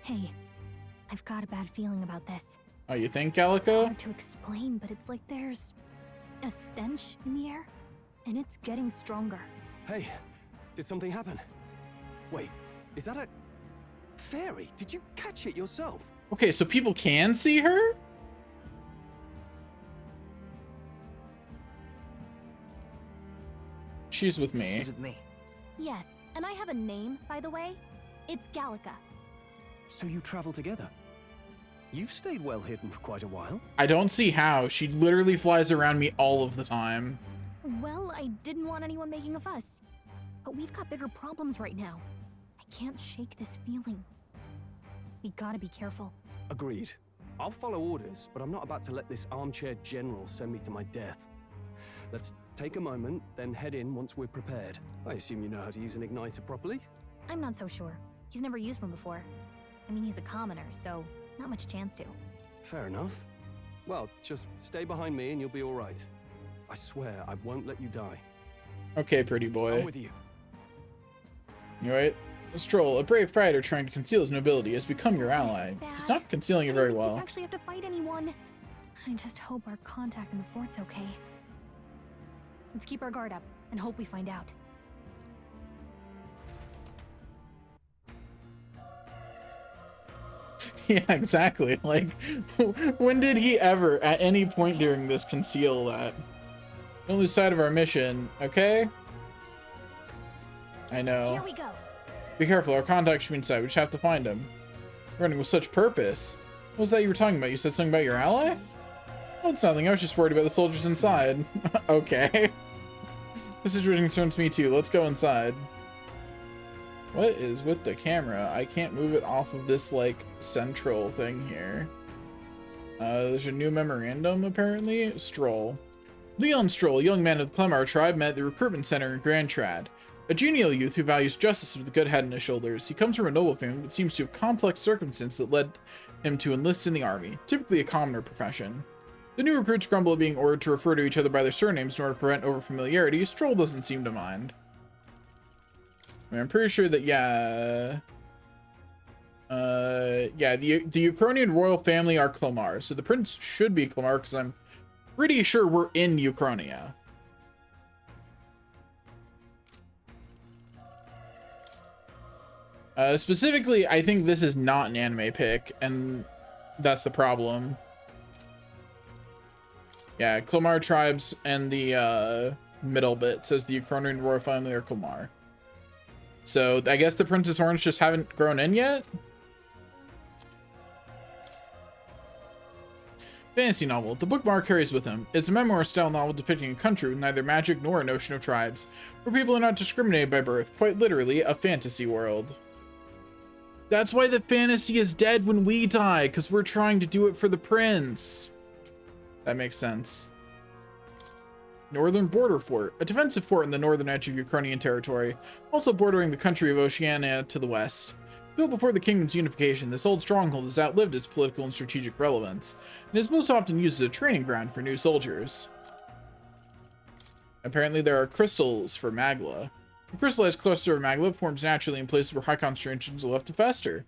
Hey, I've got a bad feeling about this. Oh, you think, It's Calico? hard to explain, but it's like there's a stench in the air, and it's getting stronger. Hey, did something happen? Wait, is that a fairy? Did you catch it yourself? Okay, so people can see her? She's with me. She's with me. Yes, and I have a name, by the way. It's Gallica. So you travel together? You've stayed well hidden for quite a while. I don't see how. She literally flies around me all of the time. Well, I didn't want anyone making a fuss. But we've got bigger problems right now. I can't shake this feeling. We gotta be careful. Agreed. I'll follow orders, but I'm not about to let this armchair general send me to my death. Let's take a moment, then head in once we're prepared. I assume you know how to use an igniter properly? I'm not so sure. He's never used one before. I mean, he's a commoner, so Not much chance to. Fair enough. Well, just stay behind me and you'll be all right. I swear I won't let you die. Okay, pretty boy. I'm with you. You right? Stroll, a brave fighter trying to conceal his nobility, has become your ally. He's not concealing it very well. You actually have to fight anyone. I just hope our contact in the fort's okay. Let's keep our guard up and hope we find out. Yeah, exactly. Like, when did he ever, at any point during this, conceal that? Don't lose sight of our mission, okay? I know. Here we go. Be careful, our contact should be inside. We just have to find him. Running with such purpose. What was that you were talking about? You said something about your ally? Oh, it's nothing. I was just worried about the soldiers inside. Okay. This situation concerns me too. Let's go inside. What is with the camera? I can't move it off of this, like, central thing here. There's a new memorandum, apparently. Stroll. Leon Stroll, a young man of the Clemar tribe, met at the recruitment center in Grand Trad. A genial youth who values justice with a good head on his shoulders. He comes from a noble family, but seems to have complex circumstances that led him to enlist in the army, typically a commoner profession. The new recruits grumble at being ordered to refer to each other by their surnames in order to prevent overfamiliarity. Stroll doesn't seem to mind. I mean, I'm pretty sure that, yeah, the Ukrainian royal family are Clomar, so the prince should be Clomar, because I'm pretty sure we're in Ukrainia. Specifically, I think this is not an anime pick, and that's the problem. Yeah, Clomar tribes and the middle bit says the Ukrainian royal family are Clomar. So I guess the princess horns just haven't grown in yet? Fantasy novel. The book Mark carries with him. It's a memoir-style novel depicting a country with neither magic nor a notion of tribes, where people are not discriminated by birth. Quite literally, a fantasy world. That's why the fantasy is dead when we die, because we're trying to do it for the prince. That makes sense. Northern Border Fort, a defensive fort in the northern edge of Ukrainian territory, also bordering the country of Oceania to the west. Built before the kingdom's unification, this old stronghold has outlived its political and strategic relevance, and is most often used as a training ground for new soldiers. Apparently there are crystals for magla. The crystallized cluster of magla forms naturally in places where high concentrations are left to fester.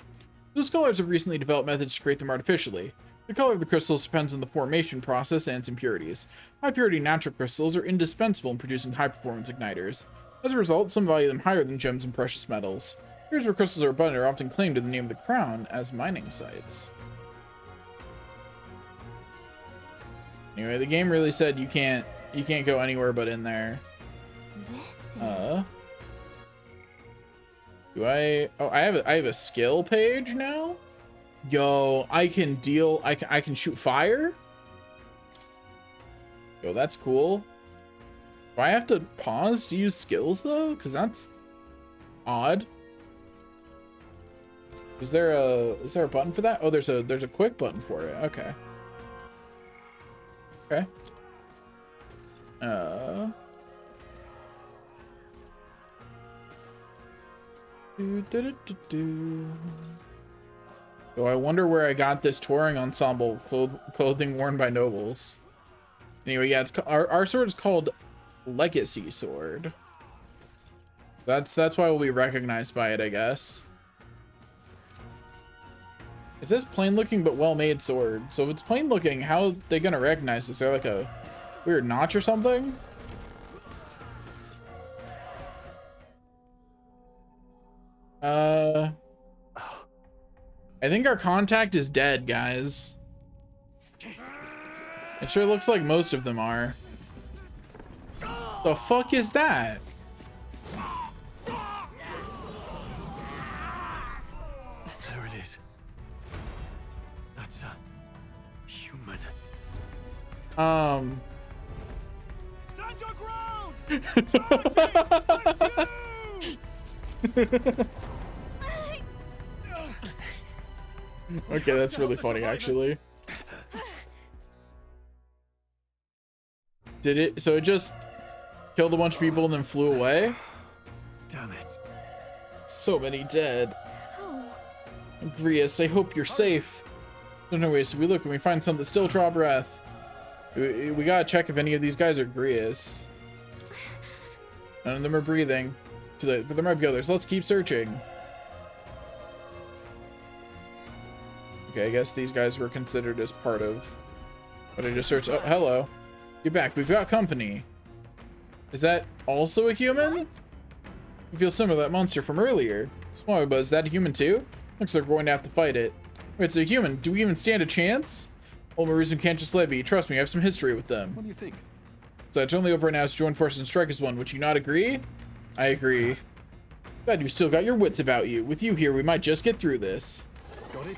Those scholars have recently developed methods to create them artificially. The color of the crystals depends on the formation process and its impurities. High-purity natural crystals are indispensable in producing high-performance igniters. As a result, some value them higher than gems and precious metals. Areas where crystals are abundant are often claimed in the name of the crown as mining sites. Anyway, the game really said you can't go anywhere but in there. Do I? Oh, I have a skill page now. Yo, I can deal. I can shoot fire. Yo, that's cool. Do I have to pause to use skills though? Because that's odd. Is there a button for that? Oh, there's a quick button for it. Okay. Okay. Oh, I wonder where I got this touring ensemble clothing worn by nobles. Anyway, yeah, it's our sword is called Legacy Sword. That's why we'll be recognized by it, I guess. It says plain looking but well made sword. So if it's plain looking, how are they gonna recognize this? Is there like a weird notch or something? I think our contact is dead, guys. It sure looks like most of them are. The fuck is that? There it is. That's a human. Stand your ground! Okay, that's really funny, actually. Did it? So it just killed a bunch of people and then flew away? Damn it. So many dead. Grius, I hope you're safe. There's no way, so we look and we find something, still draw breath. We gotta check if any of these guys are Grius. None of them are breathing. But there might be others. Let's keep searching. Okay, I guess these guys were considered as part of what I just searched. Oh, hello. You're back. We've got company. Is that also a human? You feel similar to that monster from earlier. Small, but is that a human too? Looks like we're going to have to fight it. Wait, it's a human. Do we even stand a chance? Old Marism can't just let me. Trust me, I have some history with them. What do you think? So it's only over right now to join forces and strike as one. Would you not agree? I agree. Glad you still got your wits about you. With you here, we might just get through this. Got it?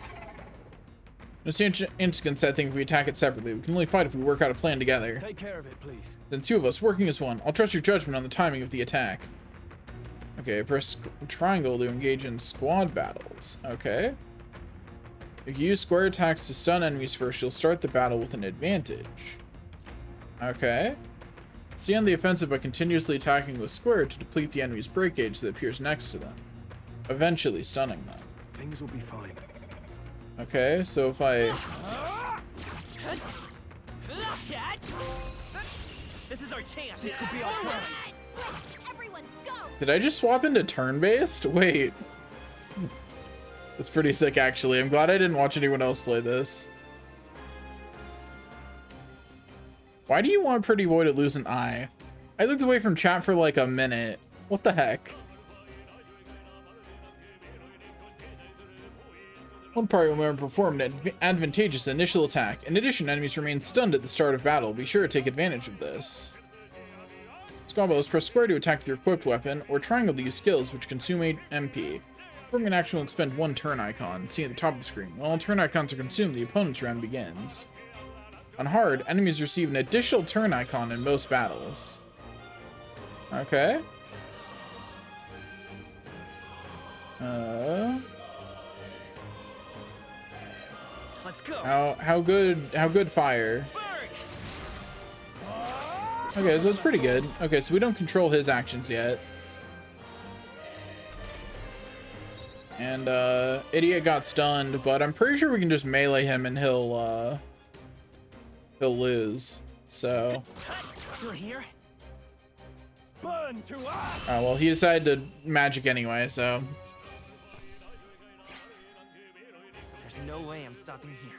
No significance that thing if we attack it separately. We can only fight if we work out a plan together. Take care of it, please. Then two of us working as one. I'll trust your judgment on the timing of the attack. Okay, press triangle to engage in squad battles. Okay. If you use square attacks to stun enemies first, you'll start the battle with an advantage. Okay. Stay on the offensive by continuously attacking with square to deplete the enemy's break gauge that appears next to them, eventually stunning them. Things will be fine. Okay, so if I... This is our chance. This could be our chance. Everyone, go! Did I just swap into turn-based? Wait. That's pretty sick, actually. I'm glad I didn't watch anyone else play this. Why do you want Pretty Boy to lose an eye? I looked away from chat for like a minute. What the heck? One party will remember performed an advantageous initial attack. In addition, enemies remain stunned at the start of battle. Be sure to take advantage of this. Squad battles, press square to attack with your equipped weapon, or triangle to use skills which consume a MP. Performing an action will expend one turn icon, seen at the top of the screen. When all turn icons are consumed, the opponent's round begins. On hard, enemies receive an additional turn icon in most battles. Okay. Let's go. How good fire? Okay, so it's pretty good. Okay, so we don't control his actions yet. And Idiot got stunned, but I'm pretty sure we can just melee him and he'll lose. So Still here? Burn to us. well, he decided to magic anyway, so There's no way I'm stopping here.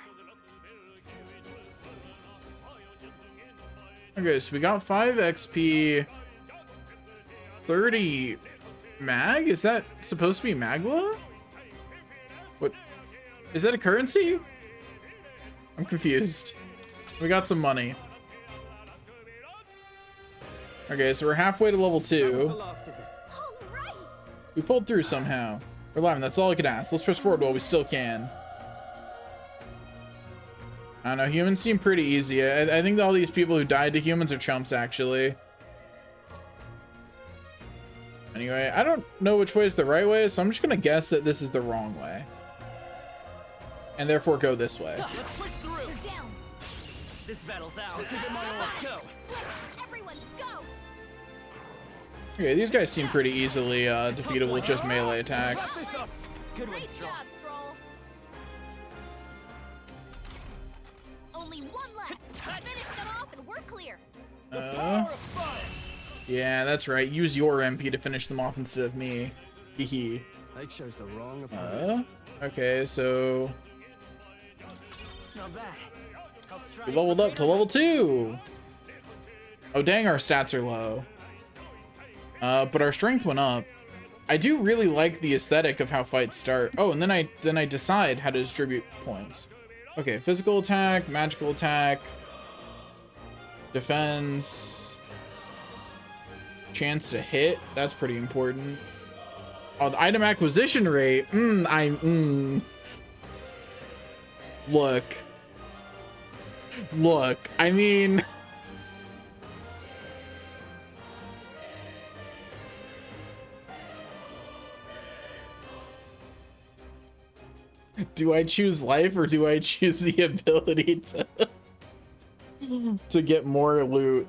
okay, so we got 5 XP, 30 mag? Is that supposed to be Magla? What? Is that a currency? I'm confused. We got some money. Okay, so we're halfway to level 2. We pulled through somehow. We're live, and that's all I could ask. Let's press forward while we still can. I don't know, humans seem pretty easy. I think all these people who died to humans are chumps, actually. Anyway, I don't know which way is the right way, so I'm just gonna guess that this is the wrong way. And therefore go this way. Let's push through. They're down. This battle's out. Give it my all. Let's go. Everyone, go! Okay, these guys seem pretty easily defeatable with just melee attacks. Good one, Great Stroll. job, Stroll. Only one left. Finish them off and we're clear. Yeah, that's right. Use your MP to finish them off instead of me. Hehe. I chose the wrong opponent. Okay, so Not bad. I'll strike we leveled up to level 2. Oh dang, our stats are low. But our strength went up. I do really like the aesthetic of how fights start. Oh, and then I decide how to distribute points. Okay, physical attack, magical attack, defense, chance to hit. That's pretty important. Oh, the item acquisition rate. Look, I mean, do I choose life or do I choose the ability to get more loot?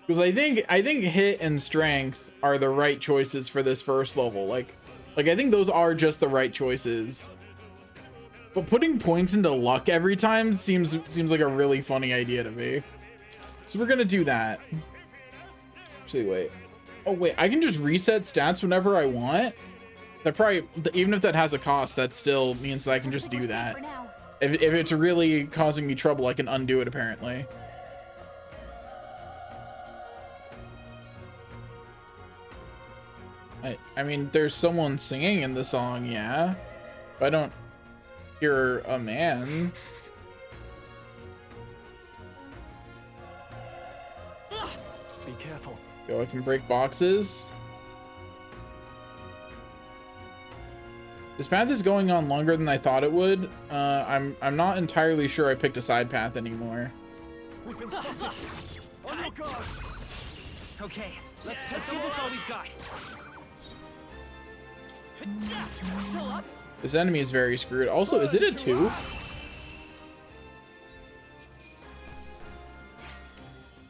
Because I think hit and strength are the right choices for this first level. Like, Like, I think those are just the right choices. But putting points into luck every time seems like a really funny idea to me. So we're gonna do that. Actually, wait. Oh wait, I can just reset stats whenever I want. That probably, even if that has a cost, that still means that I can just do that. If it's really causing me trouble, I can undo it apparently. I mean, there's someone singing in the song, yeah. But I don't hear a man. Be careful. Go, I can break boxes. This path is going on longer than I thought it would. I'm not entirely sure I picked a side path anymore. We've been spotted. On your guard. Okay, let's give this all we've got. Still up? This enemy is very screwed. Also, is it a 2?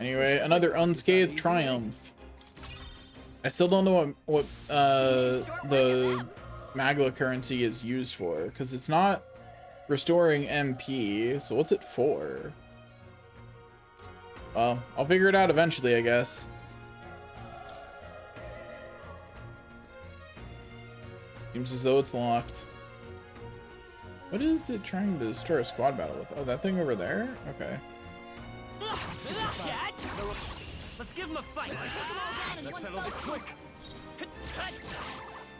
Anyway, another unscathed triumph. I still don't know what the Magla currency is used for, because it's not restoring MP. So what's it for? Well, I'll figure it out eventually, I guess. Seems as though it's locked. What is it trying to start a squad battle with? Oh, that thing over there? Okay. Let's give him a fight. Let's settle this quick.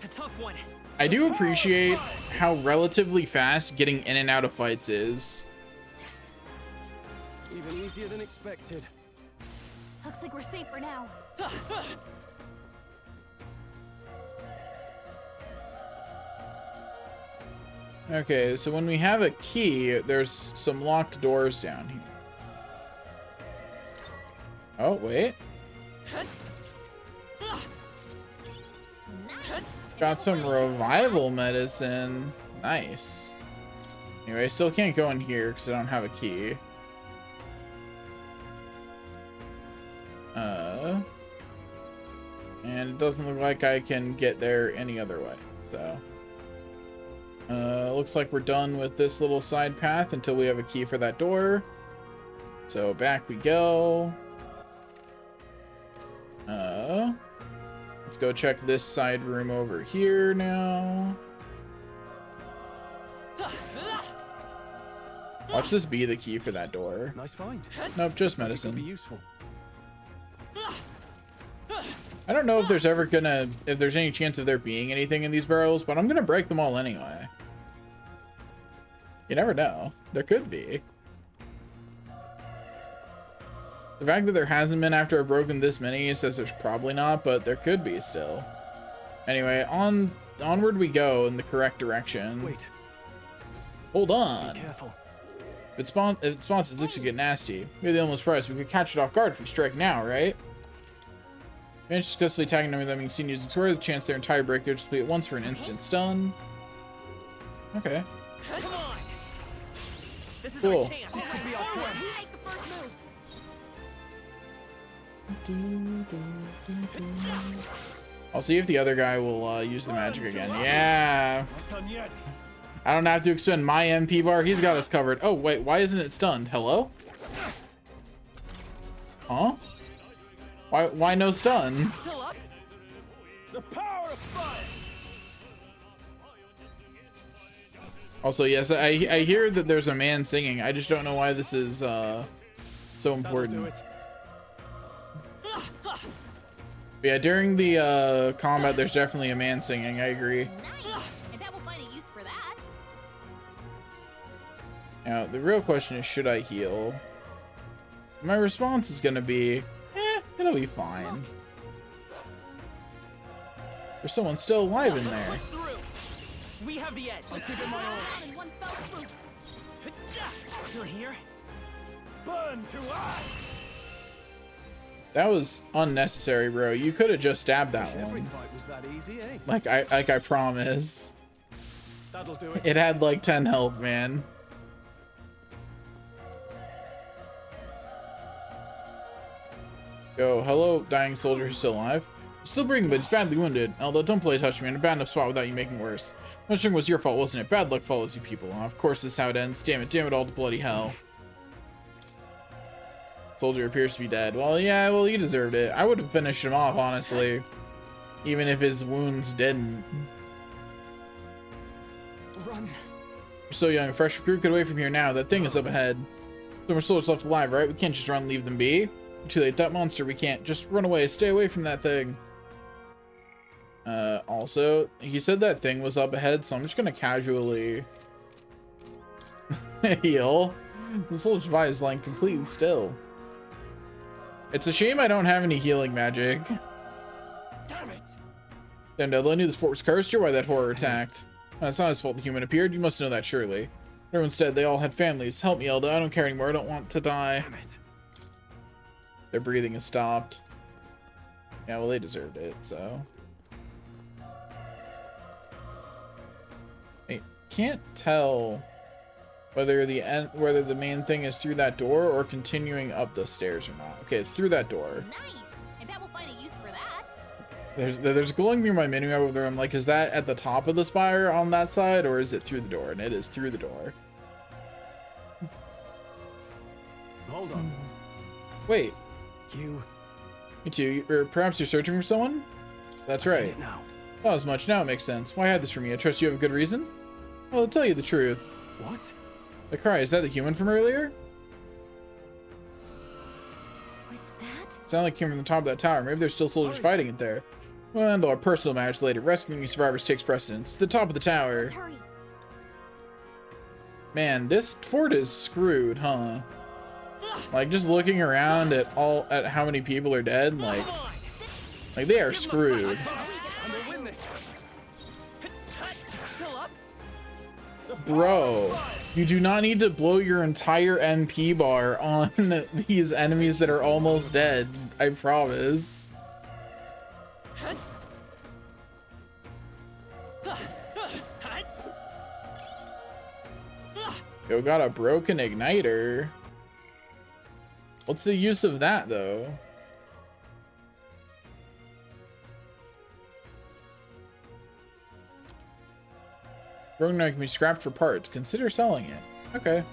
A tough one. I do appreciate how relatively fast getting in and out of fights is. Even easier than expected. Looks like we're safe for now. Okay, so when we have a key, there's some locked doors down here. Oh, wait. Got some revival medicine. Nice. Anyway, I still can't go in here because I don't have a key. And it doesn't look like I can get there any other way, so. Looks like we're done with this little side path until we have a key for that door. So back we go. Let's go check this side room over here now. Watch this be the key for that door. Nice find. Nope, just medicine. Be useful. I don't know if there's ever if there's any chance of there being anything in these barrels, but I'm gonna break them all anyway. You never know. There could be. The fact that there hasn't been after I've broken this many says there's probably not, but there could be still. Anyway, onward we go in the correct direction. Wait. Hold on. Be careful. If it spawns, it looks to get nasty. Maybe the almost price. We could catch it off guard if we strike now, right? Managed to successfully tagging them with them being seen using sword. The chance their entire breakage to complete at once for an instant stun. Okay. Come on. This is Cool. our chance. This could be our chance. Take the first move. I'll see if the other guy will use the magic again. Yeah. Not done yet. I don't have to expend my MP bar. He's got us covered. Oh, wait. Why isn't it stunned? Hello? Huh? Why no stun? The power of fire. Also, yes, I hear that there's a man singing. I just don't know why this is so important. But yeah, during the combat, there's definitely a man singing. I agree. Nice. I bet we'll find a use for that. Now, the real question is, should I heal? My response is gonna be, it'll be fine. There's someone still alive in there. We have the edge. I'll give it my all. Still here? Burn to ash. That was unnecessary, bro. You could have just stabbed that Every one. fight was that easy, eh? Like I promise. That'll do it. It had like 10 health, man. Go, hello, dying soldier who's still alive. Still breathing, but he's badly wounded. Elda, don't play touch me in a bad enough spot without you making worse. Mentioning was your fault, wasn't it? Bad luck follows you people. Of course this is how it ends. Damn it all to bloody hell. Soldier appears to be dead. Well, yeah, well, he deserved it. I would have finished him off, honestly. Even if his wounds didn't. Run. We're so young, a fresh recruit could away from here now. That thing is up ahead. So more soldiers left alive, right? We can't just run and leave them be. Too late, that monster, we can't. Just run away, stay away from that thing. Also, he said that thing was up ahead, so I'm just gonna casually heal. This little Jedi is lying completely still. It's a shame I don't have any healing magic. Damn it! Then I knew this fort was cursed, you're why that horror attacked. It's not his fault the human appeared, you must know that surely. Everyone's dead, they all had families. Help me, Elda, I don't care anymore, I don't want to die. Damn it. Their breathing has stopped. Yeah, well, they deserved it, so. I can't tell whether the main thing is through that door or continuing up the stairs or not. Okay, it's through that door. Nice. I bet we'll find a use for that. There's glowing through my menu whether I'm like, is that at the top of the spire on that side or is it through the door? And it is through the door. Hold on. Wait. You too, or perhaps you're searching for someone? That's right. Now. Not as much. Now it makes sense. Why hide this from me? I trust you have a good reason? Well, I'll tell you the truth. What? The cry, is that the human from earlier? Was that? It sounded like it came from the top of that tower. Maybe there's still soldiers fighting it there. Well, our personal matters later. Rescuing survivors takes precedence. The top of the tower. Let's hurry. Man, this fort is screwed, huh? Like, just looking around at how many people are dead, like they are screwed. Bro, you do not need to blow your entire NP bar on these enemies that are almost dead, I promise. Yo, got a broken igniter. What's the use of that, though? Broken igniter can be scrapped for parts. Consider selling it. Okay.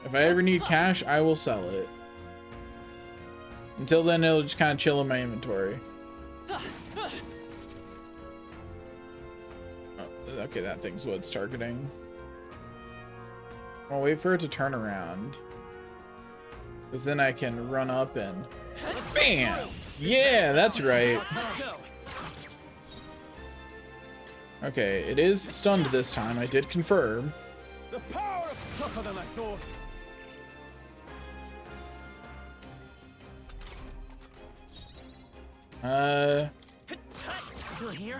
If I ever need cash, I will sell it. Until then, it'll just kind of chill in my inventory. Oh, okay, that thing's what it's targeting. I'll wait for it to turn around. Because then I can run up and... BAM! Yeah, that's right. Okay, it is stunned this time. I did confirm. The power is tougher than I thought.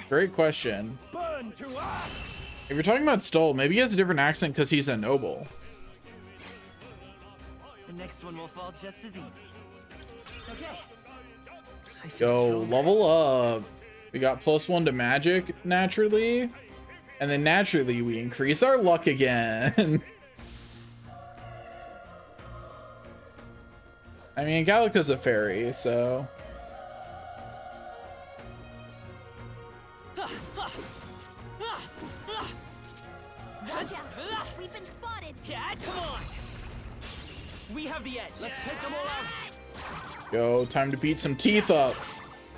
Great question. Burn to ash. If you're talking about Stoll, maybe he has a different accent because he's a noble. The next one will fall just as easy. Okay. Yo, level up. We got +1 to magic naturally. And then naturally we increase our luck again. I mean, Gallica's a fairy, so... Watch out. We've been spotted. Yeah, come on. We have the edge. Let's take them all out. Yo, time to beat some teeth up.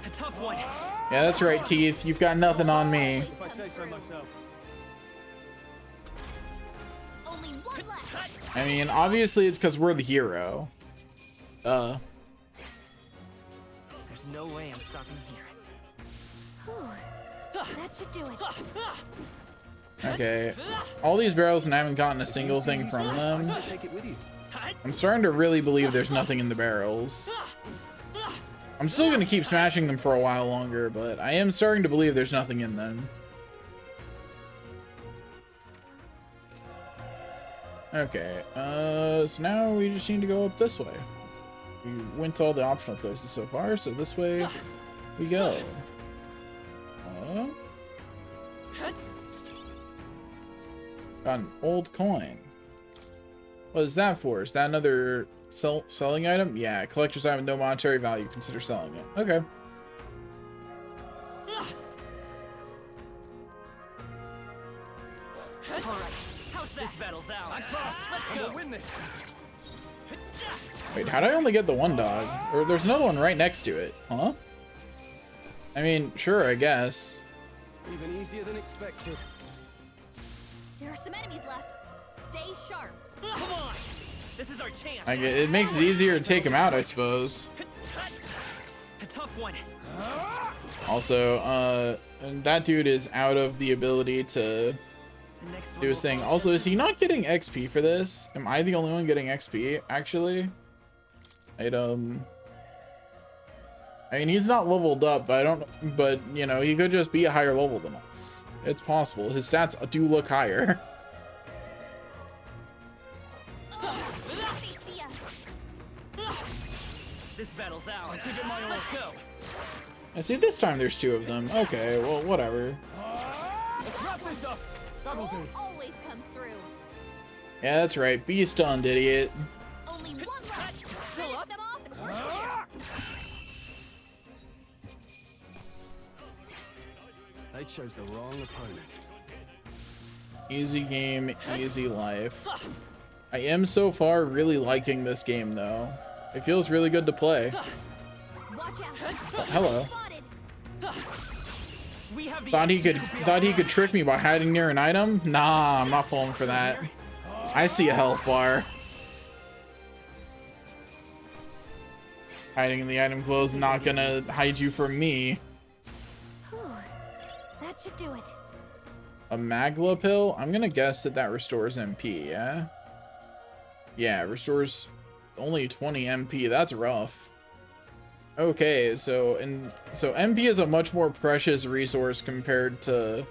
A tough one. Yeah, that's right, Teeth. You've got nothing on me. If I say so myself. Only one left. I mean, obviously it's because we're the hero. There's no way I'm stopping here. That should do it. Okay. All these barrels and I haven't gotten a single thing from them. I'm starting to really believe there's nothing in the barrels. I'm still going to keep smashing them for a while longer, but I am starting to believe there's nothing in them. Okay, so now we just need to go up this way. We went to all the optional places so far, so this way we go. Got an old coin. What is that for? Is that another selling item? Yeah, collector's item with no monetary value. Consider selling it. Okay. Alright, how's that? This battle's out. I'm fast. Let's go. Win this. Wait, how did I only get the one dog? Or there's another one right next to it. Huh? I mean, sure, I guess. Even easier than expected. There are some enemies left. Stay sharp. Come on. This is our chance. It makes it easier to take him out, I suppose. A tough one. Also, and that dude is out of the ability to do his thing. Also, is he not getting XP for this? Am I the only one getting XP, actually? Item. I mean, he's not leveled up, but you know, he could just be a higher level than us. It's possible. His stats do look higher. This battle's out. I'll give it my all. Let's go. I see this time there's two of them. Okay, well, whatever. Let's wrap this up. That'll do. Always comes through. Yeah, that's right. Be stunned, idiot. Only one left. Finish them off and we're clear. They chose the wrong opponent. Easy game, easy life. I am so far really liking this game, though. It feels really good to play. Watch out. Oh, hello. Thought he could trick me by hiding near an item? Nah, I'm not falling for that. I see a health bar. Hiding in the item glow is not gonna hide you from me. That should do it. A Magla pill? I'm gonna guess that restores MP, yeah? Yeah, it restores only 20 MP. That's rough. Okay, so MP is a much more precious resource compared to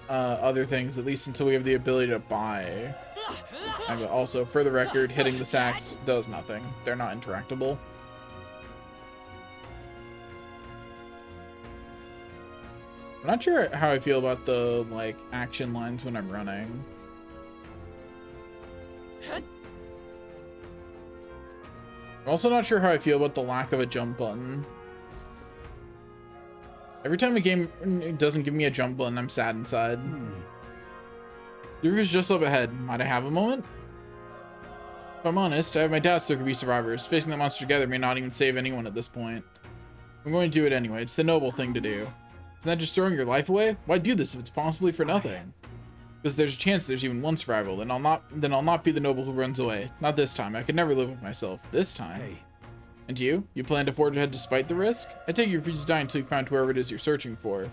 other things, at least until we have the ability to buy. And also, for the record, hitting the sacks does nothing. They're not interactable. I'm not sure how I feel about the, like, action lines when I'm running. I'm also not sure how I feel about the lack of a jump button. Every time a game doesn't give me a jump button, I'm sad inside. The roof is just up ahead. Might I have a moment? If I'm honest, I have my doubts there could be survivors. Facing the monster together may not even save anyone at this point. I'm going to do it anyway. It's the noble thing to do. Isn't that just throwing your life away? Why do this if it's possibly for nothing? Because there's a chance there's even one survival, then I'll not be the noble who runs away. Not this time. I could never live with myself. This time. Hey. And you? You plan to forge ahead despite the risk? I take you refuse to die until you find whoever it is you're searching for.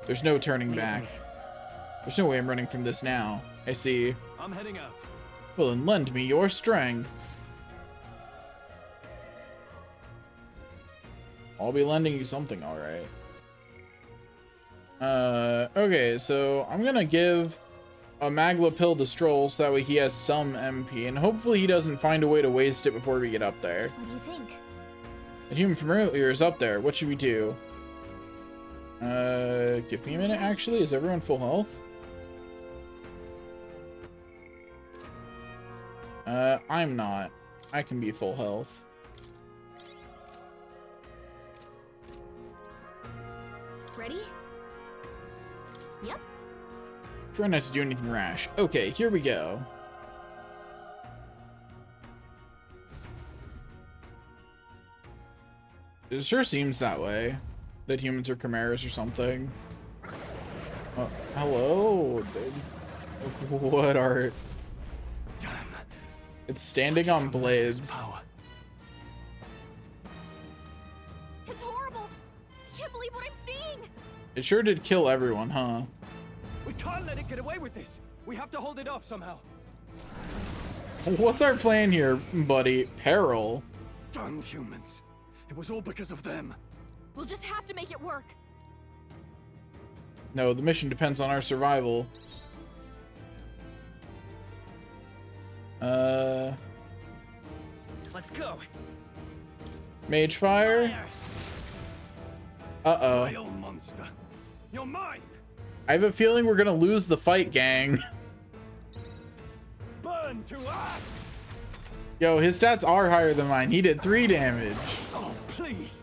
There's no turning back. There's no way I'm running from this now. I see. I'm heading out. Well, then lend me your strength. I'll be lending you something, alright. Okay, so I'm gonna give a Magla pill to Stroll so that way he has some MP, and hopefully he doesn't find a way to waste it before we get up there. What do you think? The human from earlier is up there. What should we do? Give me a minute, actually. Is everyone full health? I'm not. I can be full health. Ready? Yep. Try not to do anything rash. Okay, here we go. It sure seems that way. That humans are chimeras or something. Hello? What are... It's standing on blades. It's horrible. I can't believe what I'm seeing. It sure did kill everyone, huh? We can't let it get away with this. We have to hold it off somehow. What's our plan here, buddy? Peril. Darned humans. It was all because of them. We'll just have to make it work. No, the mission depends on our survival. Let's go. Mage fire? Uh-oh. Vile monster. You're mine. I have a feeling we're gonna lose the fight, gang. Burn to ash. Yo, his stats are higher than mine. He did 3 damage. Oh, please.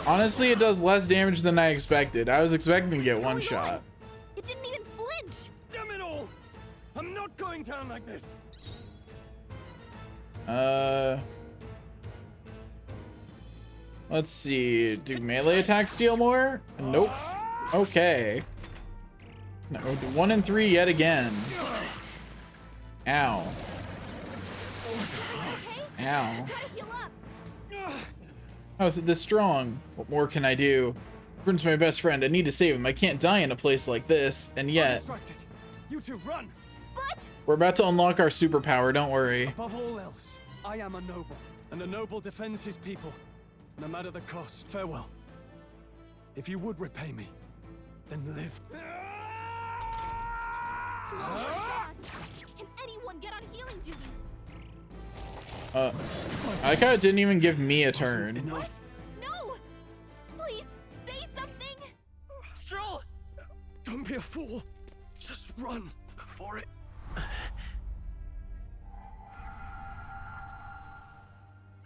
Honestly, it does less damage than I expected. I was expecting to get one shot. It didn't even flinch. Damn it all! I'm not going down like this. Let's see. Do melee attacks deal more? Nope. Okay. No, 1 and 3 yet again. Ow. Ow. How is it this strong? What more can I do? Bryn's my best friend. I need to save him. I can't die in a place like this. And yet, You two run. But we're about to unlock our superpower. Don't worry. Above all else, I am a noble, and a noble defends his people, no matter the cost. Farewell. If you would repay me, then live. Oh my God. Can anyone get on healing duty? I like how it didn't even give me a turn. What? No! Please, say something! Stroll! Don't be a fool. Just run before it...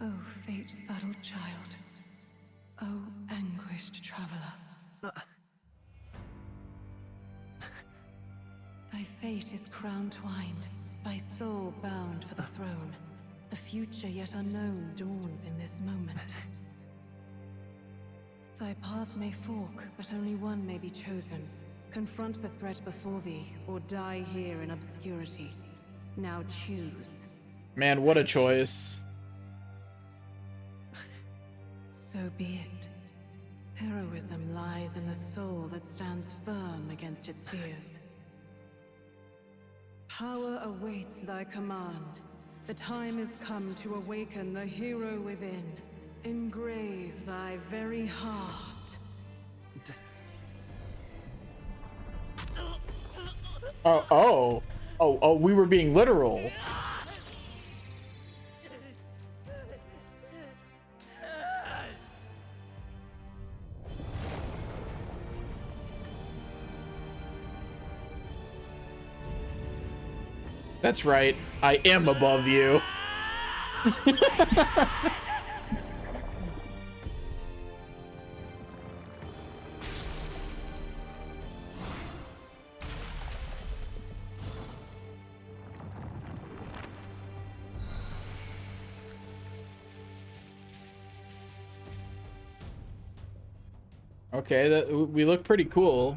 Oh, fate-saddled child. Oh, anguished traveler. Thy fate is crown-twined, thy soul bound for the throne. The future yet unknown dawns in this moment. Thy path may fork, but only one may be chosen. Confront the threat before thee, or die here in obscurity. Now choose. Man, what a choice. So be it. Heroism lies in the soul that stands firm against its fears. Power awaits thy command. The time is come to awaken the hero within. Engrave thy very heart. Oh, we were being literal. That's right. I am above you. Okay, that we look pretty cool.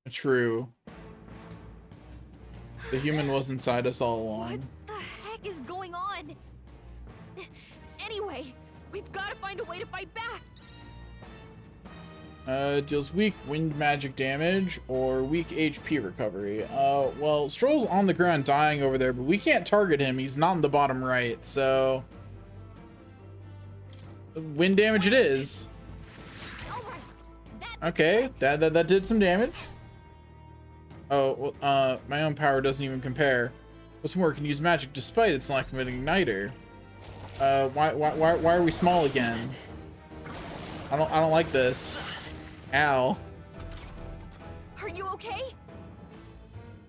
True. The human was inside us all along. What the heck is going on? Anyway, we've got to find a way to fight back. Deals weak wind magic damage or weak HP recovery. Well, Stroll's on the ground dying over there, but we can't target him. He's not in the bottom right, so... Wind damage it is. Okay, that did some damage. Oh, well, my own power doesn't even compare. What's more, can use magic despite its lack of an igniter. Why are we small again? I don't like this. Ow. Are you okay?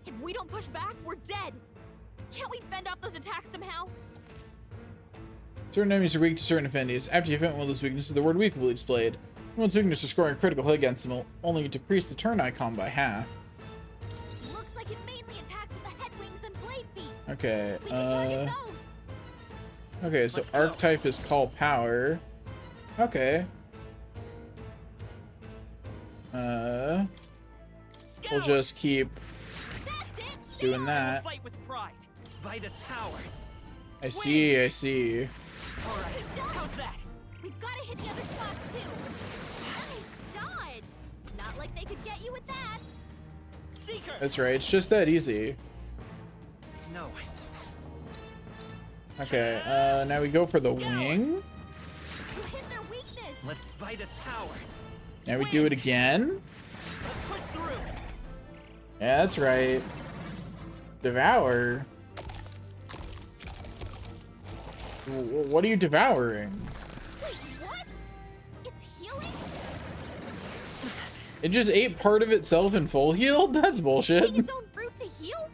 If we don't push back, we're dead. Can't we fend off those attacks somehow? Certain enemies are weak to certain affinities. After you defeat one of those weaknesses, the word weak will be displayed. One's weakness to scoring a critical hit against them will only decrease the turn icon by half. Looks like it mainly attacks with the head wings and blade feet. Okay, We can target those. okay, so archetype is call power. Okay. We'll just keep doing that. Fight with pride. By this power. I see. All right. How's that? We've got to hit the other spot too. Nice dodge. Not like they could get you with that. Seeker. That's right. It's just that easy. No. Okay. Now we go for the wing. You hit their weakness. Let's fight this power. Now we do it again. Let's push through. Yeah, that's right. Devour. What are you devouring? Wait, what? It's healing? It just ate part of itself in full heal? That's bullshit. Its own fruit to heal?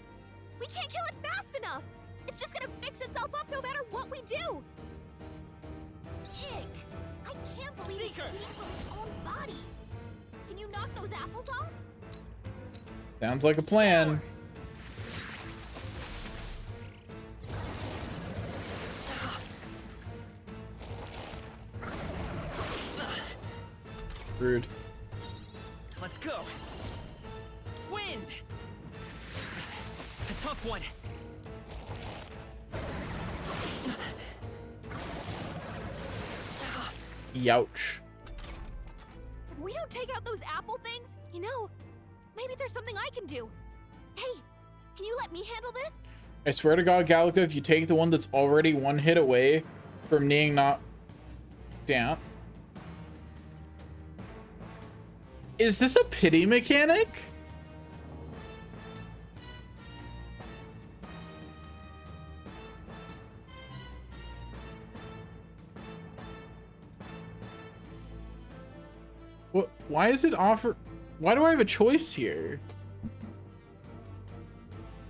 We can't kill it fast enough. It's just gonna fix itself up no matter what we do. Ick. I can't believe it's eating from its own body. Can you knock those apples off? Sounds like a plan. Rude. Let's go. Wind. A tough one. Youch. If we don't take out those apple things, you know, maybe there's something I can do. Hey, can you let me handle this? I swear to God, Gallica, if you take the one that's already one hit away from being knocked down. Is this a pity mechanic? What? Why is it offer? Why do I have a choice here?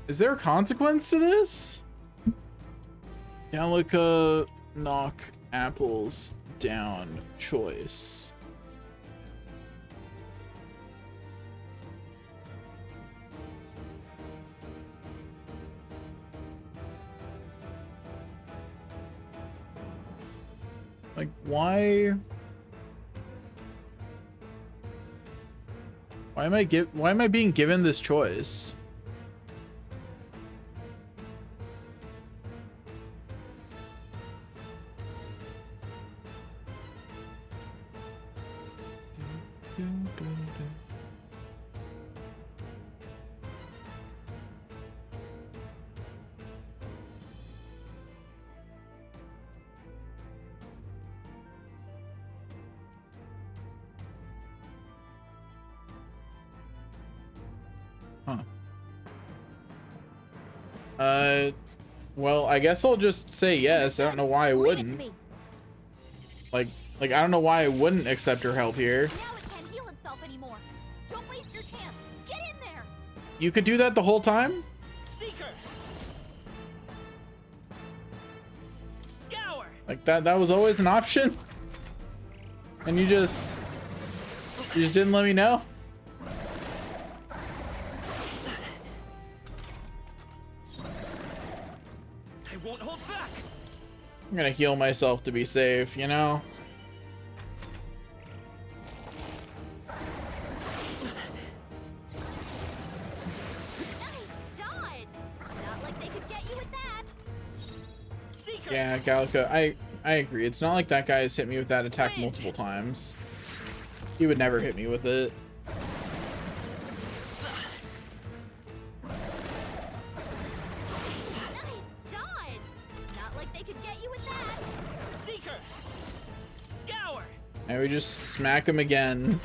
Is there a consequence to this? Gallica, knock apples down choice. Like, why am I being given this choice? Well, I guess I'll just say yes. I don't know why I wouldn't. Like I don't know why I wouldn't accept her help here. Now it can't heal itself anymore. Don't waste your chance. Get in there. You could do that the whole time? Seeker. Scour. Like that was always an option? And you just didn't let me know? I'm gonna heal myself to be safe, you know? Nice dodge. Not like they could get you with that. Seeker. Yeah, Gallica, I agree. It's not like that guy has hit me with that attack multiple times. He would never hit me with it. And we just smack him again.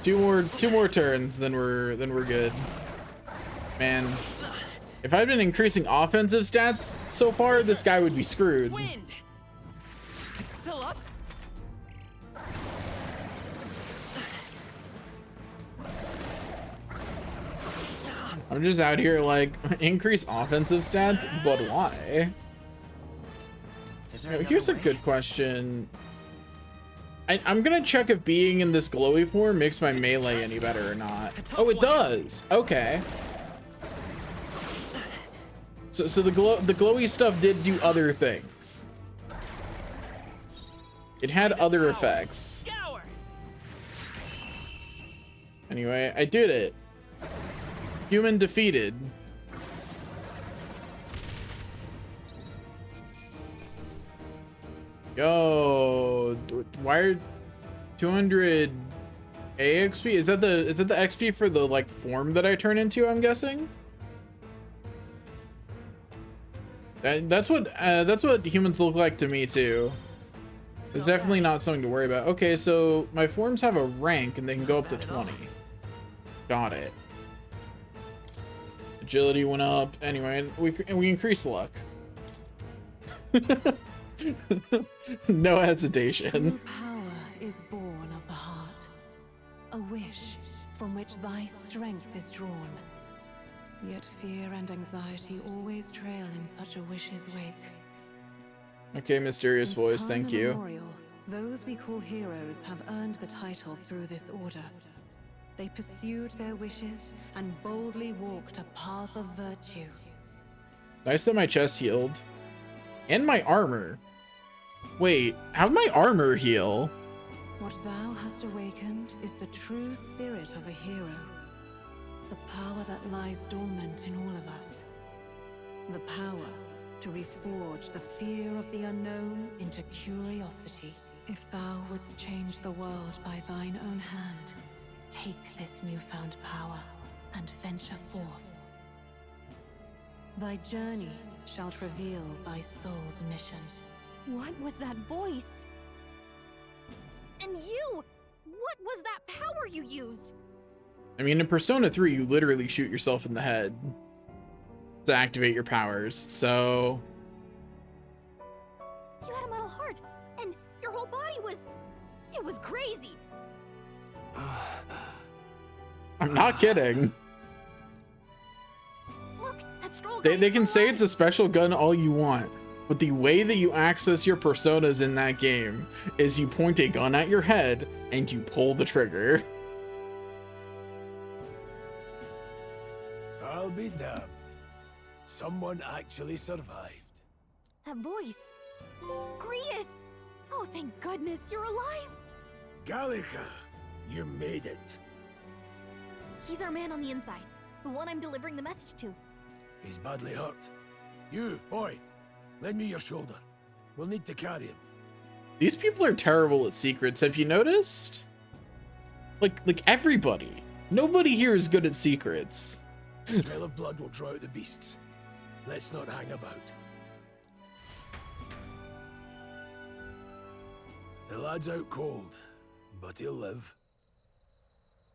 Two more turns, then we're good. Man, if I'd been increasing offensive stats so far, this guy would be screwed. Wind. Still up. I'm just out here like increase offensive stats, but why? Here's a good question. I'm gonna check if being in this glowy form makes my melee any better or not. Oh, it does. Okay. So the glowy stuff did do other things. It had other effects. Anyway, I did it. Human defeated. Yo, why are 200 AXP? Is that the XP for the like form that I turn into, I'm guessing? That's what humans look like to me too. It's definitely not something to worry about. Okay, so my forms have a rank and they can go up to 20. Got it. Agility went up. Anyway, we increased luck. No hesitation. True power is born of the heart. wish from which thy strength is drawn. Yet fear and anxiety always trail in such a wish's wake. Okay, mysterious Since voice, time thank you. immemorial, those we call heroes have earned the title through this order. They pursued their wishes and boldly walked a path of virtue. Nice that my chest healed. And my armor. Wait, how'd my armor heal? What thou hast awakened is the true spirit of a hero. The power that lies dormant in all of us. The power to reforge the fear of the unknown into curiosity. If thou wouldst change the world by thine own hand, take this newfound power and venture forth. Thy journey shalt reveal thy soul's mission. What was that voice? And you! What was that power you used? I mean, in Persona 3, you literally shoot yourself in the head to activate your powers, so... You had a metal heart, and your whole body was... It was crazy! I'm not kidding. Look, that scroll They can say it's a special gun all you want, but the way that you access your personas in that game is you point a gun at your head and you pull the trigger. I'll be damned. Someone actually survived. That voice. Grius! Oh, thank goodness you're alive! Gallica, you made it. He's our man on the inside. The one I'm delivering the message to. He's badly hurt. You, boy, lend me your shoulder. We'll need to carry him. These people are terrible at secrets, have you noticed? Like everybody. Nobody here is good at secrets. The smell of blood will draw out the beasts. Let's not hang about. The lad's out cold, but he'll live.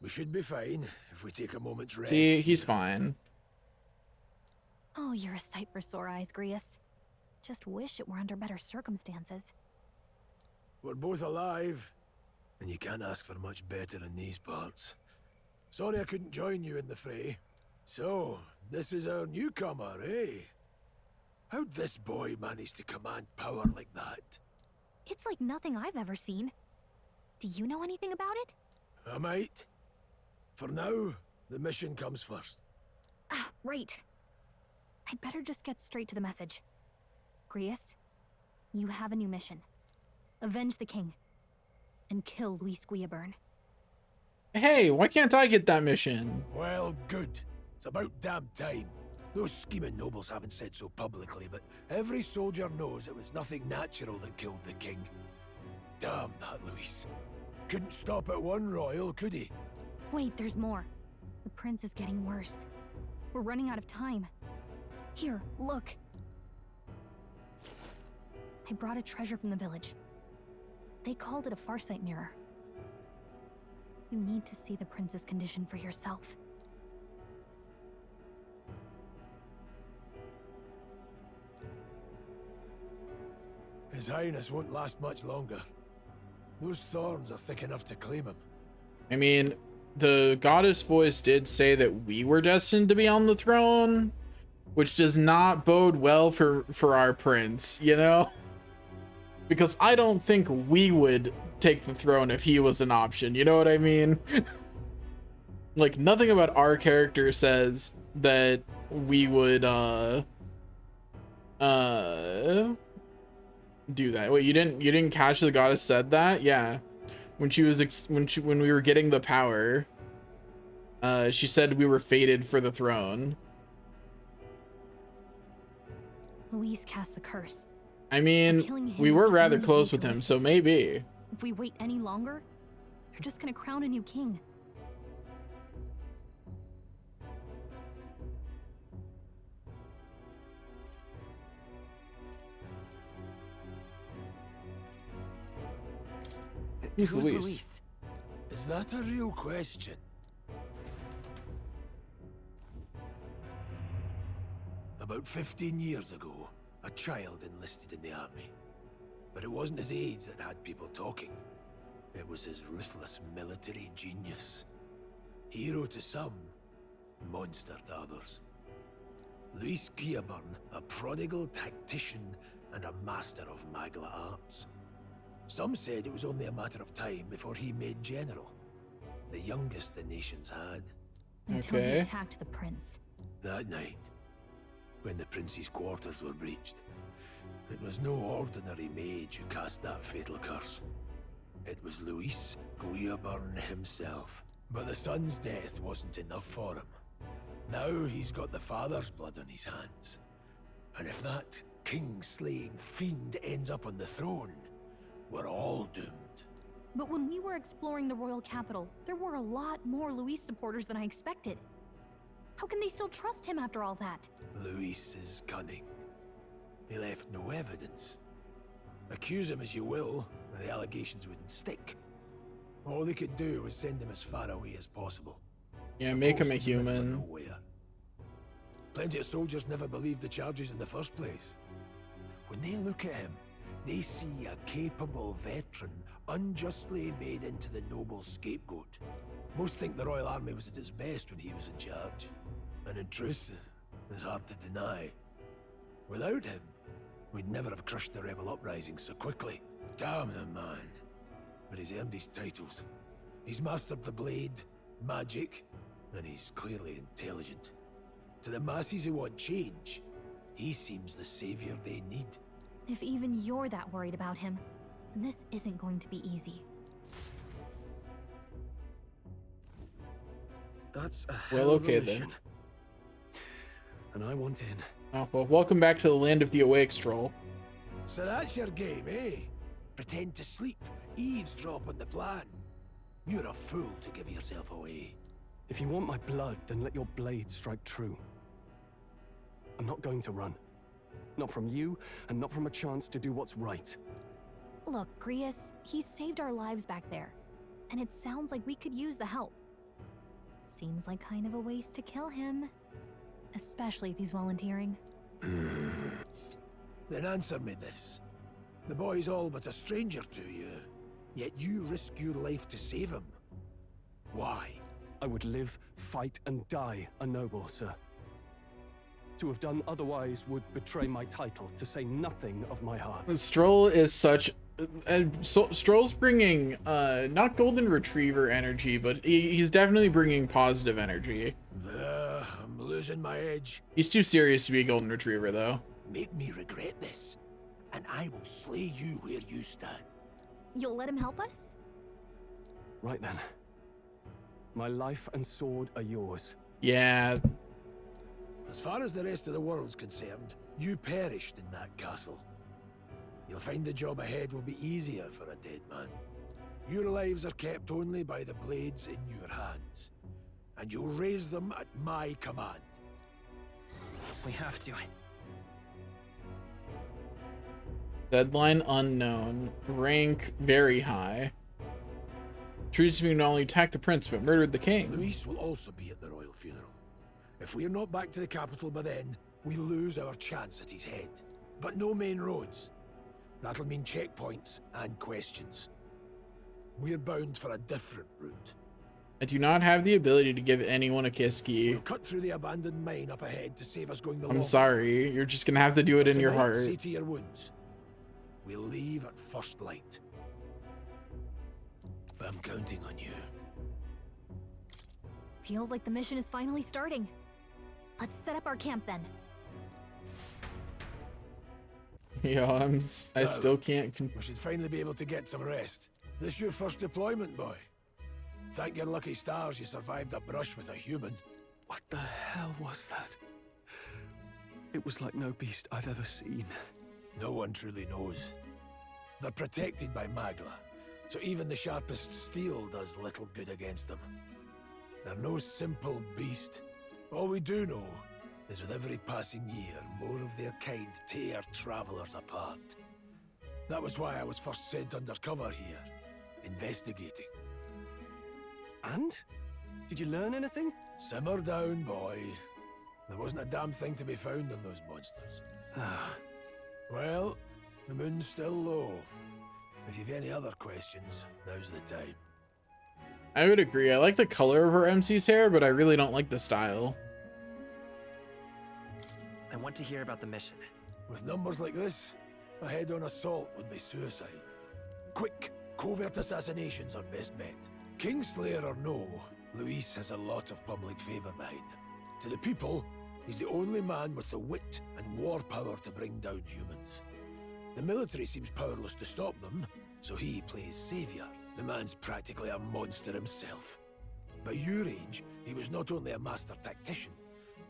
We should be fine if we take a moment's rest. See, he's fine. Oh, you're a sight for sore eyes, Grius. Just wish it were under better circumstances. We're both alive, and you can't ask for much better in these parts. Sorry I couldn't join you in the fray. So, this is our newcomer, eh? How'd this boy manage to command power like that? It's like nothing I've ever seen. Do you know anything about it? I might. For now, the mission comes first. Ah, right. I'd better just get straight to the message. Grius, you have a new mission. Avenge the king. And kill Luis Guillaburn. Hey, why can't I get that mission? Well, good. It's about damn time. Those scheming nobles haven't said so publicly, but every soldier knows it was nothing natural that killed the king. Damn that Luis. Couldn't stop at one royal, could he? Wait, there's more. The prince is getting worse. We're running out of time. Here, look. I brought a treasure from the village. They called it a farsight mirror. You need to see the prince's condition for yourself. His Highness won't last much longer. Those thorns are thick enough to claim him. I mean, the goddess voice did say that we were destined to be on the throne, which does not bode well for our prince, you know? Because I don't think we would take the throne if he was an option, you know what I mean? Like, nothing about our character says that we would, do that. Wait, you didn't catch the goddess said that? Yeah. When we were getting the power, she said we were fated for the throne. Luis cast the curse. I mean, we were rather close with him, so maybe. If we wait any longer, you're just gonna crown a new king. Who's Luis? Is that a real question? About 15 years ago, a child enlisted in the army. But it wasn't his age that had people talking. It was his ruthless military genius. Hero to some, monster to others. Luis Guillaburn, a prodigal tactician and a master of Magla arts. Some said it was only a matter of time before he made general, the youngest the nations had. Until he attacked the prince. That night, when the prince's quarters were breached, it was no ordinary mage who cast that fatal curse. It was Luis Guillaburn himself. But the son's death wasn't enough for him. Now he's got the father's blood on his hands. And if that king-slaying fiend ends up on the throne, we're all doomed. But when we were exploring the royal capital, there were a lot more Luis supporters than I expected. How can they still trust him after all that? Luis is cunning. He left no evidence. Accuse him as you will, the allegations wouldn't stick. All they could do was send him as far away as possible. Yeah, make him a human. Plenty of soldiers never believed the charges in the first place. When they look at him, they see a capable veteran unjustly made into the noble scapegoat. Most think the Royal Army was at its best when he was in charge. And in truth, it's hard to deny. Without him, we'd never have crushed the rebel uprising so quickly. Damn the man. But he's earned his titles. He's mastered the blade, magic, and he's clearly intelligent. To the masses who want change, he seems the savior they need. If even you're that worried about him, then this isn't going to be easy. That's a well, okay then. And I want in. Oh, well, welcome back to the land of the awake, Stroll. So that's your game, eh? Pretend to sleep, eavesdrop on the plan. You're a fool to give yourself away. If you want my blood, then let your blade strike true. I'm not going to run. Not from you, and not from a chance to do what's right. Look, Grius, he saved our lives back there. And it sounds like we could use the help. Seems like kind of a waste to kill him. Especially if he's volunteering. Then answer me this. The boy's all but a stranger to you, yet you risk your life to save him. Why? I would live, fight, and die a noble, sir. To have done otherwise would betray my title, to say nothing of my heart. Stroll is such... Stroll's bringing, not golden retriever energy, but he's definitely bringing positive energy. I'm losing my edge. He's too serious to be a golden retriever, though. Make me regret this, and I will slay you where you stand. You'll let him help us? Right then. My life and sword are yours. Yeah. As far as the rest of the world's concerned, you perished in that castle. You'll find the job ahead will be easier for a dead man. Your lives are kept only by the blades in your hands, and you'll raise them at my command. We have to. Deadline unknown. Rank very high. Treason who not only attacked the prince, but murdered the king. Luis will also be at the royal funeral. If we're not back to the capital by then, we lose our chance at his head. But no main roads. That'll mean checkpoints and questions. We're bound for a different route. I do not have the ability to give anyone a kiss key. We'll cut through the abandoned mine up ahead to save us going the long I'm sorry, you're just gonna have to do it in your heart. See to your wounds. We'll leave at first light. But I'm counting on you. Feels like the mission is finally starting. Let's set up our camp then. Yeah, I still can't. We should finally be able to get some rest. This your first deployment, boy? Thank your lucky stars you survived a brush with a human. What the hell was that? It was like no beast I've ever seen. No one truly knows. They're protected by Magla, so even the sharpest steel does little good against them. They're no simple beast. All we do know is with every passing year, more of their kind tear travelers apart. That was why I was first sent undercover here, investigating. And? Did you learn anything? Simmer down, boy. There wasn't a damn thing to be found on those monsters. Well, the moon's still low. If you've any other questions, now's the time. I would agree. I like the color of her MC's hair, but I really don't like the style. I want to hear about the mission. With numbers like this, a head-on assault would be suicide. Quick, covert assassinations are best bet. Kingslayer or no, Luis has a lot of public favor behind him. To the people, he's the only man with the wit and war power to bring down humans. The military seems powerless to stop them, so he plays savior. The man's practically a monster himself. By your age, he was not only a master tactician,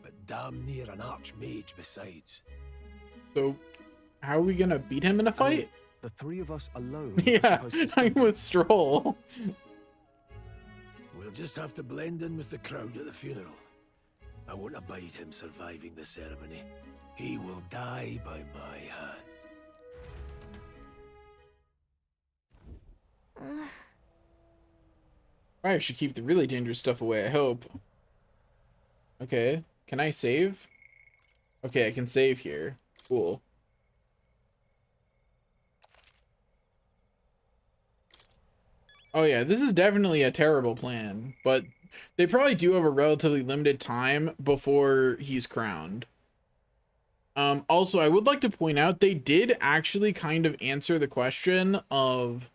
but damn near an archmage besides. So, how are we gonna beat him in a fight? The three of us alone. Yeah, I'm with Stroll. We'll just have to blend in with the crowd at the funeral. I won't abide him surviving the ceremony. He will die by my hand. I should keep the really dangerous stuff away, I hope. Okay, can I save? Okay, I can save here. Cool. Oh yeah, this is definitely a terrible plan, but they probably do have a relatively limited time before he's crowned. Also, I would like to point out they did actually kind of answer the question of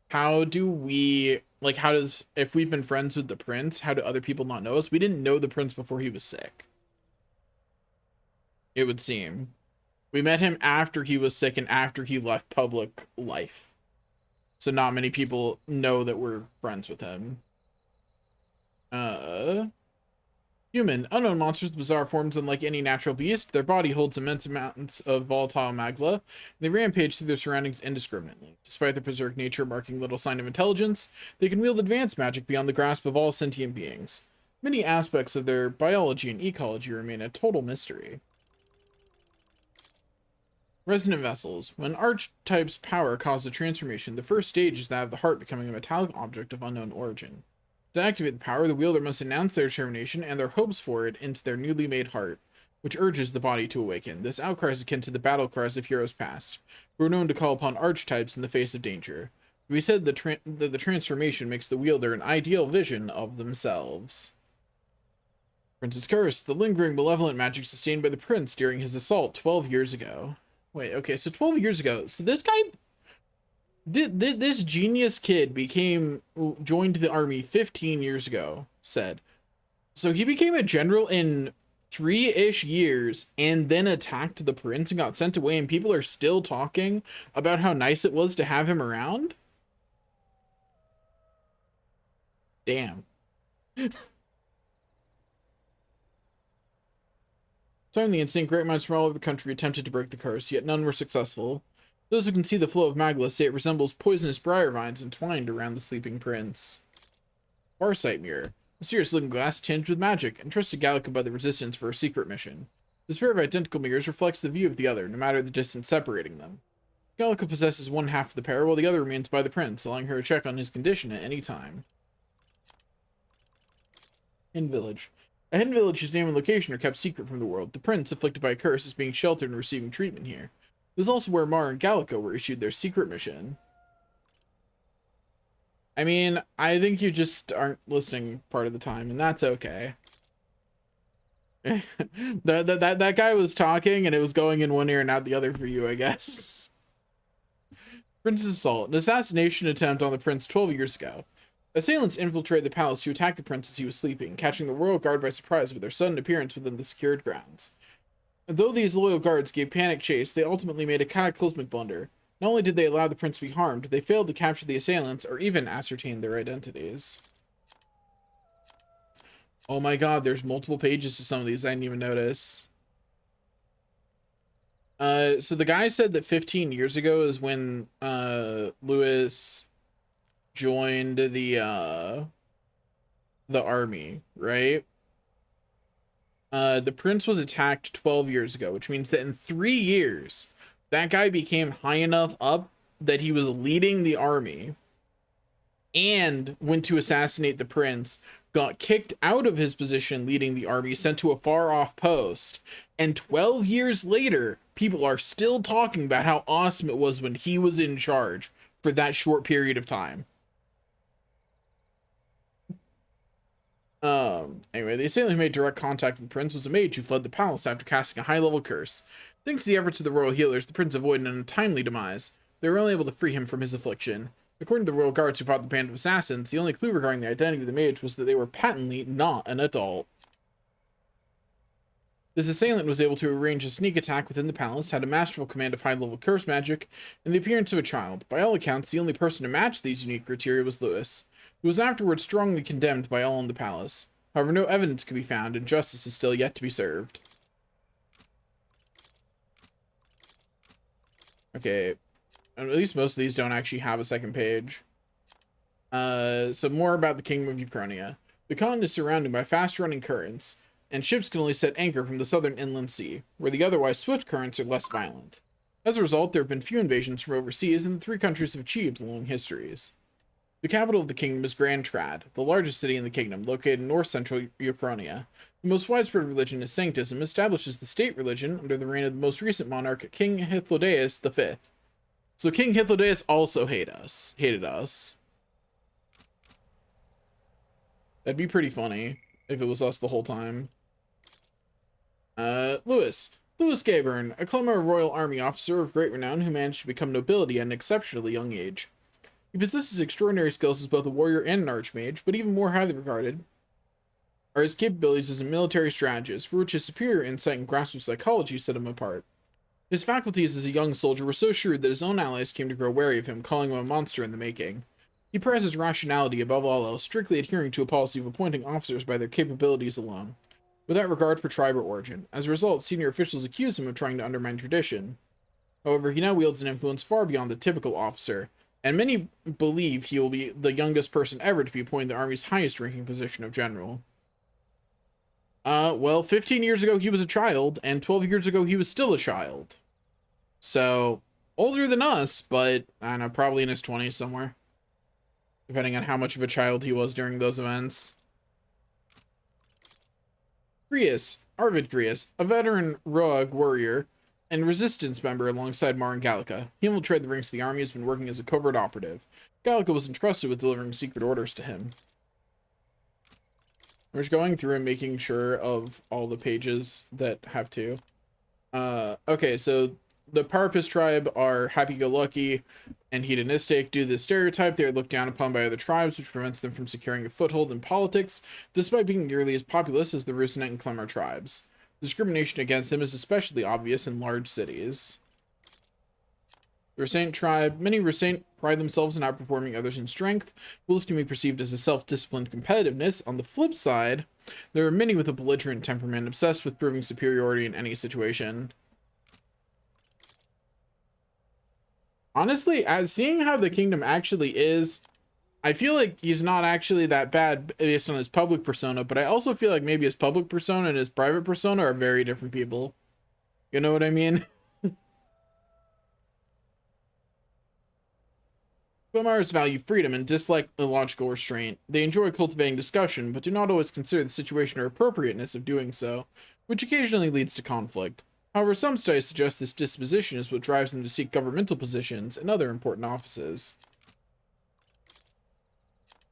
how do we, like, how does, if we've been friends with the prince, how do other people not know us? We didn't know the prince before he was sick. It would seem. We met him after he was sick and after he left public life. So not many people know that we're friends with him. Human. Unknown monsters with bizarre forms unlike any natural beast. Their body holds immense amounts of volatile magma. They rampage through their surroundings indiscriminately. Despite their berserk nature marking little sign of intelligence, they can wield advanced magic beyond the grasp of all sentient beings. Many aspects of their biology and ecology remain a total mystery. Resonant vessels. When archetype's power causes a transformation, the first stage is that of the heart becoming a metallic object of unknown origin. To activate the power, the wielder must announce their determination and their hopes for it into their newly made heart, which urges the body to awaken. This outcry is akin to the battle cries of heroes past, who are known to call upon archetypes in the face of danger. We said that the transformation makes the wielder an ideal vision of themselves. Prince's Curse. The lingering malevolent magic sustained by the prince during his assault 12 years ago. Wait, okay, so 12 years ago. So this guy... This genius kid joined the army 15 years ago, said. So he became a general in 3-ish years and then attacked the prince and got sent away, and people are still talking about how nice it was to have him around? Damn. Time the instinct, great minds from all over the country attempted to break the curse, yet none were successful. Those who can see the flow of magma say it resembles poisonous briar vines entwined around the sleeping prince. Farsight Mirror. Mysterious looking glass tinged with magic, entrusted Gallica by the Resistance for a secret mission. This pair of identical mirrors reflects the view of the other, no matter the distance separating them. Gallica possesses one half of the pair, while the other remains by the prince, allowing her to check on his condition at any time. Hidden Village. A hidden village whose name and location are kept secret from the world. The prince, afflicted by a curse, is being sheltered and receiving treatment here. This is also where Mar and Gallica were issued their secret mission. I mean, I think you just aren't listening part of the time, and that's okay. that guy was talking, and it was going in one ear and out the other for you, I guess. Prince's Assault. An assassination attempt on the prince 12 years ago. Assailants infiltrated the palace to attack the prince as he was sleeping, catching the royal guard by surprise with their sudden appearance within the secured grounds. Though these loyal guards gave panic chase, they ultimately made a cataclysmic blunder. Not only did they allow the prince to be harmed, they failed to capture the assailants or even ascertain their identities. Oh my god, there's multiple pages to some of these I didn't even notice. So the guy said that 15 years ago is when Louis joined the army, right? The prince was attacked 12 years ago, which means that in 3 years, that guy became high enough up that he was leading the army and went to assassinate the prince, got kicked out of his position leading the army, sent to a far-off post, and 12 years later, people are still talking about how awesome it was when he was in charge for that short period of time. Anyway, the assailant who made direct contact with the prince was a mage who fled the palace after casting a high-level curse. Thanks to the efforts of the royal healers, the prince avoided an untimely demise. They were only able to free him from his affliction. According to the royal guards who fought the band of assassins, the only clue regarding the identity of the mage was that they were patently not an adult. This assailant was able to arrange a sneak attack within the palace, had a masterful command of high-level curse magic, and the appearance of a child. By all accounts, the only person to match these unique criteria was Lewis, who was afterwards strongly condemned by all in the palace. However, no evidence could be found, and justice is still yet to be served. Okay, at least most of these don't actually have a second page. So more about the Kingdom of Uchronia. The continent is surrounded by fast-running currents, and ships can only set anchor from the southern inland sea, where the otherwise swift currents are less violent. As a result, there have been few invasions from overseas, and the three countries have achieved long histories. The capital of the kingdom is Grand Trad, the largest city in the kingdom, located in north-central Uchronia. The most widespread religion is Sanctism, established as the state religion under the reign of the most recent monarch, King Hythlodaeus V. So King Hythlodaeus also hated us. That'd be pretty funny if it was us the whole time. Lewis Gayburn, a Clemmer Royal Army officer of great renown who managed to become nobility at an exceptionally young age. He possesses extraordinary skills as both a warrior and an archmage, but even more highly regarded are his capabilities as a military strategist, for which his superior insight and grasp of psychology set him apart. His faculties as a young soldier were so shrewd that his own allies came to grow wary of him, calling him a monster in the making. He prizes rationality above all else, strictly adhering to a policy of appointing officers by their capabilities alone, without regard for tribe or origin. As a result, senior officials accuse him of trying to undermine tradition. However, he now wields an influence far beyond the typical officer, and many believe he will be the youngest person ever to be appointed the Army's highest-ranking position of general. Well, 15 years ago he was a child, and 12 years ago he was still a child. So, older than us, but, I don't know, probably in his 20s somewhere. Depending on how much of a child he was during those events. Arvid Grius, a veteran rogue warrior and resistance member alongside Mar and Gallica. He infiltrated the ranks of the army, has been working as a covert operative. Gallica was entrusted with delivering secret orders to him. We're just going through and making sure of all the pages that have to. Okay, so the Parapist tribe are happy-go-lucky and hedonistic. Due to the stereotype, they are looked down upon by other tribes, which prevents them from securing a foothold in politics, despite being nearly as populous as the Rusinet and Clemmer tribes. Discrimination against them is especially obvious in large cities. The Russaint tribe. Many Russaint pride themselves in outperforming others in strength. While this can be perceived as a self-disciplined competitiveness, on the flip side, there are many with a belligerent temperament obsessed with proving superiority in any situation. Honestly, as seeing how the kingdom actually is, I feel like he's not actually that bad based on his public persona, but I also feel like maybe his public persona and his private persona are very different people. You know what I mean? Clemmars value freedom and dislike illogical restraint. They enjoy cultivating discussion, but do not always consider the situation or appropriateness of doing so, which occasionally leads to conflict. However, some studies suggest this disposition is what drives them to seek governmental positions and other important offices.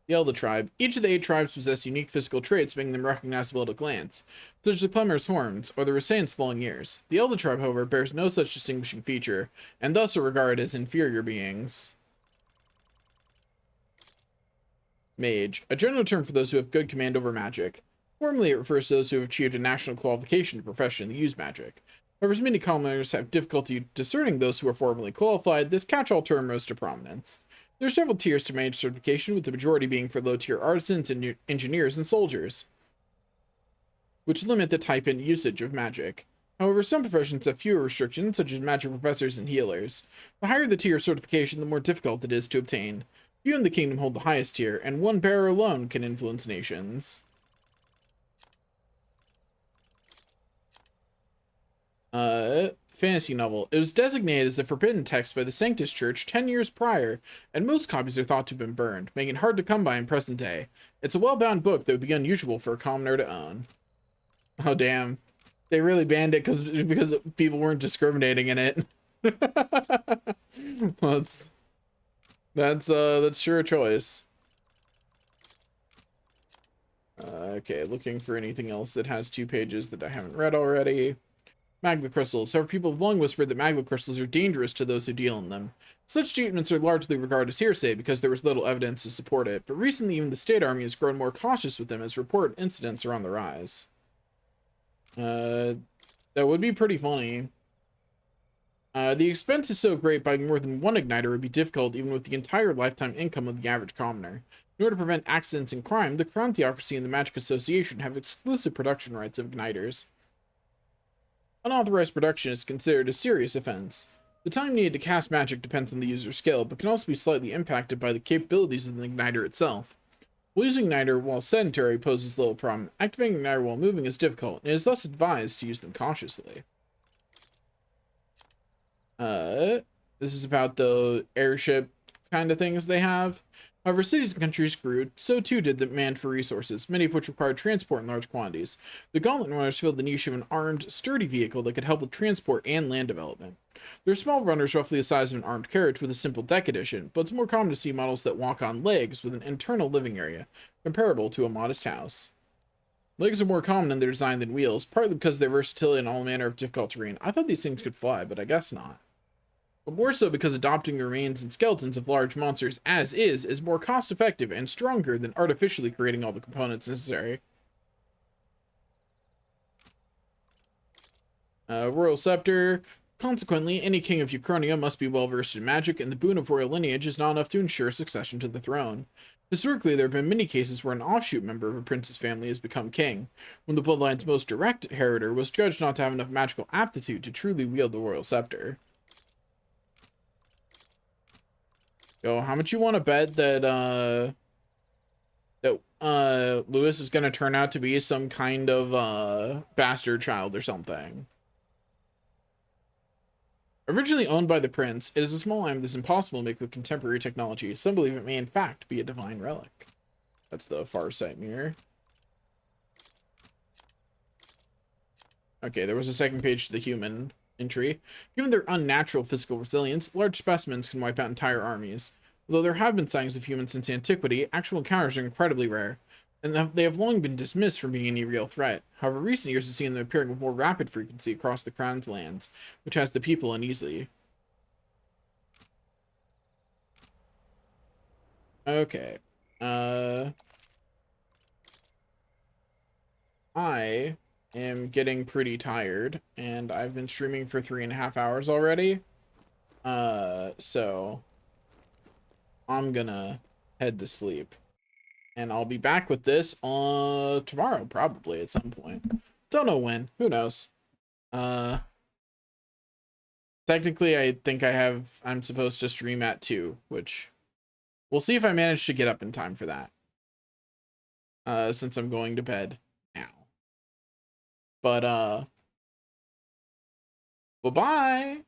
The Elda tribe. Each of the 8 tribes possess unique physical traits, making them recognizable at a glance, such as the Clemmer's horns or the Russaint's long ears. The Elda tribe, however, bears no such distinguishing feature, and thus are regarded as inferior beings. Mage. A general term for those who have good command over magic. Formally, it refers to those who have achieved a national qualification to professionally use magic. However, as many commoners have difficulty discerning those who are formally qualified, this catch-all term rose to prominence. There are several tiers to mage certification, with the majority being for low-tier artisans, and engineers, and soldiers, which limit the type and usage of magic. However, some professions have fewer restrictions, such as magic professors and healers. The higher the tier of certification, the more difficult it is to obtain. Few in the kingdom hold the highest tier, and one bearer alone can influence nations. Fantasy novel. It was designated as a forbidden text by the Sanctus Church 10 years prior, and most copies are thought to have been burned, making it hard to come by in present day. It's a well-bound book that would be unusual for a commoner to own. Oh, damn. They really banned it because people weren't discriminating in it. That's sure a choice. Okay, looking for anything else that has 2 pages that I haven't read already. Magma crystals. Several people have long whispered that magma crystals are dangerous to those who deal in them. Such statements are largely regarded as hearsay because there was little evidence to support it, but recently even the state army has grown more cautious with them as reported incidents are on the rise. That would be pretty funny. The expense is so great buying more than one igniter would be difficult even with the entire lifetime income of the average commoner. In order to prevent accidents and crime, the Crown Theocracy and the Magic Association have exclusive production rights of igniters. Unauthorized production is considered a serious offense. The time needed to cast magic depends on the user's skill, but can also be slightly impacted by the capabilities of the igniter itself. While using igniter while sedentary poses little problem, activating igniter while moving is difficult, and it is thus advised to use them cautiously. This is about the airship kind of things they have. However, cities and countries grew, so too did the demand for resources, many of which required transport in large quantities. The Gauntlet Runners filled the niche of an armed, sturdy vehicle that could help with transport and land development. They're small runners roughly the size of an armed carriage with a simple deck addition, but it's more common to see models that walk on legs with an internal living area, comparable to a modest house. Legs are more common in their design than wheels, partly because of their versatility in all manner of difficult terrain. I thought these things could fly, but I guess not. But more so because adopting the remains and skeletons of large monsters as is more cost-effective and stronger than artificially creating all the components necessary. Royal Scepter. Consequently, any king of Uchronia must be well versed in magic, and the boon of royal lineage is not enough to ensure succession to the throne. Historically, there have been many cases where an offshoot member of a prince's family has become king, when the bloodline's most direct inheritor was judged not to have enough magical aptitude to truly wield the royal scepter. Yo, how much you want to bet that Lewis is gonna turn out to be some kind of bastard child or something? Originally owned by the prince, it is a small item that is impossible to make with contemporary technology. Some believe it may in fact be a divine relic. That's the Farsight mirror. Okay, there was a second page to the human entry. Given their unnatural physical resilience, large specimens can wipe out entire armies. Although there have been sightings of humans since antiquity, actual encounters are incredibly rare, and they have long been dismissed from being any real threat. However, recent years have seen them appearing with more rapid frequency across the Crown's lands, which has the people uneasy. Okay. I am getting pretty tired, and I've been streaming for 3.5 hours already. So I'm gonna head to sleep. And I'll be back with this tomorrow, probably at some point. Don't know when. Who knows? Technically, I think I'm supposed to stream at 2, which we'll see if I manage to get up in time for that. Since I'm going to bed now. But, bye-bye!